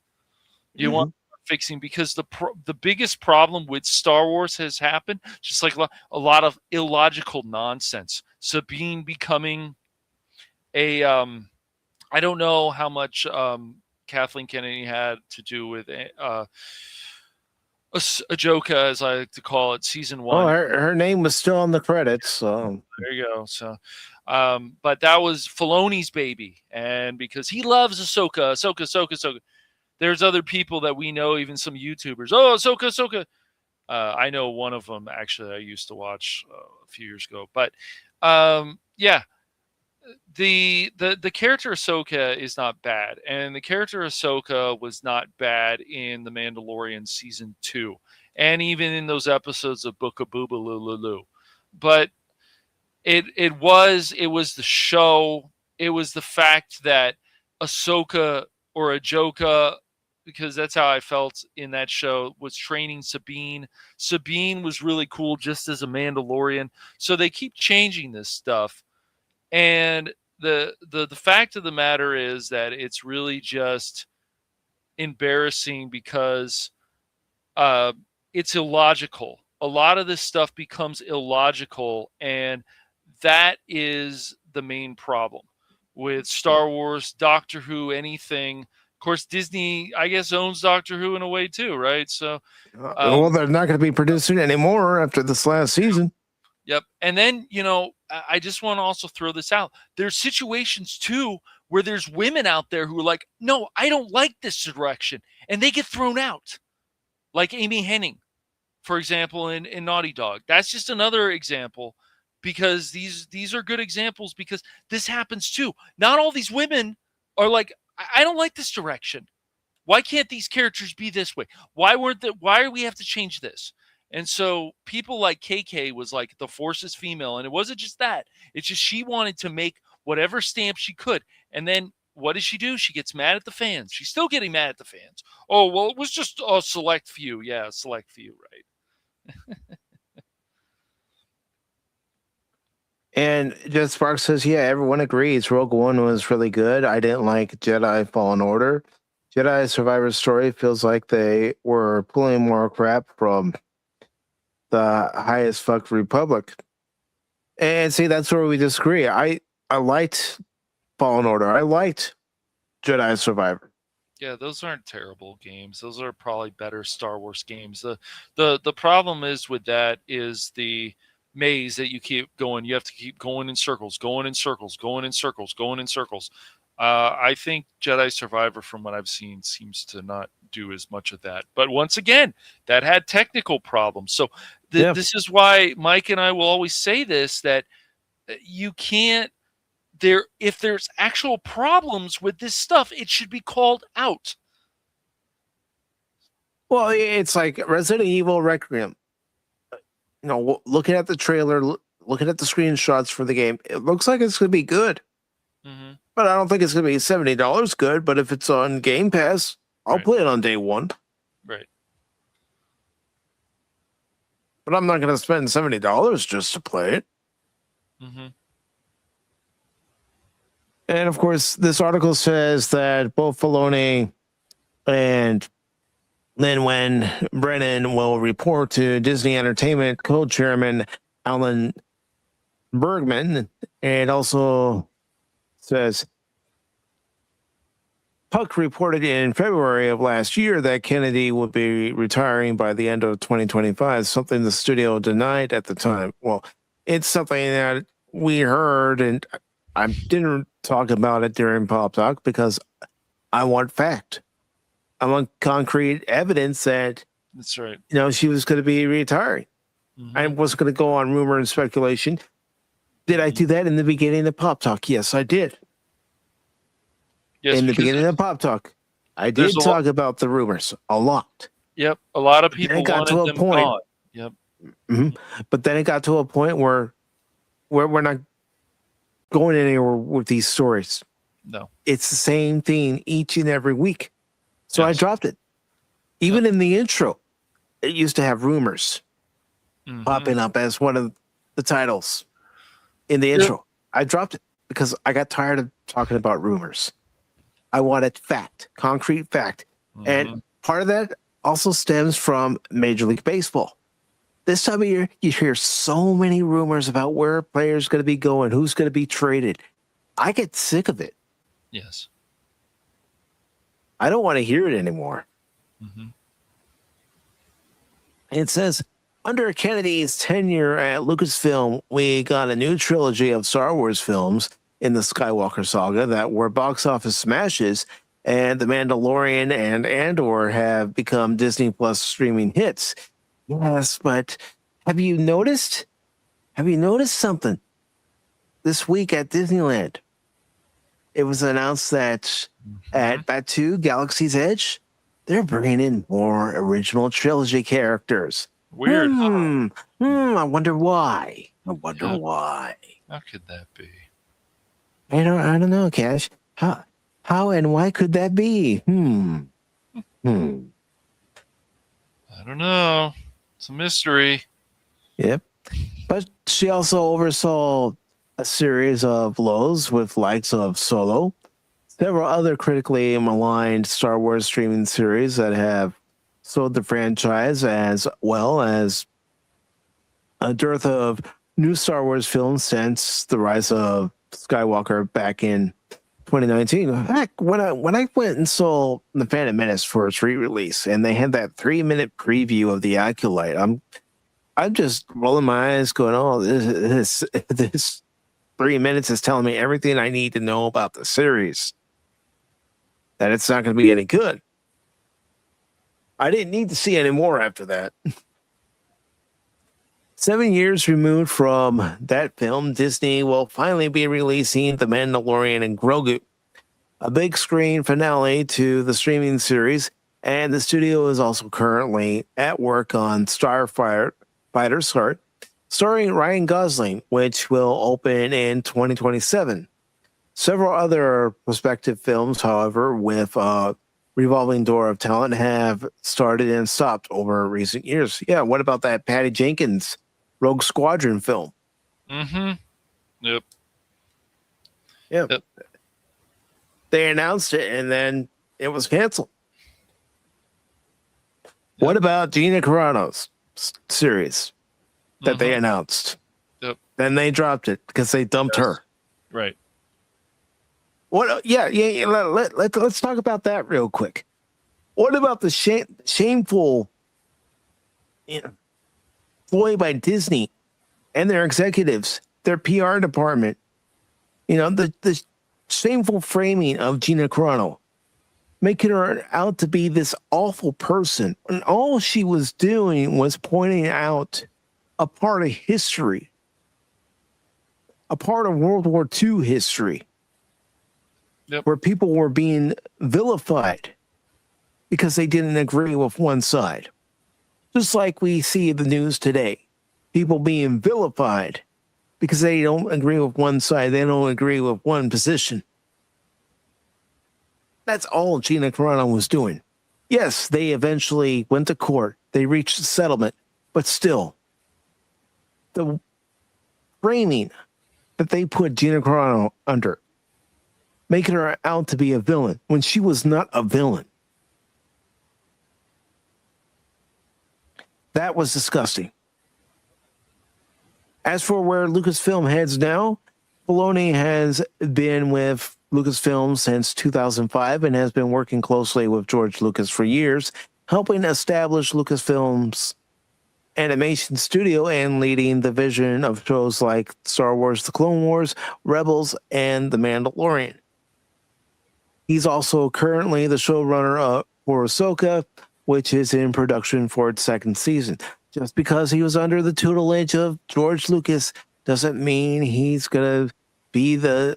You want fixing, because the biggest problem with Star Wars has happened, just like a lot of illogical nonsense. Sabine becoming a I don't know how much Kathleen Kennedy had to do with Ahsoka, as I like to call it, season 1. Oh, her name was still on the credits. So there you go. So, but that was Filoni's baby, and because he loves Ahsoka. There's other people that we know, even some YouTubers. Oh, Ahsoka. I know one of them, actually, I used to watch a few years ago. But yeah, the character Ahsoka is not bad, and the character Ahsoka was not bad in The Mandalorian season 2, and even in those episodes of Book of Booba Lulu. But it was the show. It was the fact that Ahsoka, or Ajoka, because that's how I felt in that show, was training Sabine. Sabine was really cool just as a Mandalorian. So they keep changing this stuff. And the fact of the matter is that it's really just embarrassing, because it's illogical. A lot of this stuff becomes illogical, and that is the main problem with Star Wars, Doctor Who, anything. Of course, Disney, I guess, owns Doctor Who in a way too, right? So, well, they're not going to be producing anymore after this last season. Yep. And then, I just want to also throw this out. There's situations too where there's women out there who are like, no, I don't like this direction, and they get thrown out. Like Amy Hennig, for example, in Naughty Dog. That's just another example, because these are good examples, because this happens too. Not all these women are like, I don't like this direction. Why can't these characters be this way? Why do we have to change this? And so people like KK was like, the Force is female. And it wasn't just that. It's just she wanted to make whatever stamp she could. And then what does she do? She gets mad at the fans. She's still getting mad at the fans. Oh, well, it was just a select few. Yeah, a select few, right? And Jet Sparks says, yeah, everyone agrees. Rogue One was really good. I didn't like Jedi Fallen Order. Jedi Survivor Story feels like they were pulling more crap from the highest fuck Republic. And see, that's where we disagree. I liked Fallen Order. I liked Jedi Survivor. Yeah, those aren't terrible games. Those are probably better Star Wars games. The problem is with that is the maze that you keep going. You have to keep going in circles, going in circles, going in circles, going in circles. I think Jedi Survivor, from what I've seen, seems to not do as much of that. But once again, that had technical problems. So this is why Mike and I will always say this, that you can't, if there's actual problems with this stuff, it should be called out. Well, it's like Resident Evil Requiem. You know, looking at the trailer, looking at the screenshots for the game, it looks like it's going to be good. Mm-hmm. But I don't think it's going to be $70 good. But if it's on Game Pass, I'll play it on day one. Right. But I'm not going to spend $70 just to play it. Mm-hmm. And of course, this article says that both Filoni and Lin-Wen Brennan will report to Disney Entertainment co-chairman Alan Bergman. And also says Puck reported in February of last year that Kennedy would be retiring by the end of 2025, something the studio denied at the time. Well, it's something that we heard, and I didn't talk about it during Pop Talk because I want fact. I want concrete evidence that that's right. You know, she was going to be retiring. Mm-hmm. I wasn't going to go on rumor and speculation. Did I do that in the beginning of Pop Talk? Yes, I did. Yes, in the beginning of Pop Talk, I did talk about the rumors a lot. Yep, a lot of people got to a point. Gone. Yep. Mm-hmm. But then it got to a point where we're not going anywhere with these stories. No, it's the same thing each and every week. So I dropped it. Even in the intro, it used to have rumors popping up as one of the titles in the intro. I dropped it because I got tired of talking about rumors. I wanted fact, concrete fact. And part of that also stems from Major League Baseball. This time of year, you hear so many rumors about where a player's going to be going, who's going to be traded. I get sick of it. Yes. I don't want to hear it anymore. Mm-hmm. It says, under Kennedy's tenure at Lucasfilm, we got a new trilogy of Star Wars films in the Skywalker saga that were box office smashes, and The Mandalorian and Andor have become Disney Plus streaming hits. Yes, but have you noticed something this week at Disneyland? It was announced that at Batu Galaxy's Edge, they're bringing in more original trilogy characters. Weird. I wonder why. Why. How could that be? I don't know, Cash. How and why could that be? I don't know. It's a mystery. Yep. But she also oversaw a series of lows with likes of Solo, several other critically maligned Star Wars streaming series that have sold the franchise, as well as a dearth of new Star Wars films since the rise of Skywalker back in 2019. Heck, when I went and saw The Phantom Menace for its re-release, and they had that 3-minute preview of the Acolyte, I'm just rolling my eyes, going, "Oh, this 3 minutes is telling me everything I need to know about the series. That it's not going to be any good." I didn't need to see any more after that. 7 years removed from that film, Disney will finally be releasing The Mandalorian and Grogu, a big screen finale to the streaming series, and the studio is also currently at work on Starfighter, starring Ryan Gosling, which will open in 2027. Several other prospective films, however, with revolving door of talent have started and stopped over recent years. Yeah, what about that Patty Jenkins Rogue Squadron film? Mm-hmm. Yep. Yep. They announced it and then it was canceled. Yep. What about Gina Carano's series that they announced? Yep. Then they dropped it because they dumped her. Right. What? Yeah. Let's talk about that real quick. What about the shameful ploy by Disney and their executives, their PR department? The shameful framing of Gina Carano, making her out to be this awful person, and all she was doing was pointing out a part of history, a part of World War II history. Yep. Where people were being vilified because they didn't agree with one side. Just like we see the news today. People being vilified because they don't agree with one side. They don't agree with one position. That's all Gina Carano was doing. Yes, they eventually went to court. They reached a settlement. But still, the framing that they put Gina Carano under, making her out to be a villain when she was not a villain. That was disgusting. As for where Lucasfilm heads now, Filoni has been with Lucasfilm since 2005 and has been working closely with George Lucas for years, helping establish Lucasfilm's animation studio and leading the vision of shows like Star Wars: The Clone Wars, Rebels, and The Mandalorian. He's also currently the showrunner for Ahsoka, which is in production for its second season. Just because he was under the tutelage of George Lucas doesn't mean he's going to be the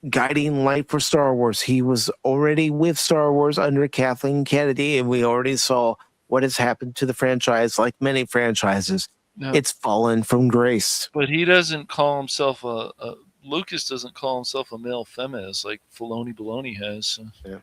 guiding light for Star Wars. He was already with Star Wars under Kathleen Kennedy, and we already saw what has happened to the franchise, like many franchises. No. It's fallen from grace. But he doesn't call himself Lucas doesn't call himself a male feminist like Filoni Baloney has. So. Yeah.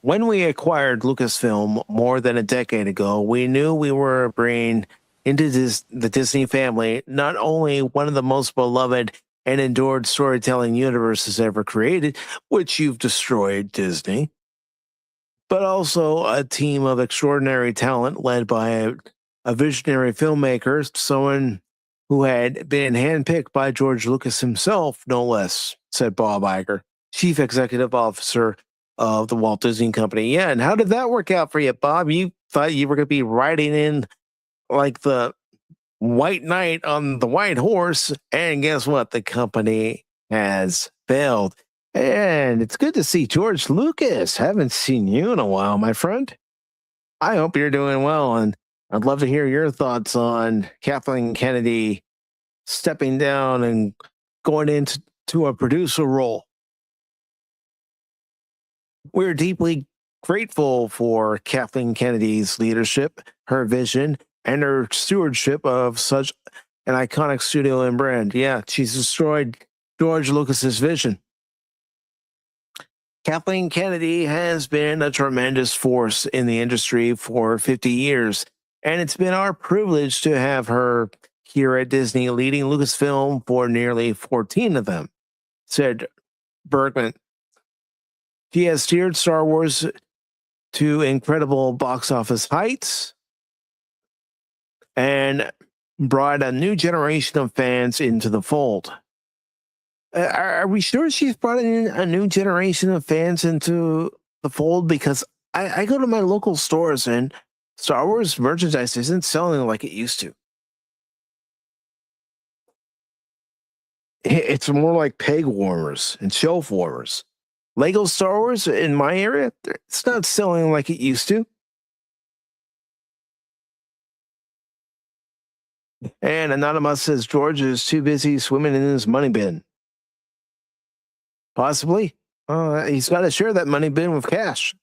When we acquired Lucasfilm more than a decade ago, we knew we were bringing into the Disney family not only one of the most beloved and endured storytelling universes ever created, which you've destroyed, Disney, but also a team of extraordinary talent led by a visionary filmmaker, someone who had been handpicked by George Lucas himself, no less, said Bob Iger, Chief Executive Officer of the Walt Disney Company. Yeah, and how did that work out for you, Bob? You thought you were going to be riding in like the white knight on the white horse, and guess what? The company has failed. And it's good to see George Lucas. Haven't seen you in a while, my friend. I hope you're doing well, and I'd love to hear your thoughts on Kathleen Kennedy stepping down and going into a producer role. We're deeply grateful for Kathleen Kennedy's leadership, her vision, and her stewardship of such an iconic studio and brand. Yeah, she's destroyed George Lucas's vision. Kathleen Kennedy has been a tremendous force in the industry for 50 years, and it's been our privilege to have her here at Disney, leading Lucasfilm for nearly 14 of them, said Bergman. She has steered Star Wars to incredible box office heights and brought a new generation of fans into the fold. Are we sure she's brought in a new generation of fans into the fold? Because I go to my local stores and Star Wars merchandise isn't selling like it used to. It's more like peg warmers and shelf warmers. Lego Star Wars in my area, it's not selling like it used to. And Anonymous says George is too busy swimming in his money bin. Possibly. He's got to share that money bin with cash.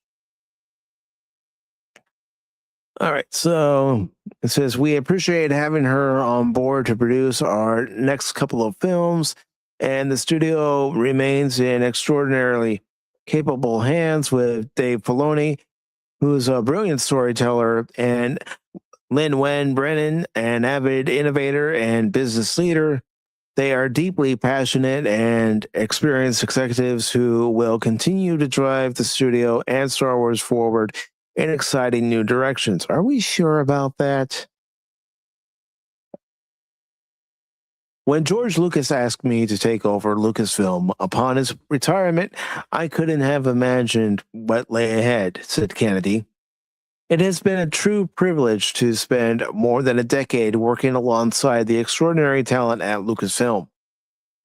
All right, so it says, we appreciate having her on board to produce our next couple of films, and the studio remains in extraordinarily capable hands with Dave Filoni, who's a brilliant storyteller, and Lin-Wen Brennan, an avid innovator and business leader. They are deeply passionate and experienced executives who will continue to drive the studio and Star Wars forward in exciting new directions. Are we sure about that? When George Lucas asked me to take over Lucasfilm upon his retirement, I couldn't have imagined what lay ahead, said Kennedy. It has been a true privilege to spend more than a decade working alongside the extraordinary talent at Lucasfilm.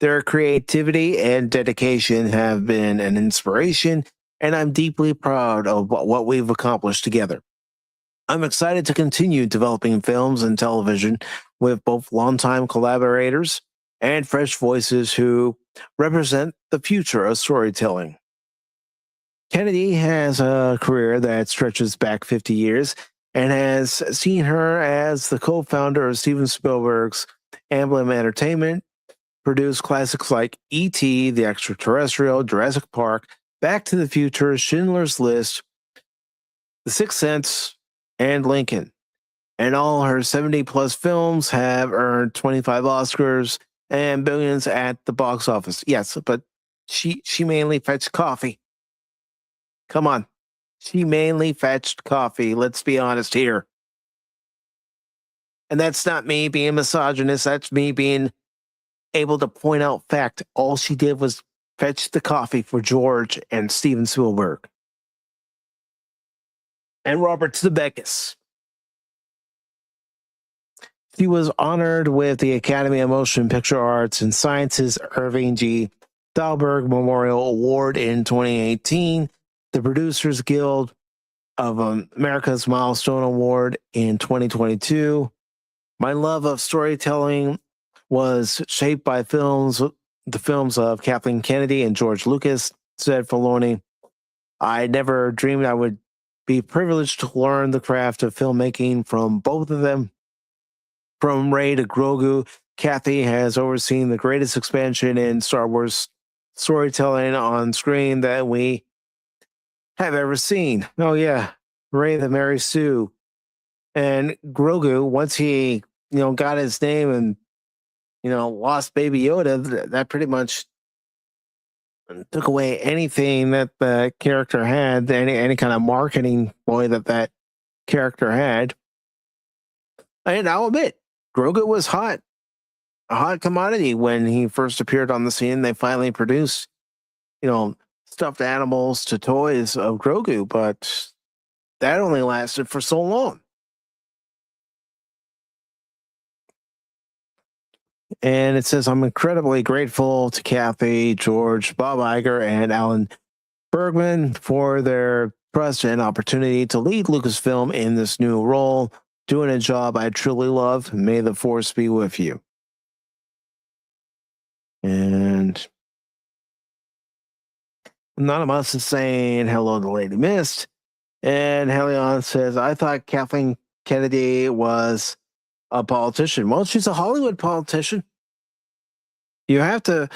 Their creativity and dedication have been an inspiration, and I'm deeply proud of what we've accomplished together. I'm excited to continue developing films and television with both longtime collaborators and fresh voices who represent the future of storytelling. Kennedy has a career that stretches back 50 years and has seen her as the co-founder of Steven Spielberg's Amblin Entertainment, produced classics like E.T., The Extraterrestrial, Jurassic Park, Back to the Future, Schindler's List, The Sixth Sense, and Lincoln. And all her 70-plus films have earned 25 Oscars and billions at the box office. Yes, but she mainly fetched coffee. Come on. She mainly fetched coffee. Let's be honest here. And that's not me being misogynist. That's me being able to point out fact. All she did was fetch the coffee for George and Steven Spielberg. And Robert Zemeckis. She was honored with the Academy of Motion Picture Arts and Sciences Irving G. Thalberg Memorial Award in 2018, the Producers Guild of America's Milestone Award in 2022. My love of storytelling was shaped by the films of Kathleen Kennedy and George Lucas, said Filoni. I never dreamed I would be privileged to learn the craft of filmmaking from both of them. From Rey to Grogu, Kathy has overseen the greatest expansion in Star Wars storytelling on screen that we have ever seen. Oh yeah, Rey the Mary Sue. And Grogu, once he, got his name and, lost Baby Yoda, that pretty much took away anything that the character had, any kind of marketing ploy that character had. And I'll admit, Grogu was a hot commodity when he first appeared on the scene. They finally produced, stuffed animals to toys of Grogu, but that only lasted for so long. And it says, I'm incredibly grateful to Kathy, George, Bob Iger, and Alan Bergman for their trust and opportunity to lead Lucasfilm in this new role, doing a job I truly love. May the force be with you. And Anonymous is saying hello to Lady Mist. And Helion says, I thought Kathleen Kennedy was a politician. Well, she's a Hollywood politician. You have to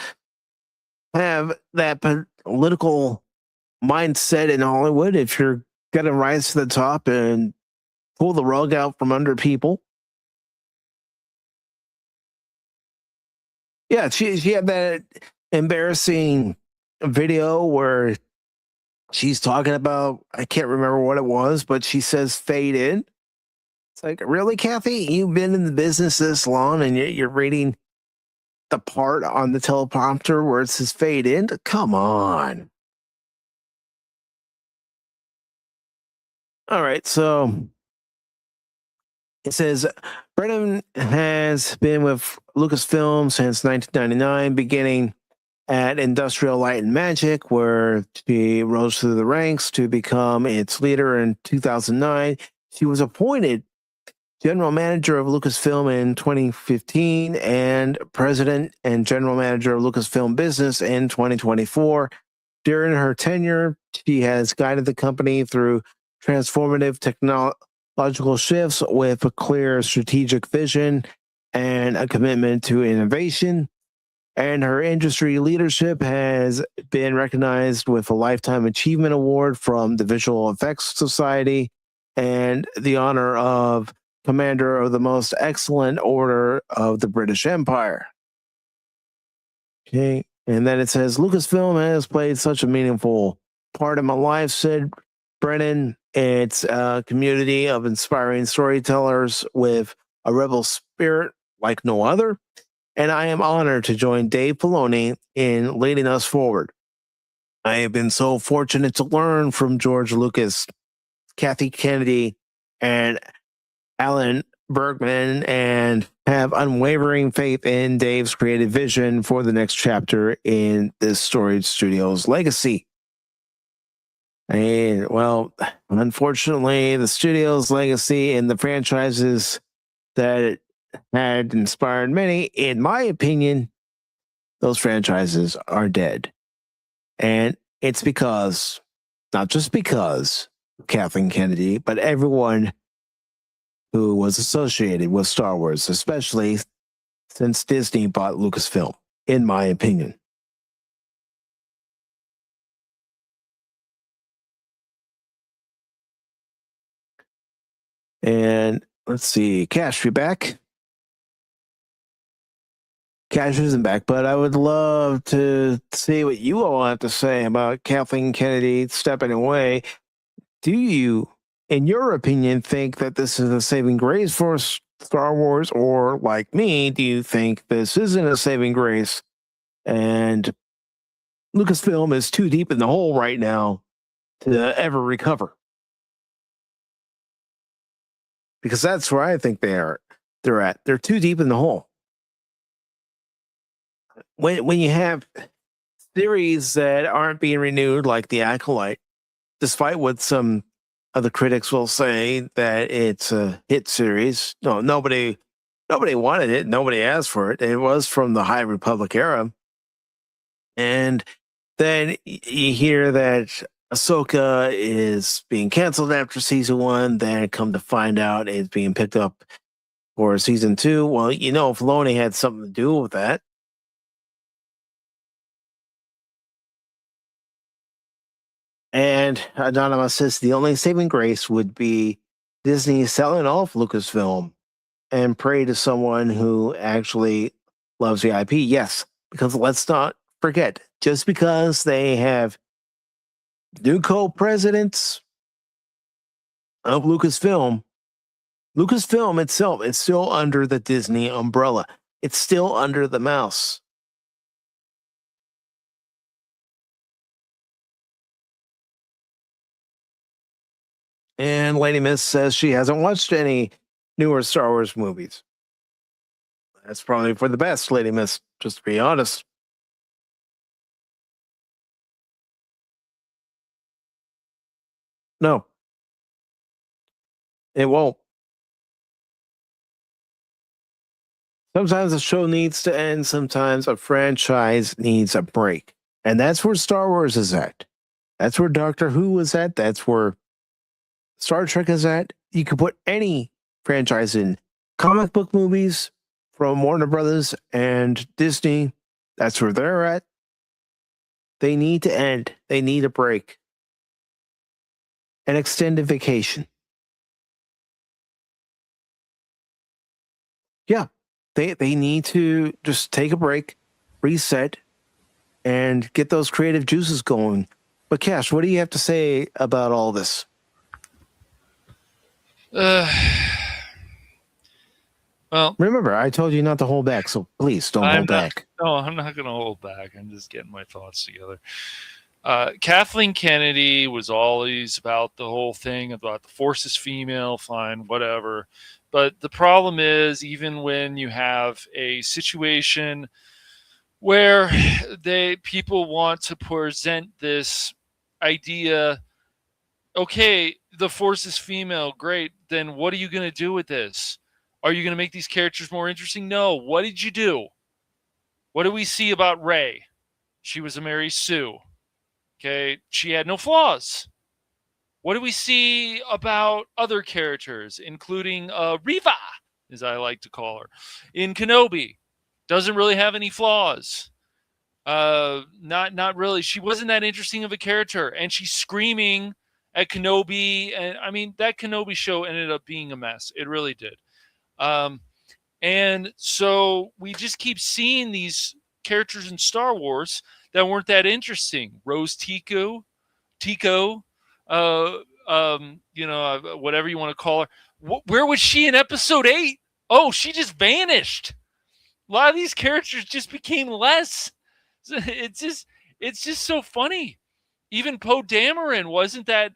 have that political mindset in Hollywood if you're going to rise to the top and pull the rug out from under people. Yeah, she had that embarrassing video where she's talking about, I can't remember what it was, but she says fade in. It's like, really, Kathy? You've been in the business this long and you're reading the part on the teleprompter where it says fade in? Come on. All right, so it says Brennan has been with Lucasfilm since 1999, beginning at Industrial Light and Magic, where she rose through the ranks to become its leader in 2009. She was appointed general manager of Lucasfilm in 2015 and president and general manager of Lucasfilm Business in 2024. During her tenure, she has guided the company through transformative technological shifts with a clear strategic vision and a commitment to innovation. And her industry leadership has been recognized with a Lifetime Achievement Award from the Visual Effects Society and the honor of Commander of the Most Excellent Order of the British Empire. Okay, and then it says, Lucasfilm has played such a meaningful part of my life, said Brennan. It's a community of inspiring storytellers with a rebel spirit like no other. And I am honored to join Dave Filoni in leading us forward. I have been so fortunate to learn from George Lucas, Kathy Kennedy, and Alan Bergman, and have unwavering faith in Dave's creative vision for the next chapter in this storage studio's legacy. And, well, unfortunately, the studio's legacy and the franchises that it had inspired many, in my opinion, those franchises are dead. And it's because, not just because of Kathleen Kennedy, but everyone who was associated with Star Wars, especially since Disney bought Lucasfilm, in my opinion. And let's see, Cash, you back? Cash isn't back, but I would love to see what you all have to say about Kathleen Kennedy stepping away. Do you, in your opinion, think that this is a saving grace for Star Wars, or like me, do you think this isn't a saving grace and Lucasfilm is too deep in the hole right now to ever recover? Because that's where I think they're at. They're too deep in the hole. When you have series that aren't being renewed, like The Acolyte, despite what some of the critics will say that it's a hit series, nobody wanted it, nobody asked for it. It was from the High Republic era, and then you hear that Ahsoka is being canceled after season 1. Then come to find out it's being picked up for season 2. Well, Filoni had something to do with that. And Anonymous says the only saving grace would be Disney selling off Lucasfilm and pray to someone who actually loves the IP. Yes, because let's not forget, just because they have new co-presidents of Lucasfilm itself is still under the Disney umbrella. It's still under the mouse. And Lady Miss says she hasn't watched any newer Star Wars movies. That's probably for the best, Lady Miss, just to be honest. No. It won't. Sometimes a show needs to end. Sometimes a franchise needs a break. And that's where Star Wars is at. That's where Doctor Who is at. That's where Star Trek is at. You could put any franchise in. Comic book movies from Warner Brothers and Disney, that's where they're at. They need to end. They need a break. An extended vacation. Yeah, they need to just take a break, reset, and get those creative juices going. But Cash, what do you have to say about all this? Well, remember, I told you not to hold back, so please don't hold back. No, I'm not going to hold back. I'm just getting my thoughts together. Kathleen Kennedy was always about the whole thing about the Force is female, fine, whatever. But the problem is, even when you have a situation where people want to present this idea, okay, the Force is female, great, then what are you going to do with this? Are you going to make these characters more interesting? No. What did you do? What do we see about Rey? She was a Mary Sue. Okay, she had no flaws. What do we see about other characters, including Riva, as I like to call her, in Kenobi? Doesn't really have any flaws. Not really. She wasn't that interesting of a character, and she's screaming at Kenobi, and I mean that Kenobi show ended up being a mess. It really did. And so we just keep seeing these characters in Star Wars that weren't that interesting. Rose Tico, whatever you want to call her. Where was she in Episode 8? Oh, she just vanished. A lot of these characters just became less. It's just so funny. Even Poe Dameron wasn't that.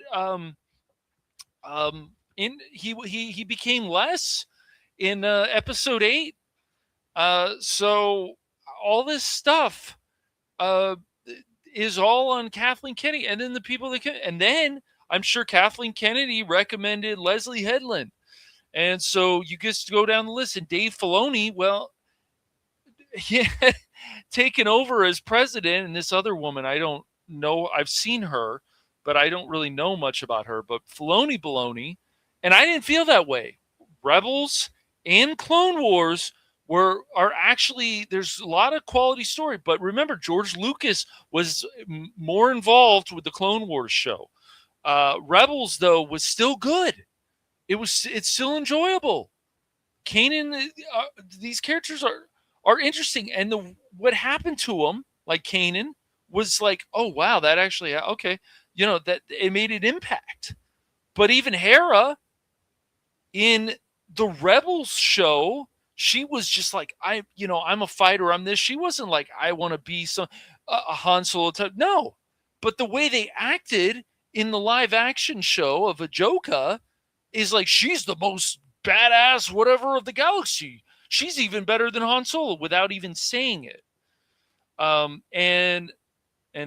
He became less in Episode 8. So all this stuff is all on Kathleen Kennedy, and then the people that can, and then I'm sure Kathleen Kennedy recommended Leslie Headland, and so you just go down the list. And Dave Filoni, well, he taken over as president, and this other woman, I don't know. I've seen her, but I don't really know much about her. But Filoni baloney, and I didn't feel that way. Rebels and Clone Wars are actually, there's a lot of quality story, but remember, George Lucas was more involved with the Clone Wars show. Rebels, though, was still good. It's still enjoyable. Kanan, these characters are interesting, and what happened to them, like Kanan, was like, oh wow, that actually okay, that it made an impact. But even Hera in the Rebels show, she was just like, I'm a fighter. I'm this. She wasn't like, I want to be a Han Solo type. No, but the way they acted in the live action show of Ahsoka is like, she's the most badass whatever of the galaxy. She's even better than Han Solo without even saying it. And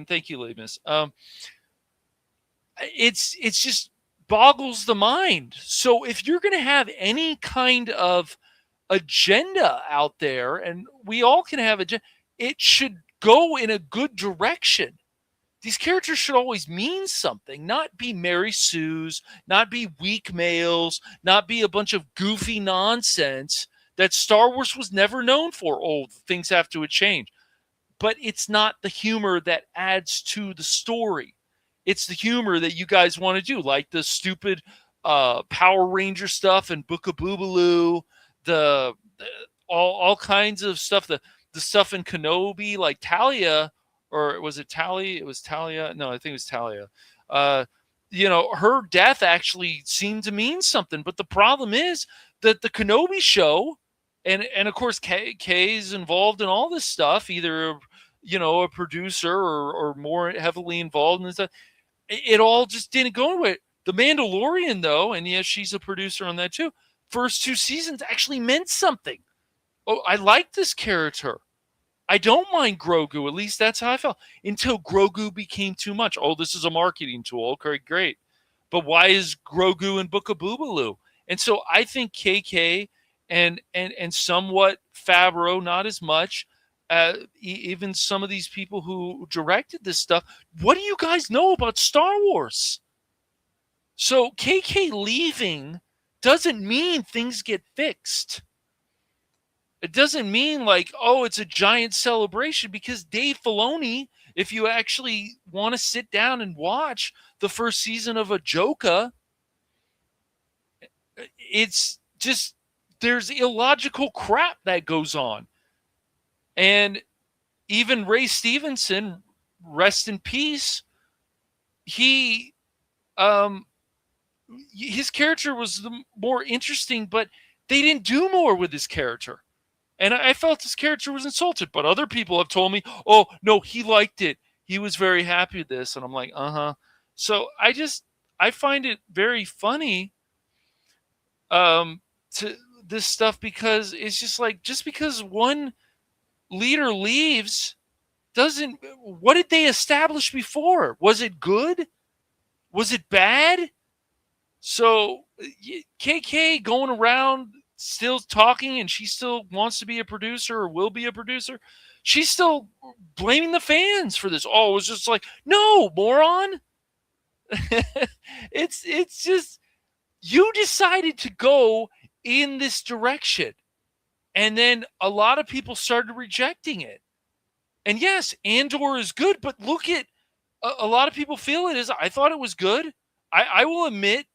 thank you, Leibniz. It's just boggles the mind. So if you're going to have any kind of agenda out there, and we all can have it should go in a good direction. These characters should always mean something, not be Mary Sue's, not be weak males, not be a bunch of goofy nonsense that Star Wars was never known for. Oh, things have to change. But it's not the humor that adds to the story. It's the humor that you guys want to do, like the stupid Power Ranger stuff and Book of Boobaloo, all kinds of stuff, the stuff in Kenobi, like Talia, or was it Tali? It was Talia. No, I think it was Talia. Her death actually seemed to mean something. But the problem is that the Kenobi show, and of course Kay's involved in all this stuff, either a producer or more heavily involved in stuff. It all just didn't go anywhere. The Mandalorian, though, and yes, she's a producer on that too, first 2 seasons actually meant something. Oh, I like this character. I don't mind Grogu. At least that's how I felt. Until Grogu became too much. Oh, this is a marketing tool. Okay, great. But why is Grogu in Book of Boobaloo? And so I think KK and somewhat Favreau, not as much, even some of these people who directed this stuff, what do you guys know about Star Wars? So KK leaving doesn't mean things get fixed. It doesn't mean like, oh, it's a giant celebration, because Dave Filoni, if you actually want to sit down and watch the first season of Ahsoka, it's just, there's illogical crap that goes on. And even Ray Stevenson, rest in peace, he, his character was the more interesting, but they didn't do more with his character. And I felt his character was insulted, but other people have told me, oh, no, he liked it. He was very happy with this. And I'm like, So I find it very funny to this stuff, because it's just like, just because one leader leaves doesn't, what did they establish before? Was it good? Was it bad? So KK going around still talking, and she still wants to be a producer or will be a producer. She's still blaming the fans for this. Oh, it was just like, no, moron. it's just, you decided to go in this direction, and then a lot of people started rejecting it. And yes, Andor is good, but look at, a lot of people feel it is. I thought it was good. I will admit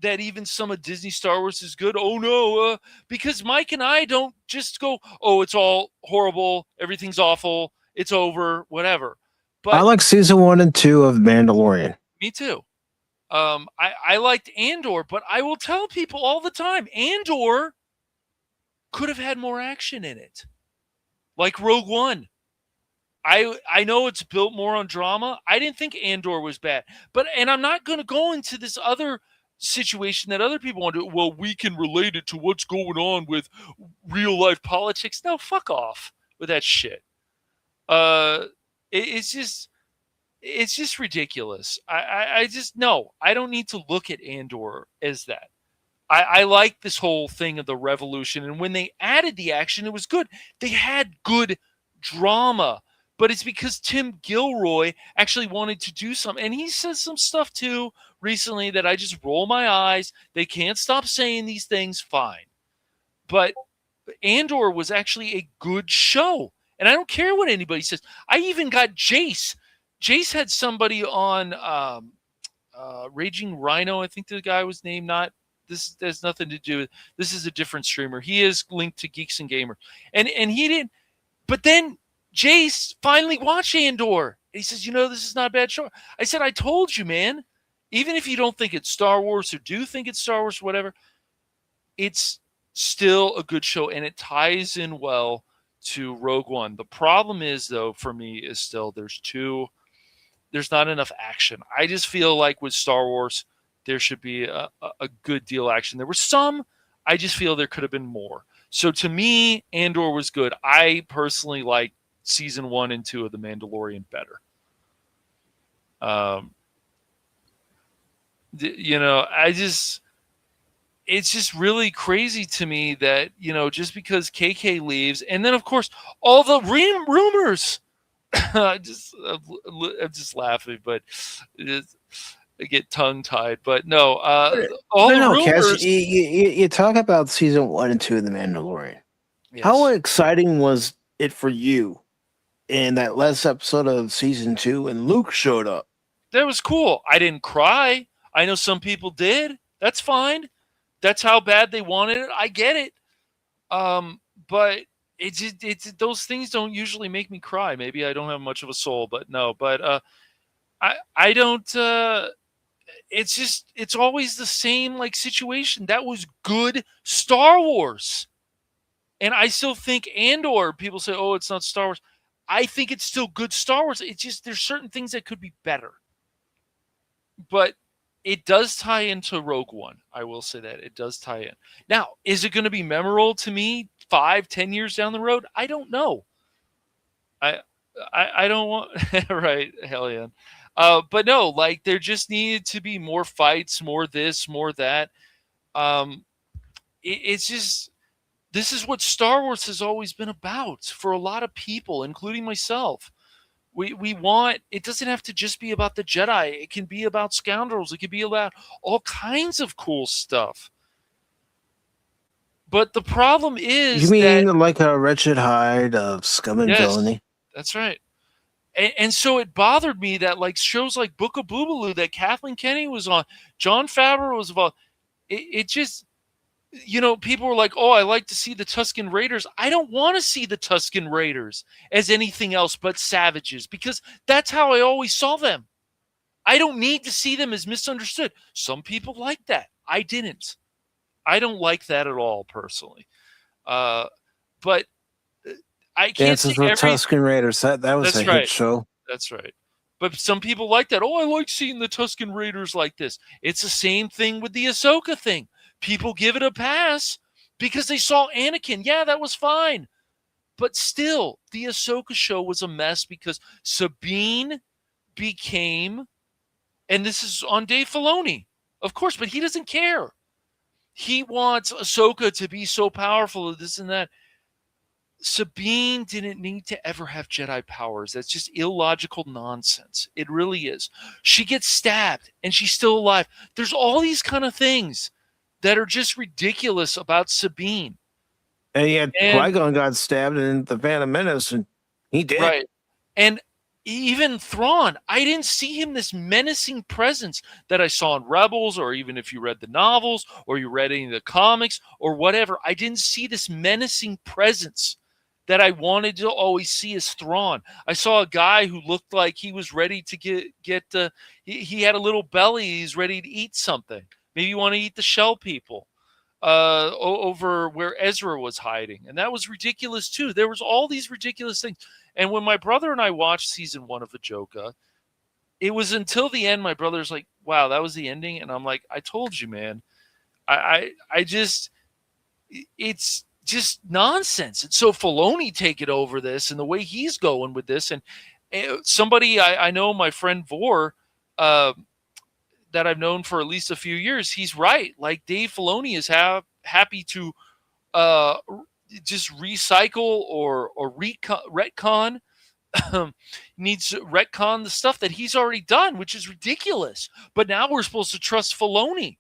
that even some of Disney Star Wars is good. Oh no, because Mike and I don't just go, oh, it's all horrible, everything's awful, it's over, whatever. But I like season 1 and 2 of Mandalorian. Me too. I liked Andor, but I will tell people all the time, Andor could have had more action in it, like Rogue One. I know it's built more on drama. I didn't think Andor was bad, and I'm not going to go into this other situation that other people want to. Well, we can relate it to what's going on with real life politics. No, fuck off with that shit. It's just ridiculous. I just, no, I don't need to look at Andor as that. I like this whole thing of the revolution, and when they added the action, it was good. They had good drama. But it's because Tim Gilroy actually wanted to do something. And he says some stuff, too, recently that I just roll my eyes. They can't stop saying these things. Fine. But Andor was actually a good show. And I don't care what anybody says. I even got Jace. Jace had somebody on Raging Rhino. I think the guy was named. Not this. Has nothing to do with. This is a different streamer. He is linked to Geeks and Gamer. And he didn't. But then Jace finally watched Andor. He says, this is not a bad show. I said, I told you, man. Even if you don't think it's Star Wars or do think it's Star Wars or whatever, it's still a good show, and it ties in well to Rogue One. The problem is, though, for me, is still there's not enough action. I just feel like with Star Wars, there should be a good deal of action. There was some. I just feel there could have been more. So to me, Andor was good. I personally like season 1 and 2 of The Mandalorian better. It's just really crazy to me that, just because KK leaves, and then of course all the rumors, I'm just laughing, but I get tongue tied, but no, all the rumors. Cass, you talk about season 1 and 2 of The Mandalorian. Yes. How exciting was it for you in that last episode of season 2 and Luke showed up? That was cool. I didn't cry. I know some people did. That's fine. That's how bad they wanted it. I get it. But it's those things don't usually make me cry. Maybe I don't have much of a soul, but no. But I don't. It's always the same situation. That was good Star Wars, and I still think Andor. People say, "Oh, it's not Star Wars." I think it's still good Star Wars. It's just there's certain things that could be better. But it does tie into Rogue One. I will say that. It does tie in. Now, is it going to be memorable to me 5-10 years down the road? I don't know. I don't want... right, hell yeah. But no, there just needed to be more fights, more this, more that. It's just... This is what Star Wars has always been about for a lot of people, including myself. We want, it doesn't have to just be about the Jedi. It can be about scoundrels. It can be about all kinds of cool stuff. But the problem is, you mean like a wretched hide of scum and villainy? That's right. And so it bothered me that shows like Book of Boobaloo that Kathleen Kennedy was on, Jon Favreau was involved. It just... people were like, oh, I like to see the Tusken Raiders. I don't want to see the Tusken Raiders as anything else but savages, because that's how I always saw them. I don't need to see them as misunderstood. Some people like that. I didn't. I don't like that at all, personally. But I can't say every... Tusken Raiders. That was a hit show. That's right. But some people like that. Oh, I like seeing the Tusken Raiders like this. It's the same thing with the Ahsoka thing. People give it a pass because they saw Anakin. Yeah, that was fine. But still, the Ahsoka show was a mess because Sabine became, and this is on Dave Filoni, of course, but he doesn't care. He wants Ahsoka to be so powerful, this and that. Sabine didn't need to ever have Jedi powers. That's just illogical nonsense. It really is. She gets stabbed and she's still alive. There's all these kind of things that are just ridiculous about Sabine. And yet Qui-Gon got stabbed in the Phantom Menace, and he did. Right. And even Thrawn, I didn't see him this menacing presence that I saw in Rebels, or even if you read the novels or you read any of the comics or whatever. I didn't see this menacing presence that I wanted to always see as Thrawn. I saw a guy who looked like he was ready to get he had a little belly. He's ready to eat something. Maybe you want to eat the shell people over where Ezra was hiding. And that was ridiculous too. There was all these ridiculous things. And when my brother and I watched season 1 of Ahsoka, it was until the end, my brother's like, wow, that was the ending. And I'm like, I told you, man. I just, it's just nonsense. And so Filoni taking over this and the way he's going with this. And somebody I know, my friend Vor, that I've known for at least a few years, he's right. Like Dave Filoni is happy to just recycle or retcon. Needs to retcon the stuff that he's already done, which is ridiculous. But now we're supposed to trust Filoni.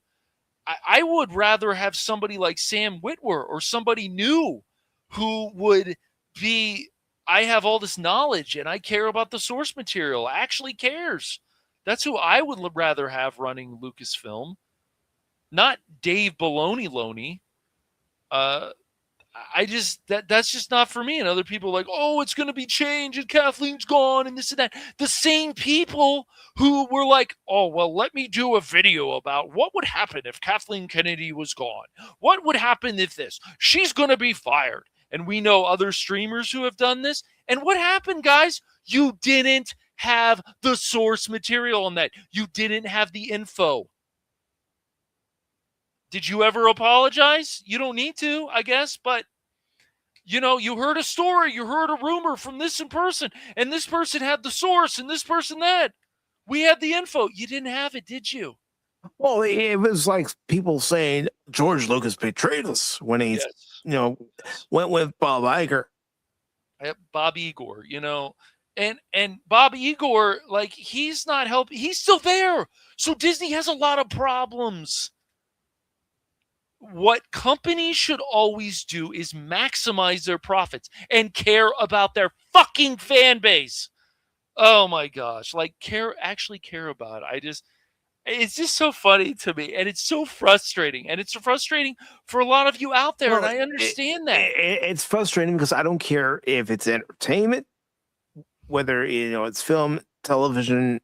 I would rather have somebody like Sam Witwer or somebody new who would be, I have all this knowledge and I care about the source material, actually cares. That's who I would rather have running Lucasfilm, not Dave Baloney Loney. That's just not for me. And other people are like, oh, it's going to be changed and Kathleen's gone and this and that. The same people who were like, oh, well, let me do a video about what would happen if Kathleen Kennedy was gone. What would happen if this? She's going to be fired. And we know other streamers who have done this. And what happened, guys? You didn't have the source material on that. You didn't have the info. Did you ever apologize? You don't need to, I guess, but you know, you heard a story, you heard a rumor from this person, and this person had the source, and this person that. We had the info. You didn't have it, did you? Well, it was like people saying George Lucas betrayed us when he, went with Bob Iger. Bob Igor, and Bob Igor, like, he's not helping. He's still there. So Disney has a lot of problems. What companies should always do is maximize their profits and care about their fucking fan base. Oh my gosh. Like, actually care about it. It's just so funny to me, and it's so frustrating, and it's frustrating for a lot of you out there. Well, and I understand that. It's frustrating because I don't care if it's entertainment, whether it's film, television,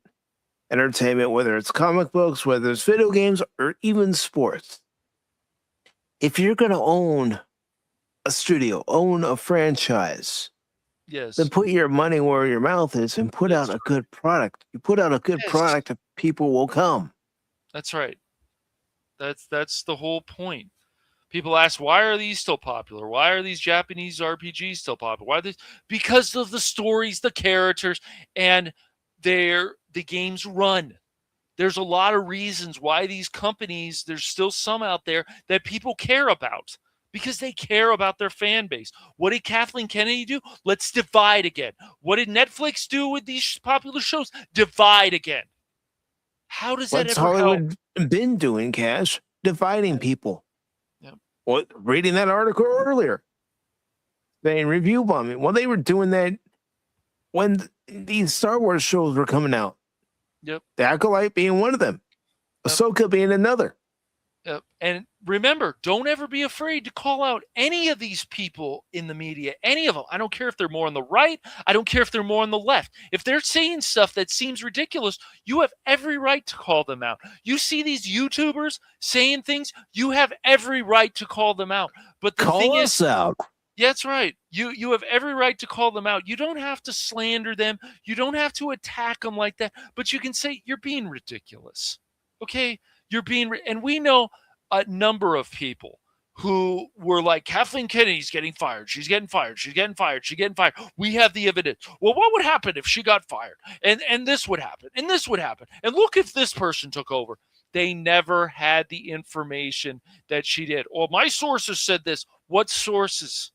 entertainment, whether it's comic books, whether it's video games, or even sports. If you're going to own a studio, own a franchise, yes, then put your money where your mouth is and put out a good product. You put out a good product, and people will come. That's right. That's the whole point. People ask, why are these still popular? Why are these Japanese RPGs still popular? Why are these? Because of the stories, the characters, and the games run. There's a lot of reasons why these companies, there's still some out there that people care about because they care about their fan base. What did Kathleen Kennedy do? Let's divide again. What did Netflix do with these popular shows? Divide again. How does that ever help? What's Hollywood been doing, Cash? Dividing people. Yep. What? Reading that article earlier. Saying review bombing. Well, they were doing that when these Star Wars shows were coming out. Yep. The Acolyte being one of them. Yep. Ahsoka being another. Yep. And remember, don't ever be afraid to call out any of these people in the media, any of them. I don't care if they're more on the right. I don't care if they're more on the left. If they're saying stuff that seems ridiculous, you have every right to call them out. You see these YouTubers saying things, you have every right to call them out. But the thing is, out. Yeah, that's right. You have every right to call them out. You don't have to slander them. You don't have to attack them like that. But you can say, you're being ridiculous. Okay? You're being... And we know a number of people who were like, Kathleen Kennedy's getting fired. She's getting fired. She's getting fired. She's getting fired. We have the evidence. Well, what would happen if she got fired? And this would happen. And this would happen. And look if this person took over. They never had the information that she did. Well, my sources said this. What sources?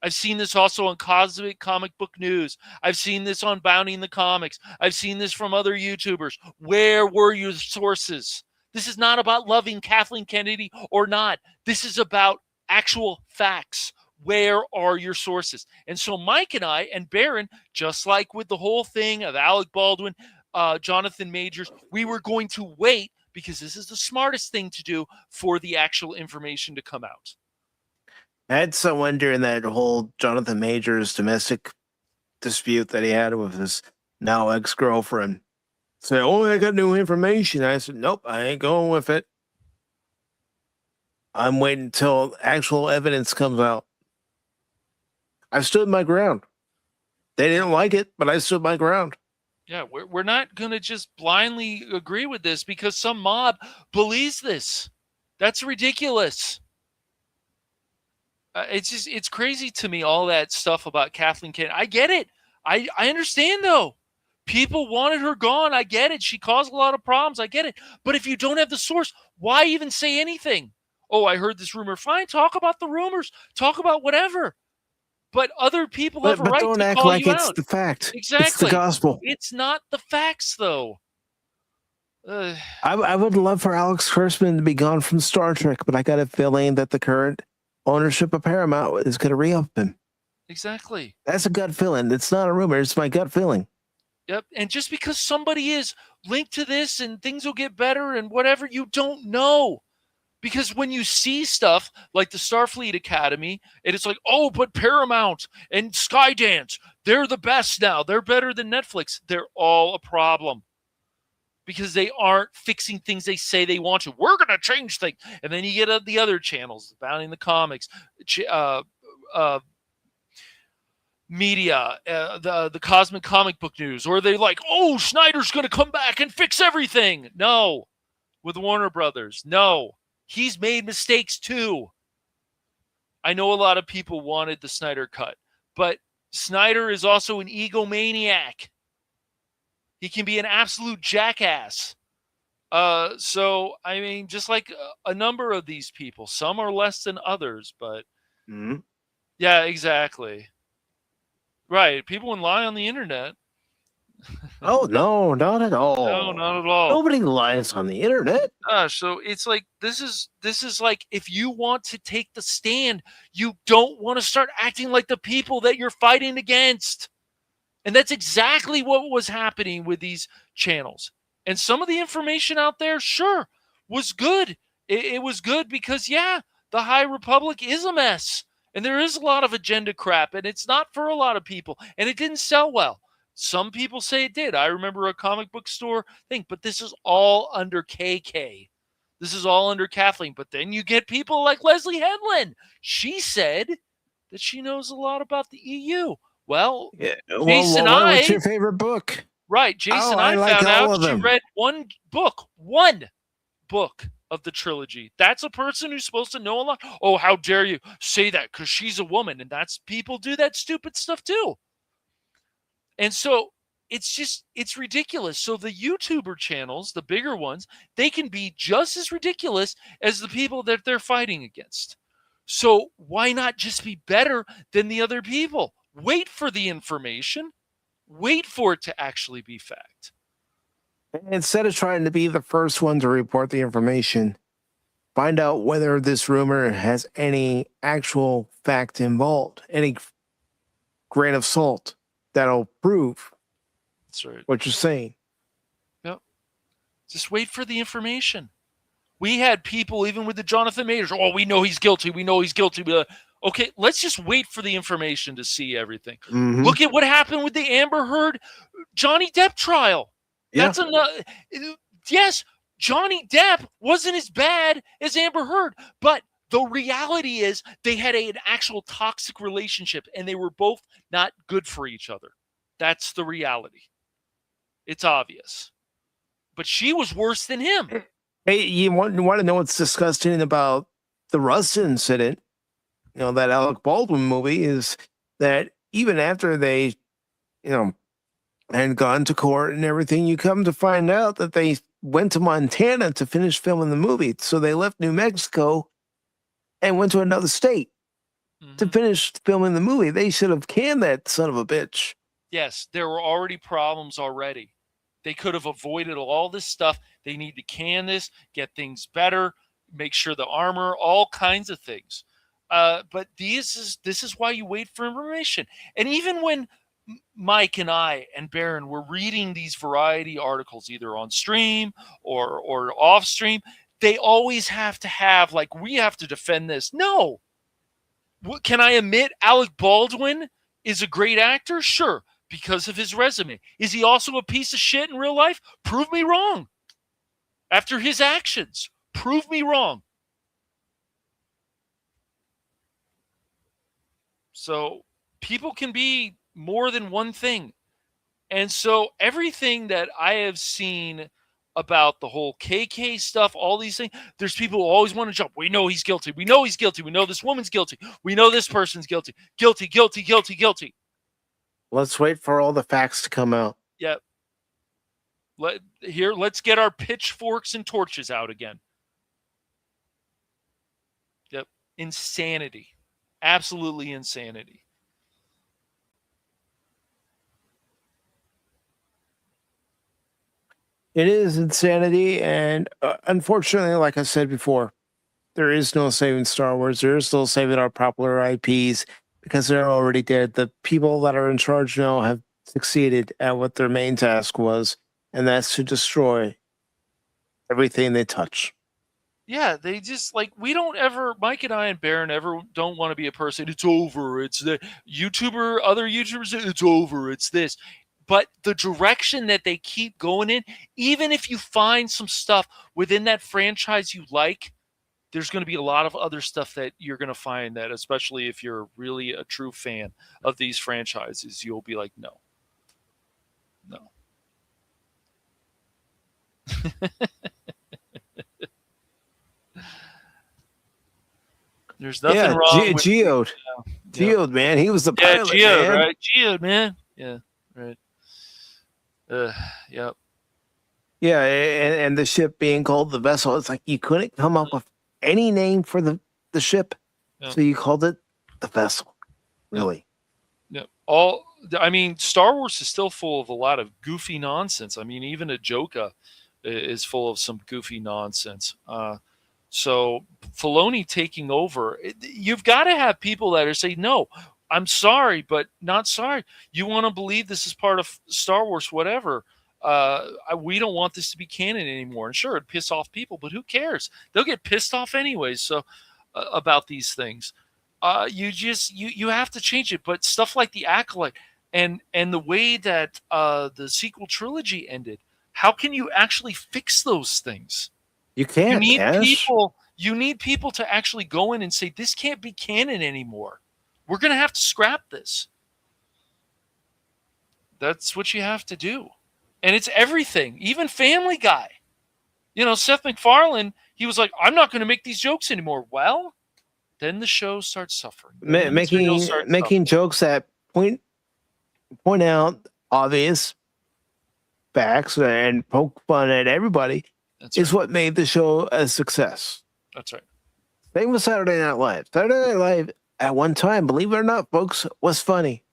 I've seen this also on Cosmic Comic Book News. I've seen this on Bounding the Comics. I've seen this from other YouTubers. Where were your sources? This is not about loving Kathleen Kennedy or not. This is about actual facts. Where are your sources? And so Mike and I and Baron, just like with the whole thing of Alec Baldwin, Jonathan Majors, we were going to wait because this is the smartest thing to do for the actual information to come out. I had someone during that whole Jonathan Majors domestic dispute that he had with his now ex-girlfriend say, "Oh, I got new information." I said, "Nope, I ain't going with it. I'm waiting until actual evidence comes out." I stood my ground. They didn't like it, but I stood my ground. Yeah, we're not going to just blindly agree with this because some mob believes this. That's ridiculous. It's crazy to me, all that stuff about Kathleen Kennedy. I get it. I understand, though. People wanted her gone. I get it. She caused a lot of problems. I get it. But if you don't have the source, why even say anything? Oh, I heard this rumor. Fine, talk about the rumors. Talk about whatever. But other people have a right to call you out. But don't act like it's the fact. Exactly. It's the gospel. It's not the facts, though. I would love for Alex Kurtzman to be gone from Star Trek, but I got a feeling that the current ownership of Paramount is going to re-up him. Exactly. That's a gut feeling. It's not a rumor. It's my gut feeling. Yep. And just because somebody is linked to this and things will get better and whatever, you don't know. Because when you see stuff like the Starfleet Academy, and it's like, oh, but Paramount and Skydance, they're the best now. They're better than Netflix. They're all a problem. Because they aren't fixing things they say they want to. We're going to change things. And then you get the other channels, Bounding the Comics, media, the Cosmic Comic Book News. Or they like, oh, Snyder's going to come back and fix everything. No. With Warner Brothers. No. He's made mistakes too. I know a lot of people wanted the Snyder cut. But Snyder is also an egomaniac. He can be an absolute jackass. So, I mean, just like a number of these people, some are less than others, but yeah, exactly. Right. People can lie on the internet. Oh, no, not at all. No, not at all. Nobody lies on the internet. So it's like, this is like, if you want to take the stand, you don't want to start acting like the people that you're fighting against. And that's exactly what was happening with these channels. And some of the information out there, sure, was good. It was good because, yeah, the High Republic is a mess. And there is a lot of agenda crap. And it's not for a lot of people. And it didn't sell well. Some people say it did. I remember a comic book store thing. But this is all under KK. This is all under Kathleen. But then you get people like Leslie Headland. She said that she knows a lot about the EU. Well, yeah. Jason, what's your favorite book? Right, Jason, I like found out she them. read one book of the trilogy. That's a person who's supposed to know a lot. Oh, how dare you say that? Because she's a woman, and that's people do that stupid stuff too. And so it's ridiculous. So the YouTuber channels, the bigger ones, they can be just as ridiculous as the people that they're fighting against. So why not just be better than the other people? Wait for the information. Wait for it to actually be fact. Instead of trying to be the first one to report the information, find out whether this rumor has any actual fact involved, any grain of salt that'll prove That's right. what you're saying. Yep. Just wait for the information. We had people, even with the Jonathan Majors, oh, we know he's guilty. We know he's guilty. Okay, let's just wait for the information to see everything. Mm-hmm. Look at what happened with the Amber Heard Johnny Depp trial. Yeah. That's another. Yes, Johnny Depp wasn't as bad as Amber Heard, but the reality is they had an actual toxic relationship, and they were both not good for each other. That's the reality. It's obvious. But she was worse than him. Hey, you want to know what's disgusting about the Rust incident? You know, that Alec Baldwin movie is that even after they, had gone to court and everything, you come to find out that they went to Montana to finish filming the movie. So they left New Mexico and went to another state. to finish filming the movie. They should have canned that son of a bitch. Yes, there were already problems already. They could have avoided all this stuff. They need to can this, get things better, make sure the armor, all kinds of things. But this is why you wait for information. And even when Mike and I and Baron were reading these variety articles, either on stream or off stream, they always have to have, like, we have to defend this. No. Can I admit Alec Baldwin is a great actor? Sure, because of his resume. Is he also a piece of shit in real life? Prove me wrong. After his actions, prove me wrong. So people can be more than one thing. And so everything that I have seen about the whole KK stuff, all these things, there's people who always want to jump. We know he's guilty. We know he's guilty. We know this woman's guilty. We know this person's guilty. Guilty, guilty, guilty, guilty. Let's wait for all the facts to come out. Yep. Let's get our pitchforks and torches out again. Yep. Insanity. Absolutely insanity. It is insanity, and unfortunately, like I said before, there is no saving Star Wars. There is no saving our popular IPs because they're already dead. The people that are in charge now have succeeded at what their main task was, and that's to destroy everything they touch. Yeah, they just, like, we don't ever, Mike and I and Baron ever don't want to be a person, it's over, it's the YouTuber, other YouTubers, it's over, it's this. But the direction that they keep going in, even if you find some stuff within that franchise you like, there's going to be a lot of other stuff that you're going to find that, especially if you're really a true fan of these franchises, you'll be like, no. There's nothing wrong with Geode. Geode, man. He was the pilot, Geode, man. right? Geode, man. Yeah, right. Yep. Yeah, and the ship being called the vessel, it's like you couldn't come up with any name for the ship, so you called it the vessel. Really? Yeah. Star Wars is still full of a lot of goofy nonsense. I mean, even Ajoka is full of some goofy nonsense. So Filoni taking over, you've got to have people that are saying, no, I'm sorry, but not sorry. You want to believe this is part of Star Wars, whatever. We don't want this to be canon anymore. And sure, it'd piss off people, but who cares? They'll get pissed off anyways. So about these things, you have to change it. But stuff like the Acolyte and the way that the sequel trilogy ended, how can you actually fix those things? You can't. You need people to actually go in and say, this can't be canon anymore. We're going to have to scrap this. That's what you have to do. And it's everything, even Family Guy. Seth MacFarlane, he was like, I'm not going to make these jokes anymore. Well, then the show starts suffering. Making jokes that point out obvious facts and poke fun at everybody is what made the show a success. That's right. Same with Saturday Night Live. Saturday Night Live, at one time, believe it or not, folks, was funny.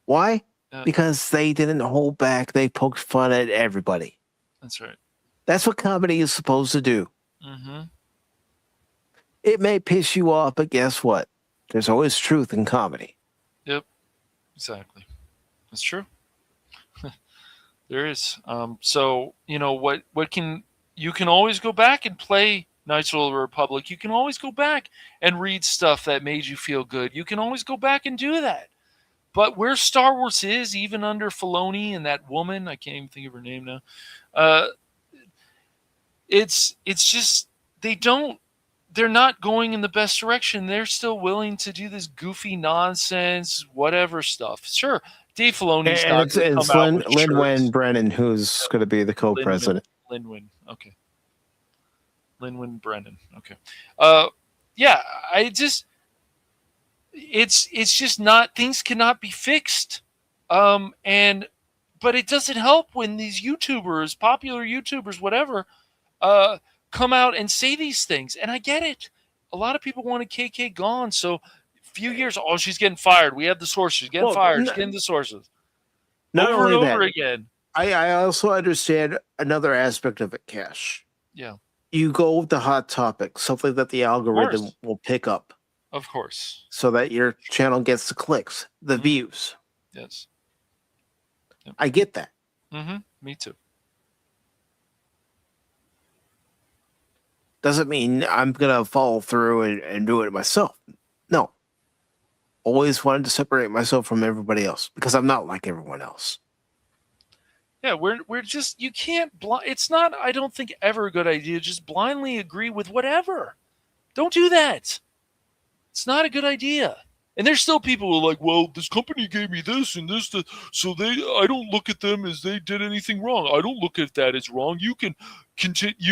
Why? Because they didn't hold back. They poked fun at everybody. That's right. That's what comedy is supposed to do. Mm-hmm. It may piss you off, but guess what? There's always truth in comedy. Yep. Exactly. That's true. There is. So, you can always go back and play Knights of the Republic. You can always go back and read stuff that made you feel good. You can always go back and do that. But where Star Wars is, even under Filoni and that woman, I can't even think of her name now. It's just they're not going in the best direction. They're still willing to do this goofy nonsense, whatever stuff. Sure, Dave Filoni's not going to come out with Lin-Wen Brennan, who's going to be the co-president. Lin-Wen, okay. Lin-Wen Brennan, okay. It's just not, things cannot be fixed. But it doesn't help when these YouTubers, popular YouTubers, whatever, come out and say these things. And I get it. A lot of people want a KK gone. So few years, oh, she's getting fired. We have the source. She's getting fired. She's getting the sources. Not over and only over that, again. I also understand another aspect of it, Cash. Yeah. You go with the hot topic, something that the algorithm will pick up. Of course. So that your channel gets the clicks, the views. Yes. Yep. I get that. Mm-hmm. Me too. Doesn't mean I'm going to follow through and do it myself. No. Always wanted to separate myself from everybody else because I'm not like everyone else. Yeah, we're just, you can't, it's not, I don't think, ever a good idea. Just blindly agree with whatever. Don't do that. It's not a good idea. And there's still people who are like, well, this company gave me this and this, so I don't look at them as they did anything wrong. I don't look at that as wrong. You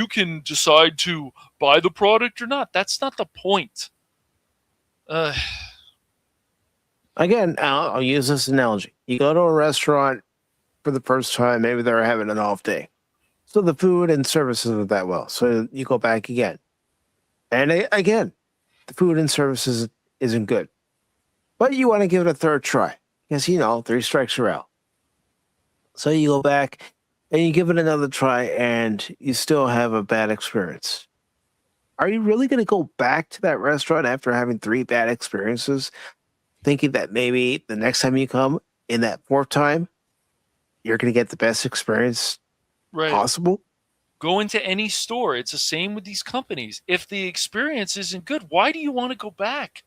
can decide to buy the product or not. That's not the point. Again, I'll use this analogy. You go to a restaurant for the first time, maybe they're having an off day. So the food and service isn't that well. So you go back again. And again, the food and services isn't good. But you want to give it a third try. Because, 3 strikes are out. So you go back and you give it another try and you still have a bad experience. Are you really going to go back to that restaurant after having 3 bad experiences, thinking that maybe the next time you come, in that 4th time, you're going to get the best experience possible? Go into any store. It's the same with these companies. If the experience isn't good, why do you want to go back?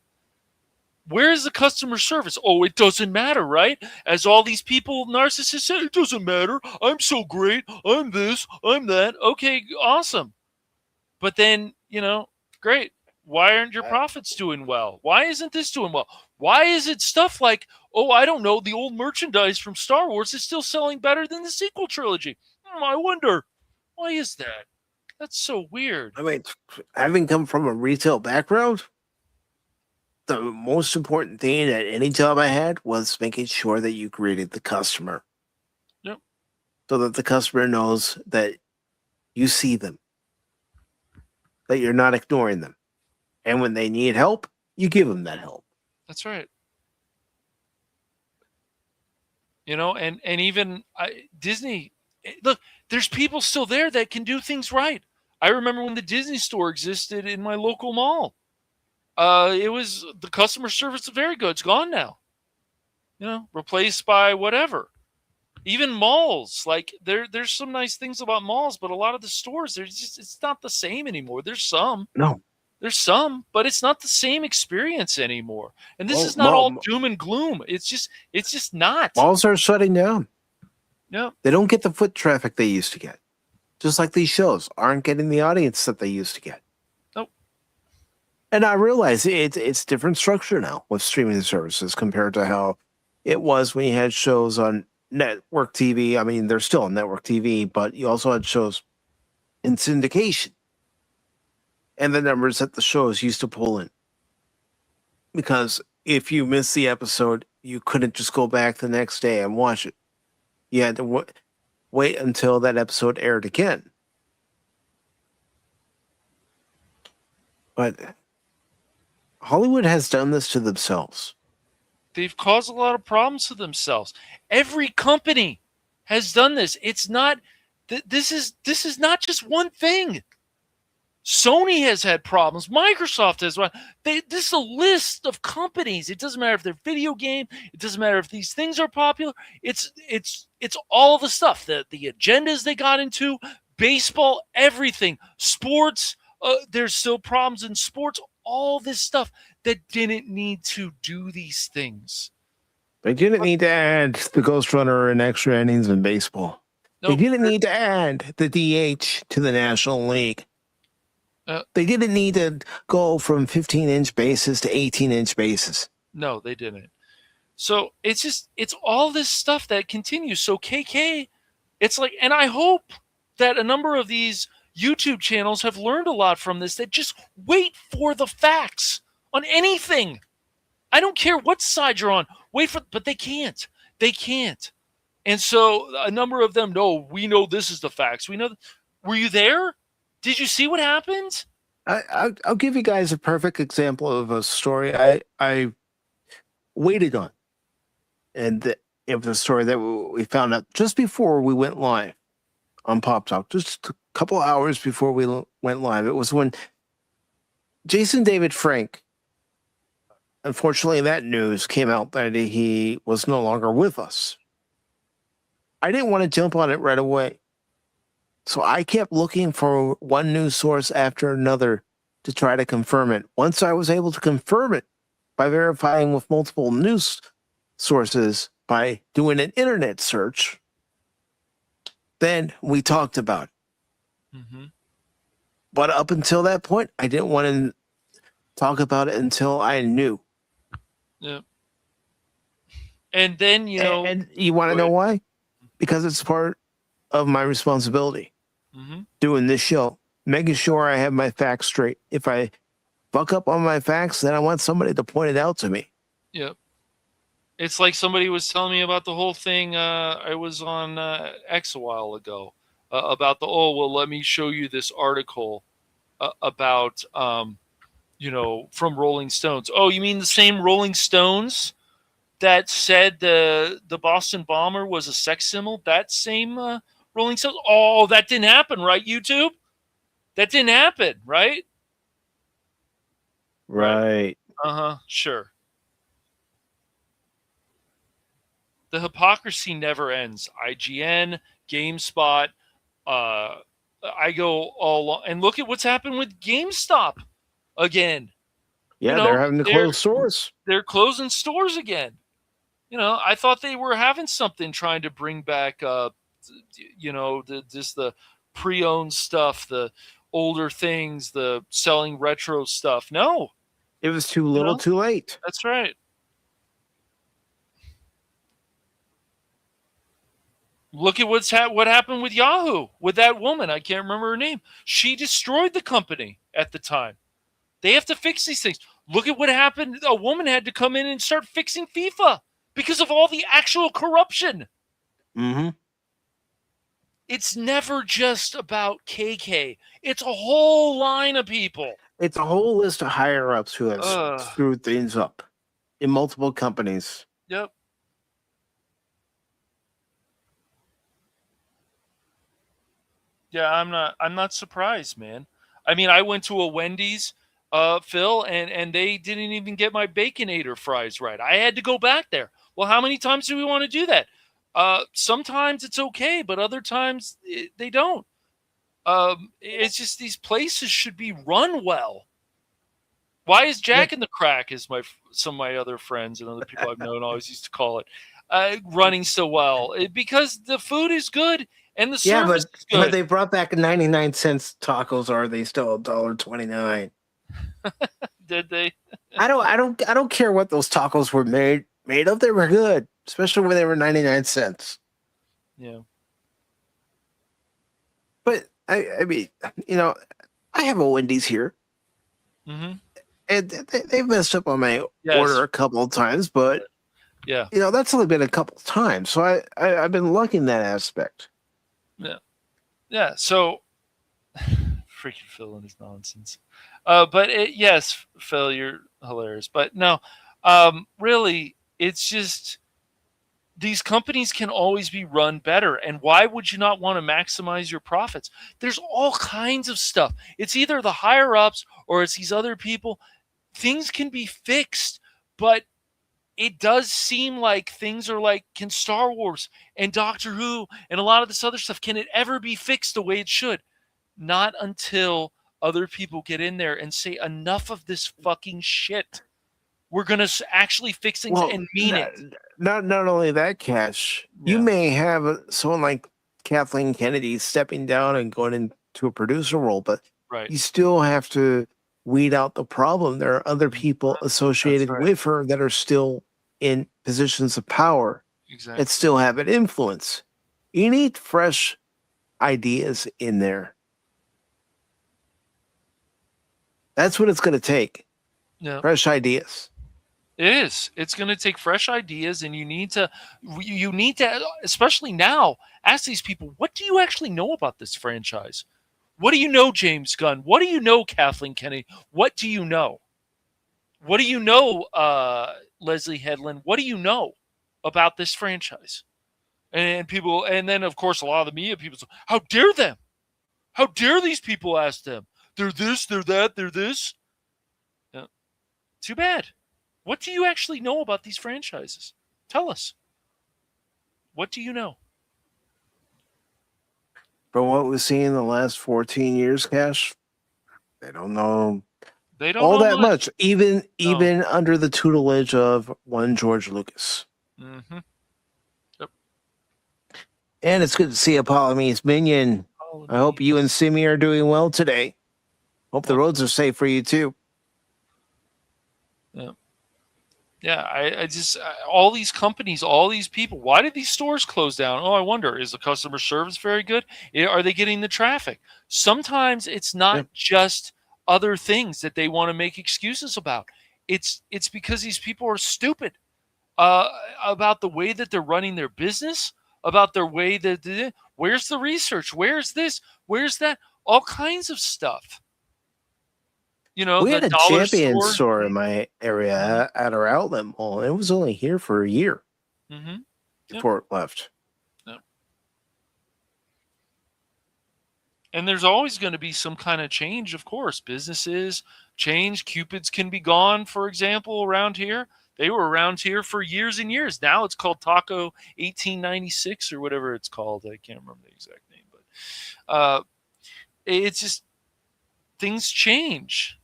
Where is the customer service? Oh, it doesn't matter, right? As all these people, narcissists say, it doesn't matter. I'm so great. I'm this. I'm that. Okay, awesome. But then, great. Why aren't your profits doing well? Why isn't this doing well? Why is it stuff like, oh, I don't know, the old merchandise from Star Wars is still selling better than the sequel trilogy? I wonder. Why is that? That's so weird. I mean, having come from a retail background, the most important thing at any job I had was making sure that you greeted the customer. Yep. So that the customer knows that you see them, that you're not ignoring them. And when they need help, you give them that help. That's right. And even Disney, look, there's people still there that can do things right. I remember when the Disney store existed in my local mall. It was, the customer service was very good. It's gone now. Replaced by whatever. Even malls, like there's some nice things about malls, but a lot of the stores, it's not the same anymore. There's some. No. There's some, but it's not the same experience anymore. And this is not all doom and gloom. It's just not. Malls are shutting down. Yeah. They don't get the foot traffic they used to get. Just like these shows aren't getting the audience that they used to get. Nope. And I realize it's different structure now with streaming services compared to how it was when you had shows on network TV. I mean, they're still on network TV, but you also had shows in syndication. And the numbers that the shows used to pull in. Because if you missed the episode, you couldn't just go back the next day and watch it. You had to wait until that episode aired again. But Hollywood has done this to themselves. They've caused a lot of problems to themselves. Every company has done this. It's not, this is not just one thing. Sony has had problems. Microsoft has one. This is a list of companies. It doesn't matter if they're video game. It doesn't matter if these things are popular. It's all the stuff. The agendas they got into, baseball, everything, sports. There's still problems in sports. All this stuff that didn't need to do these things. They didn't need to add the Ghost Runner and extra innings in baseball. They didn't need to add the DH to the National League. They didn't need to go from 15-inch bases to 18-inch bases. No, they didn't. So it's all this stuff that continues. So KK, it's like, and I hope that a number of these YouTube channels have learned a lot from this, that just wait for the facts on anything. I don't care what side you're on. But they can't. They can't. And so a number of them, no, we know this is the facts. We know. Were you there? Did you see what happened? I'll give you guys a perfect example of a story I waited on. And it was a story that we found out just before we went live on Pop Talk, just a couple hours before we went live. It was when Jason David Frank, unfortunately, that news came out that he was no longer with us. I didn't want to jump on it right away. So I kept looking for one news source after another to try to confirm it. Once I was able to confirm it by verifying with multiple news sources by doing an internet search, then we talked about it. Mm-hmm. But up until that point, I didn't want to talk about it until I knew. Yeah. And then, And you want to know why? Because it's part of my responsibility. Mm-hmm. Doing this show, making sure I have my facts straight. If I fuck up on my facts, then I want somebody to point it out to me. Yep. It's like somebody was telling me about the whole thing. I was on X a while ago about let me show you this article about, from Rolling Stones. Oh, you mean the same Rolling Stones that said the Boston bomber was a sex symbol? That same Rolling Stones? Oh, that didn't happen, right, YouTube? That didn't happen, right? Right. Uh-huh, sure. The hypocrisy never ends. IGN, GameSpot, I go all along. And look at what's happened with GameStop again. Yeah, they're having to close stores. They're closing stores again. I thought they were having something trying to bring back, the pre-owned stuff, the older things, the selling retro stuff. No. It was too little, too late. That's right. Look at what happened with Yahoo, with that woman. I can't remember her name. She destroyed the company at the time. They have to fix these things. Look at what happened. A woman had to come in and start fixing FIFA because of all the actual corruption. Mm-hmm. It's never just about KK. It's a whole line of people. It's a whole list of higher-ups who have screwed things up in multiple companies. Yep. Yeah, I'm not surprised, man. I mean, I went to a Wendy's, Phil, and they didn't even get my Baconator fries right. I had to go back there. Well, how many times do we want to do that? Sometimes it's okay, but other times they don't. It's just these places should be run well. Why is Jack in the Crack, as some of my other friends and other people I've known always used to call it, running so well? Because the food is good and the service is good. But they brought back 99-cent tacos. Are they still $1.29? Did they? I don't care what those tacos were made of. They were good, especially when they were 99 cents. Yeah. But I mean, I have a Wendy's here. Mm-hmm. And they've messed up on my order a couple of times, but yeah, that's only been a couple of times. So I've been lucky in that aspect. Yeah. Yeah. So freaking Phil and his nonsense. But yes, Phil, you're hilarious. But no, really, it's just these companies can always be run better. And why would you not want to maximize your profits? There's all kinds of stuff. It's either the higher ups or it's these other people. Things can be fixed, but it does seem like things are like, can Star Wars and Doctor Who and a lot of this other stuff, can it ever be fixed the way it should? Not until other people get in there and say, enough of this fucking shit. We're going to actually fix things and mean it. Not only that, Cash, you may have someone like Kathleen Kennedy stepping down and going into a producer role, but you still have to weed out the problem. There are other people associated with her that are still in positions of power that still have an influence. You need fresh ideas in there. That's what it's going to take. Yeah. Fresh ideas. It is. It's going to take fresh ideas, and you need to, especially now, ask these people, what do you actually know about this franchise? What do you know, James Gunn? What do you know, Kathleen Kennedy? What do you know? What do you know, Leslie Headland, what do you know about this franchise? And people, and then of course a lot of the media people say, how dare them? How dare these people ask them? They're this, they're that, they're this. Yeah. Too bad. What do you actually know about these franchises? Tell us. What do you know? From what we've seen in the last 14 years, Cash, they don't know They don't all know that much, even No. under the tutelage of one George Lucas. Mm-hmm. Yep. And it's good to see Apollo Me's Minion. I hope you and Simi are doing well today. Hope the roads are safe for you too. Yeah. Yeah, I just all these companies, all these people. Why did these stores close down? Oh, I wonder. Is the customer service very good? Are they getting the traffic? Sometimes it's not just other things that they want to make excuses about. It's because these people are stupid about the way that they're running their business, about their way that where's the research? Where's this? Where's that? All kinds of stuff. You know, we the had a dollar Champion store. store in my area at our outlet mall. It was only here for a year before it left. Yep. And there's always going to be some kind of change, of course. Businesses change. Cupid's can be gone, for example, around here. They were around here for years and years. Now it's called Taco 1896 or whatever it's called. I can't remember the exact name, but it's just things change.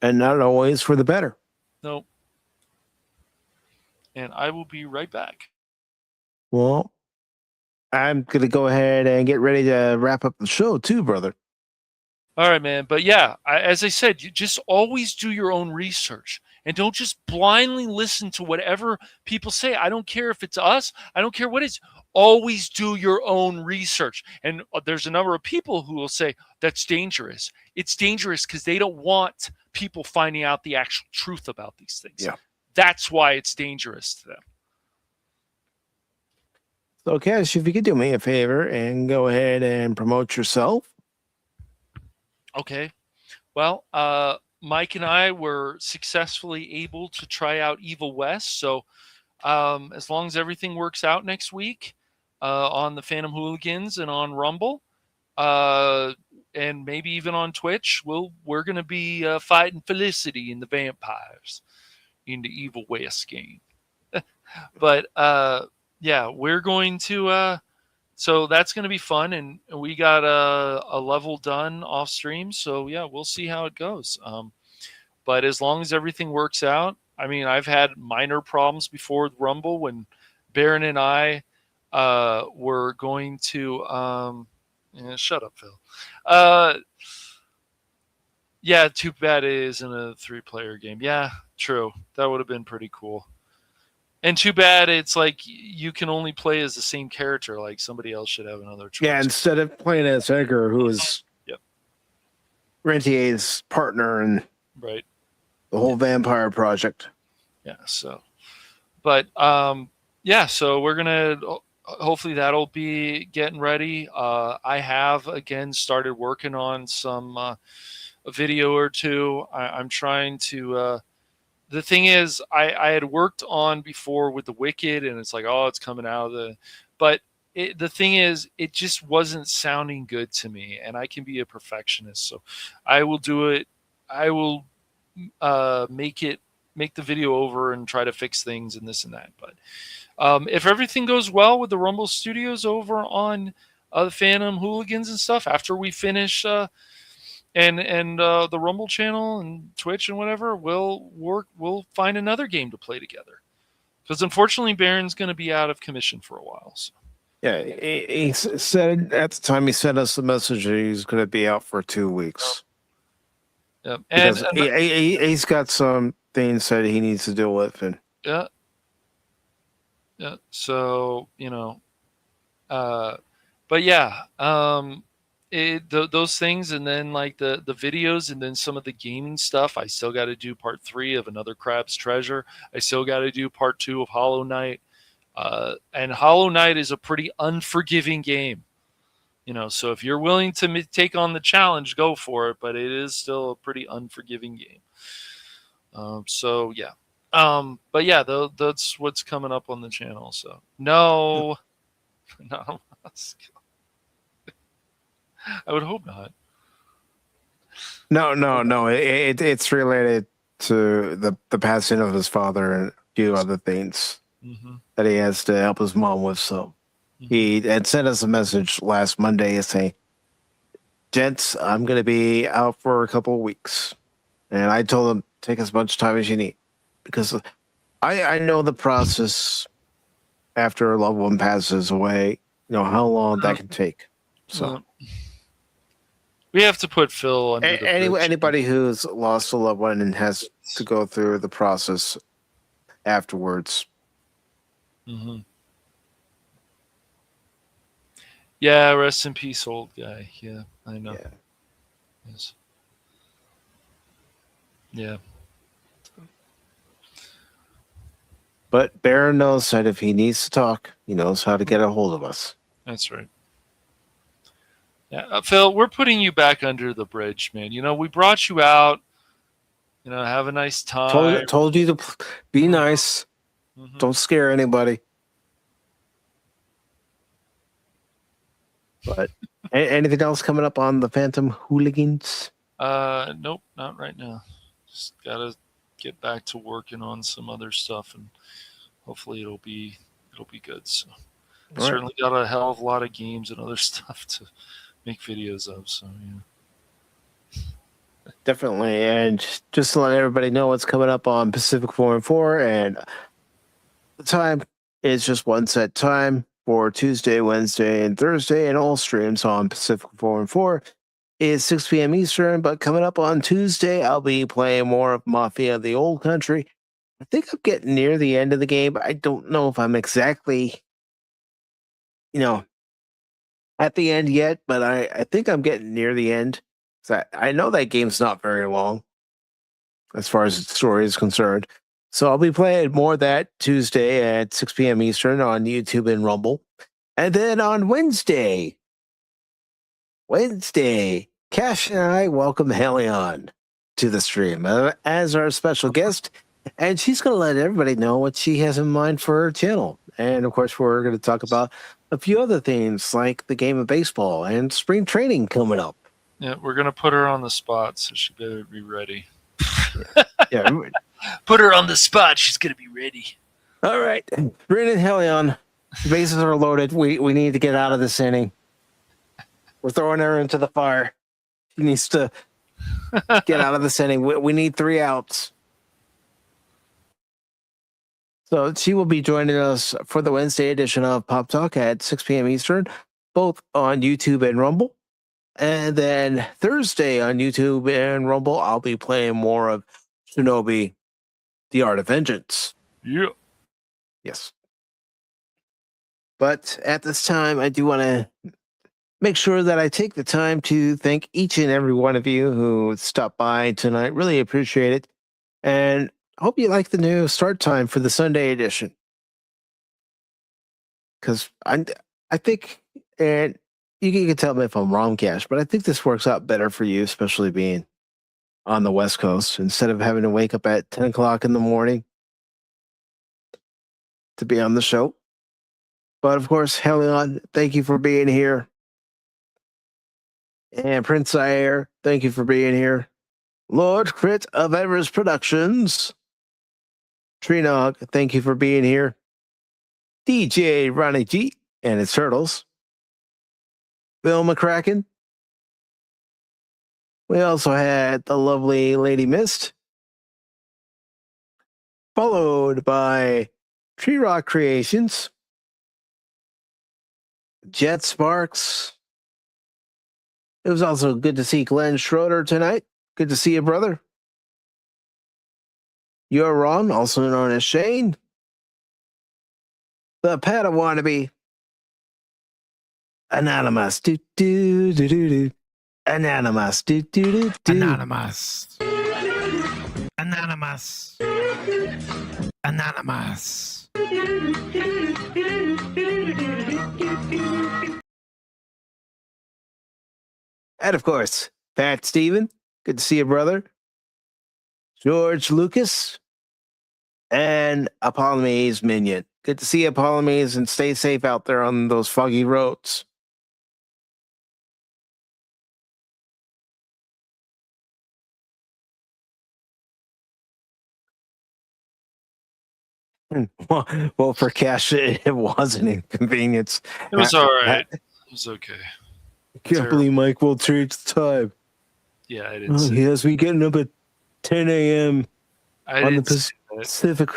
And not always for the better. Nope. And I will be right back. Well, I'm going to go ahead and get ready to wrap up the show too, brother. All right, man. But yeah, as I said, you just always do your own research and don't just blindly listen to whatever people say. I don't care if it's us. I don't care what it's. Always do your own research. And there's a number of people who will say that's dangerous. It's dangerous because they don't want people finding out the actual truth about these things. Yeah. That's why it's dangerous to them. So, Cash, if you could do me a favor and go ahead and promote yourself. Okay. Well, Mike and I were successfully able to try out Evil West. So as long as everything works out next week on the Phantom Hooligans and on Rumble, and maybe even on Twitch, we're going to be fighting Felicity and the vampires in the Evil West game. But yeah, we're going to so that's going to be fun, and we got a level done off stream, so yeah, we'll see how it goes. But as long as everything works out, I mean, I've had minor problems before with Rumble when Baron and I were going to shut up, Phil. Yeah, too bad it isn't a 3-player game. Yeah, true. That would have been pretty cool. And too bad it's like you can only play as the same character. Like somebody else should have another choice. Yeah, instead of playing as Edgar, who is Rentier's partner in the whole vampire project. Yeah, so. But, yeah, so we're going to hopefully that'll be getting ready. I have, again, started working on some a video or two. I'm trying to... the thing is, I had worked on before with The Wicked, and it's like, oh, it's coming out of the... But the thing is, it just wasn't sounding good to me, and I can be a perfectionist, so I will do it. I will make the video over and try to fix things and this and that. But if everything goes well with the Rumble Studios over on the Phantom Hooligans and stuff, after we finish... And the Rumble channel and Twitch and whatever, we'll find another game to play together. Because unfortunately, Baron's going to be out of commission for a while. So. Yeah, he said at the time he sent us the message that he's going to be out for 2 weeks. Yep. And he's got some things that he needs to deal with. And yeah. So, but yeah, those things, and then like the videos, and then some of the gaming stuff. I still got to do part 3 of Another Crab's Treasure. I still got to do part 2 of Hollow Knight. And Hollow Knight is a pretty unforgiving game, so if you're willing to take on the challenge, go for it. But it is still a pretty unforgiving game. So yeah. But yeah, that's what's coming up on the channel. So no, no, I would hope not. No. It's related to the passing of his father and a few other things that he has to help his mom with. So he had sent us a message last Monday saying, "Gents, I'm going to be out for a couple of weeks," and I told him, "Take as much time as you need," because I know the process after a loved one passes away. You know how long that can take. So. We have to put Phil under the bridge. Anybody who's lost a loved one and has to go through the process afterwards. Yeah, rest in peace, old guy. Yeah, I know. Yeah. Yes. Yeah. But Baron knows that if he needs to talk, he knows how to get a hold of us. That's right. Yeah, Phil, we're putting you back under the bridge, man. You know, we brought you out. You know, have a nice time. Told you to be nice. Don't scare anybody. But anything else coming up on the Phantom Hooligans? Nope, not right now. Just gotta get back to working on some other stuff, and hopefully it'll be good. So certainly got a hell of a lot of games and other stuff to make videos of. So yeah. Definitely. And just to let everybody know what's coming up on Pacific414, and the time is just one set time for Tuesday, Wednesday, and Thursday, and all streams on Pacific414 is 6 p.m. Eastern. But coming up on Tuesday, I'll be playing more of Mafia of the Old Country. I think I'm getting near the end of the game. I don't know if I'm exactly, at the end yet, but I think I'm getting near the end. So I know that game's not very long as far as its story is concerned. So I'll be playing more of that Tuesday at 6 p.m. Eastern on YouTube and Rumble. And then on Wednesday, Cash and I welcome Haley on to the stream as our special guest. And she's going to let everybody know what she has in mind for her channel. And of course, we're going to talk about a few other things like the game of baseball and spring training coming up. Yeah, we're going to put her on the spot, so she better be ready. Yeah. Put her on the spot. She's going to be ready. All right. Bring in Helion. Bases are loaded. We need to get out of this inning. We're throwing her into the fire. She needs to get out of this inning. We need 3 outs. So she will be joining us for the Wednesday edition of Pop Talk at 6 p.m. Eastern, both on YouTube and Rumble. And then Thursday on YouTube and Rumble, I'll be playing more of Shinobi, The Art of Vengeance. Yeah. Yes. But at this time, I do want to make sure that I take the time to thank each and every one of you who stopped by tonight. Really appreciate it. And I hope you like the new start time for the Sunday edition. Because I think, and you can tell me if I'm wrong, Cash, but I think this works out better for you, especially being on the West Coast, instead of having to wake up at 10 o'clock in the morning to be on the show. But of course, Helion, thank you for being here. And Prince Ayer, thank you for being here. Lord Crit of Everest Productions. Treenog, thank you for being here. DJ Ronnie G and his Turtles. Bill McCracken. We also had the lovely Lady Mist. Followed by Tree Rock Creations. Jet Sparks. It was also good to see Glenn Schroeder tonight. Good to see you, brother. You're Ron, also known as Shane. The Padawannabe. Anonymous. Do, do, do, do, do. Anonymous. Do, do, do, do. Anonymous. Anonymous. Anonymous. And of course, Pat Steven. Good to see you, brother. George Lucas, and Apollome's minion. Good to see Apollome's, and stay safe out there on those foggy roads. Well, for Cash, it was an inconvenience. It was all right. It was okay. I can't believe Mike will change the time. Yeah, I didn't. He has me getting up at 10 a.m. on the Pacific.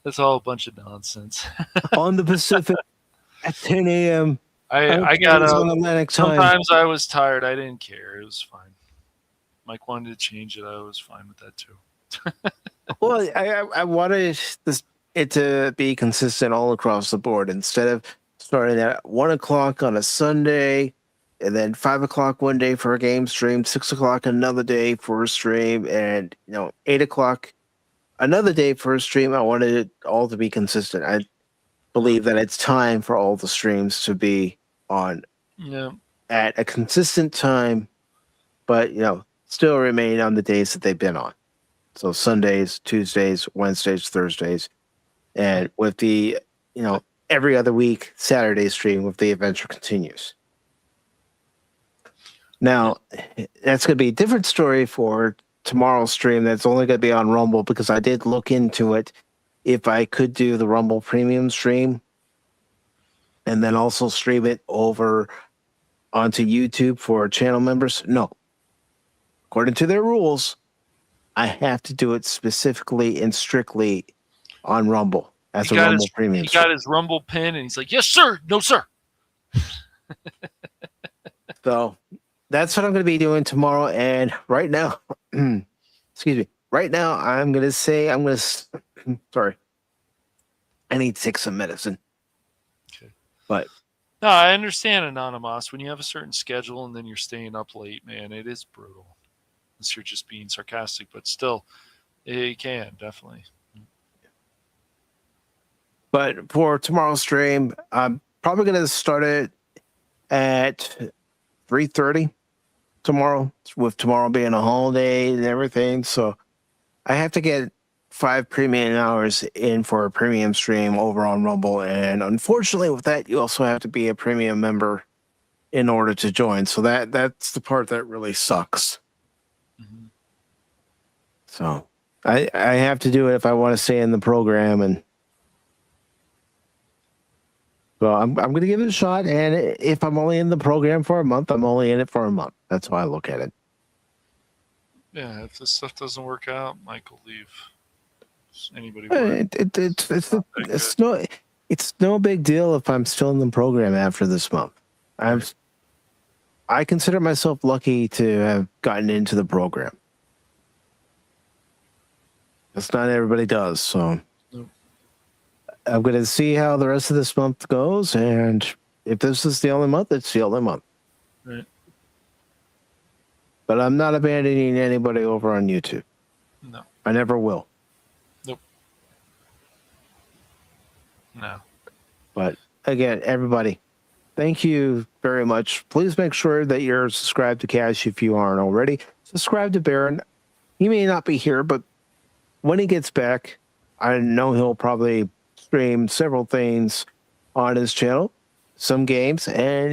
That's all a bunch of nonsense. On the Pacific at 10 a.m. I got up. On Atlantic time. Sometimes I was tired. I didn't care. It was fine. Mike wanted to change it. I was fine with that too. Well, I wanted it to be consistent all across the board. Instead of starting at 1 o'clock on a Sunday, and then 5 o'clock one day for a game stream, 6 o'clock another day for a stream, and 8 o'clock another day for a stream. I wanted it all to be consistent. I believe that it's time for all the streams to be on at a consistent time, but still remain on the days that they've been on. So Sundays, Tuesdays, Wednesdays, Thursdays, and with the every other week Saturday stream with the Adventure Continues. Now, that's going to be a different story for tomorrow's stream. That's only going to be on Rumble, because I did look into it if I could do the Rumble Premium stream and then also stream it over onto YouTube for channel members. No. According to their rules, I have to do it specifically and strictly on Rumble as a Rumble Premium. He got his Rumble pin, and he's like, "Yes, sir. No, sir." So that's what I'm going to be doing tomorrow. And right now, excuse me. Right now, I'm going to say sorry. I need to take some medicine. Okay. But no, I understand, Anonymous. When you have a certain schedule and then you're staying up late, man, it is brutal. Unless you're just being sarcastic, but still, it can definitely. But for tomorrow's stream, I'm probably going to start it at 3:30 tomorrow, with tomorrow being a holiday and everything. So I have to get 5 premium hours in for a premium stream over on Rumble. And unfortunately with that, you also have to be a premium member in order to join. So that's the part that really sucks. Mm-hmm. So I have to do it if I want to stay in the program. And so I'm going to give it a shot. And if I'm only in the program for a month, I'm only in it for a month. That's how I look at it. Yeah, if this stuff doesn't work out, Mike will leave. Anybody? It's no big deal if I'm still in the program after this month. I consider myself lucky to have gotten into the program. That's not everybody does. So I'm going to see how the rest of this month goes, and if this is the only month, it's the only month. Right. But I'm not abandoning anybody over on YouTube. No. I never will. Nope. No. But again, everybody, thank you very much. Please make sure that you're subscribed to Cash if you aren't already. Subscribe to Baron. He may not be here, but when he gets back, I know he'll probably stream several things on his channel, some games, and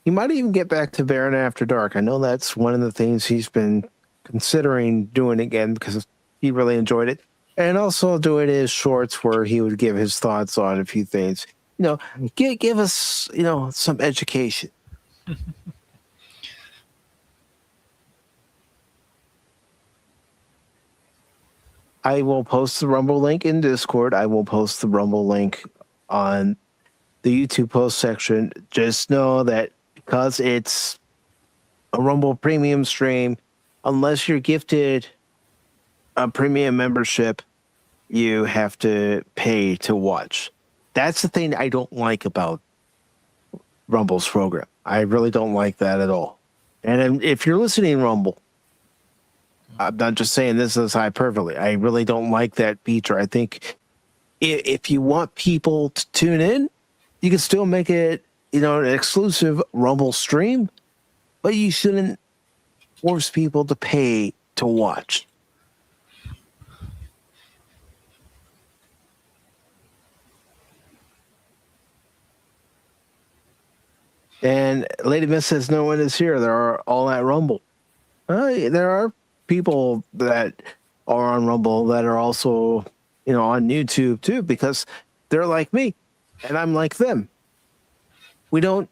he might even get back to Baron After Dark. I know that's one of the things he's been considering doing again because he really enjoyed it. And also doing his shorts where he would give his thoughts on a few things. Give us, some education. I will post the Rumble link in Discord. I will post the Rumble link on the YouTube post section. Just know that because it's a Rumble premium stream, unless you're gifted a premium membership, you have to pay to watch. That's the thing I don't like about Rumble's program. I really don't like that at all. And if you're listening, Rumble, I'm not just saying this as hyperbole. I really don't like that feature. I think if you want people to tune in, you can still make it, an exclusive Rumble stream, but you shouldn't force people to pay to watch. And Lady Miss says no one is here. They're all at Rumble. There are people that are on Rumble that are also, on YouTube too, because they're like me and I'm like them. We don't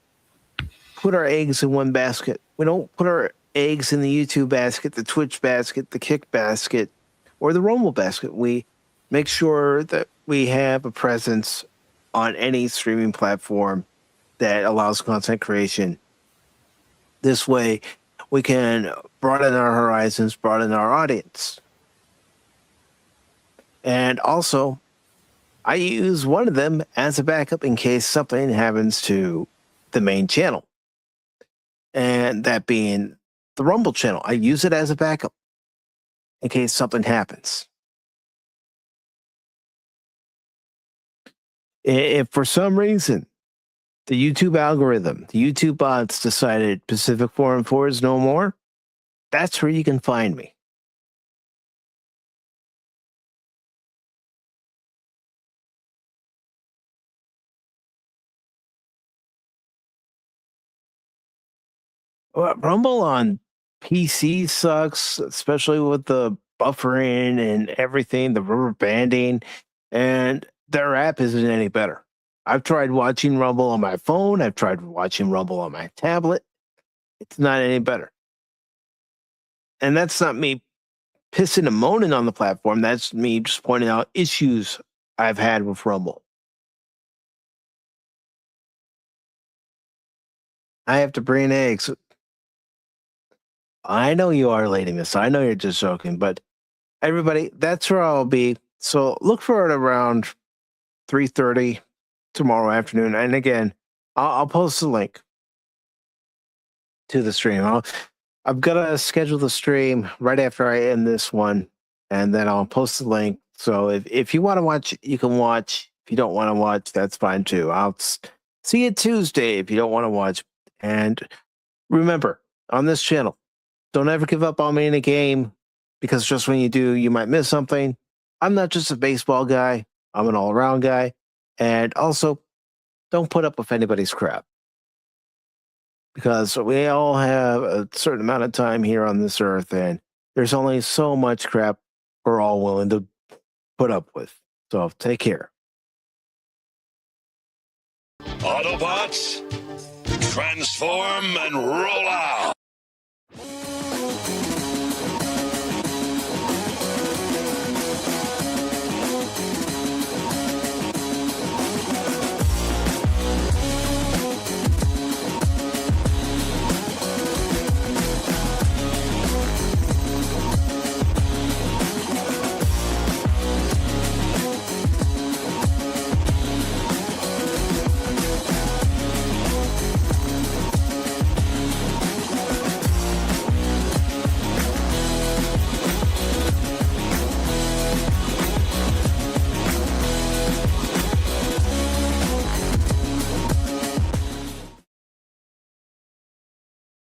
put our eggs in one basket. We don't put our eggs in the YouTube basket, the Twitch basket, the Kick basket, or the Rumble basket. We make sure that we have a presence on any streaming platform that allows content creation. This way, we can broaden our horizons, broaden our audience. And also, I use one of them as a backup in case something happens to the main channel. And that being the Rumble channel. I use it as a backup in case something happens. If for some reason the YouTube algorithm, the YouTube bots decided Pacific414 is no more, that's where you can find me. Well, Rumble on PC sucks, especially with the buffering and everything, the rubber banding, and their app isn't any better. I've tried watching Rumble on my phone. I've tried watching Rumble on my tablet. It's not any better. And that's not me pissing and moaning on the platform. That's me just pointing out issues I've had with Rumble. I have to bring eggs. I know you are, Lady Miss. I know you're just joking, but everybody, that's where I'll be. So look for it around 3:30 tomorrow afternoon. And again, I'll post a link to the stream. I've got to schedule the stream right after I end this one, and then I'll post the link. So if you want to watch, you can watch. If you don't want to watch, that's fine too. I'll see you Tuesday if you don't want to watch. And remember, on this channel, don't ever give up on me in a game, because just when you do, you might miss something. I'm not just a baseball guy. I'm an all-around guy. And also, don't put up with anybody's crap, because we all have a certain amount of time here on this earth, and there's only so much crap we're all willing to put up with. So take care. Autobots, transform and roll out.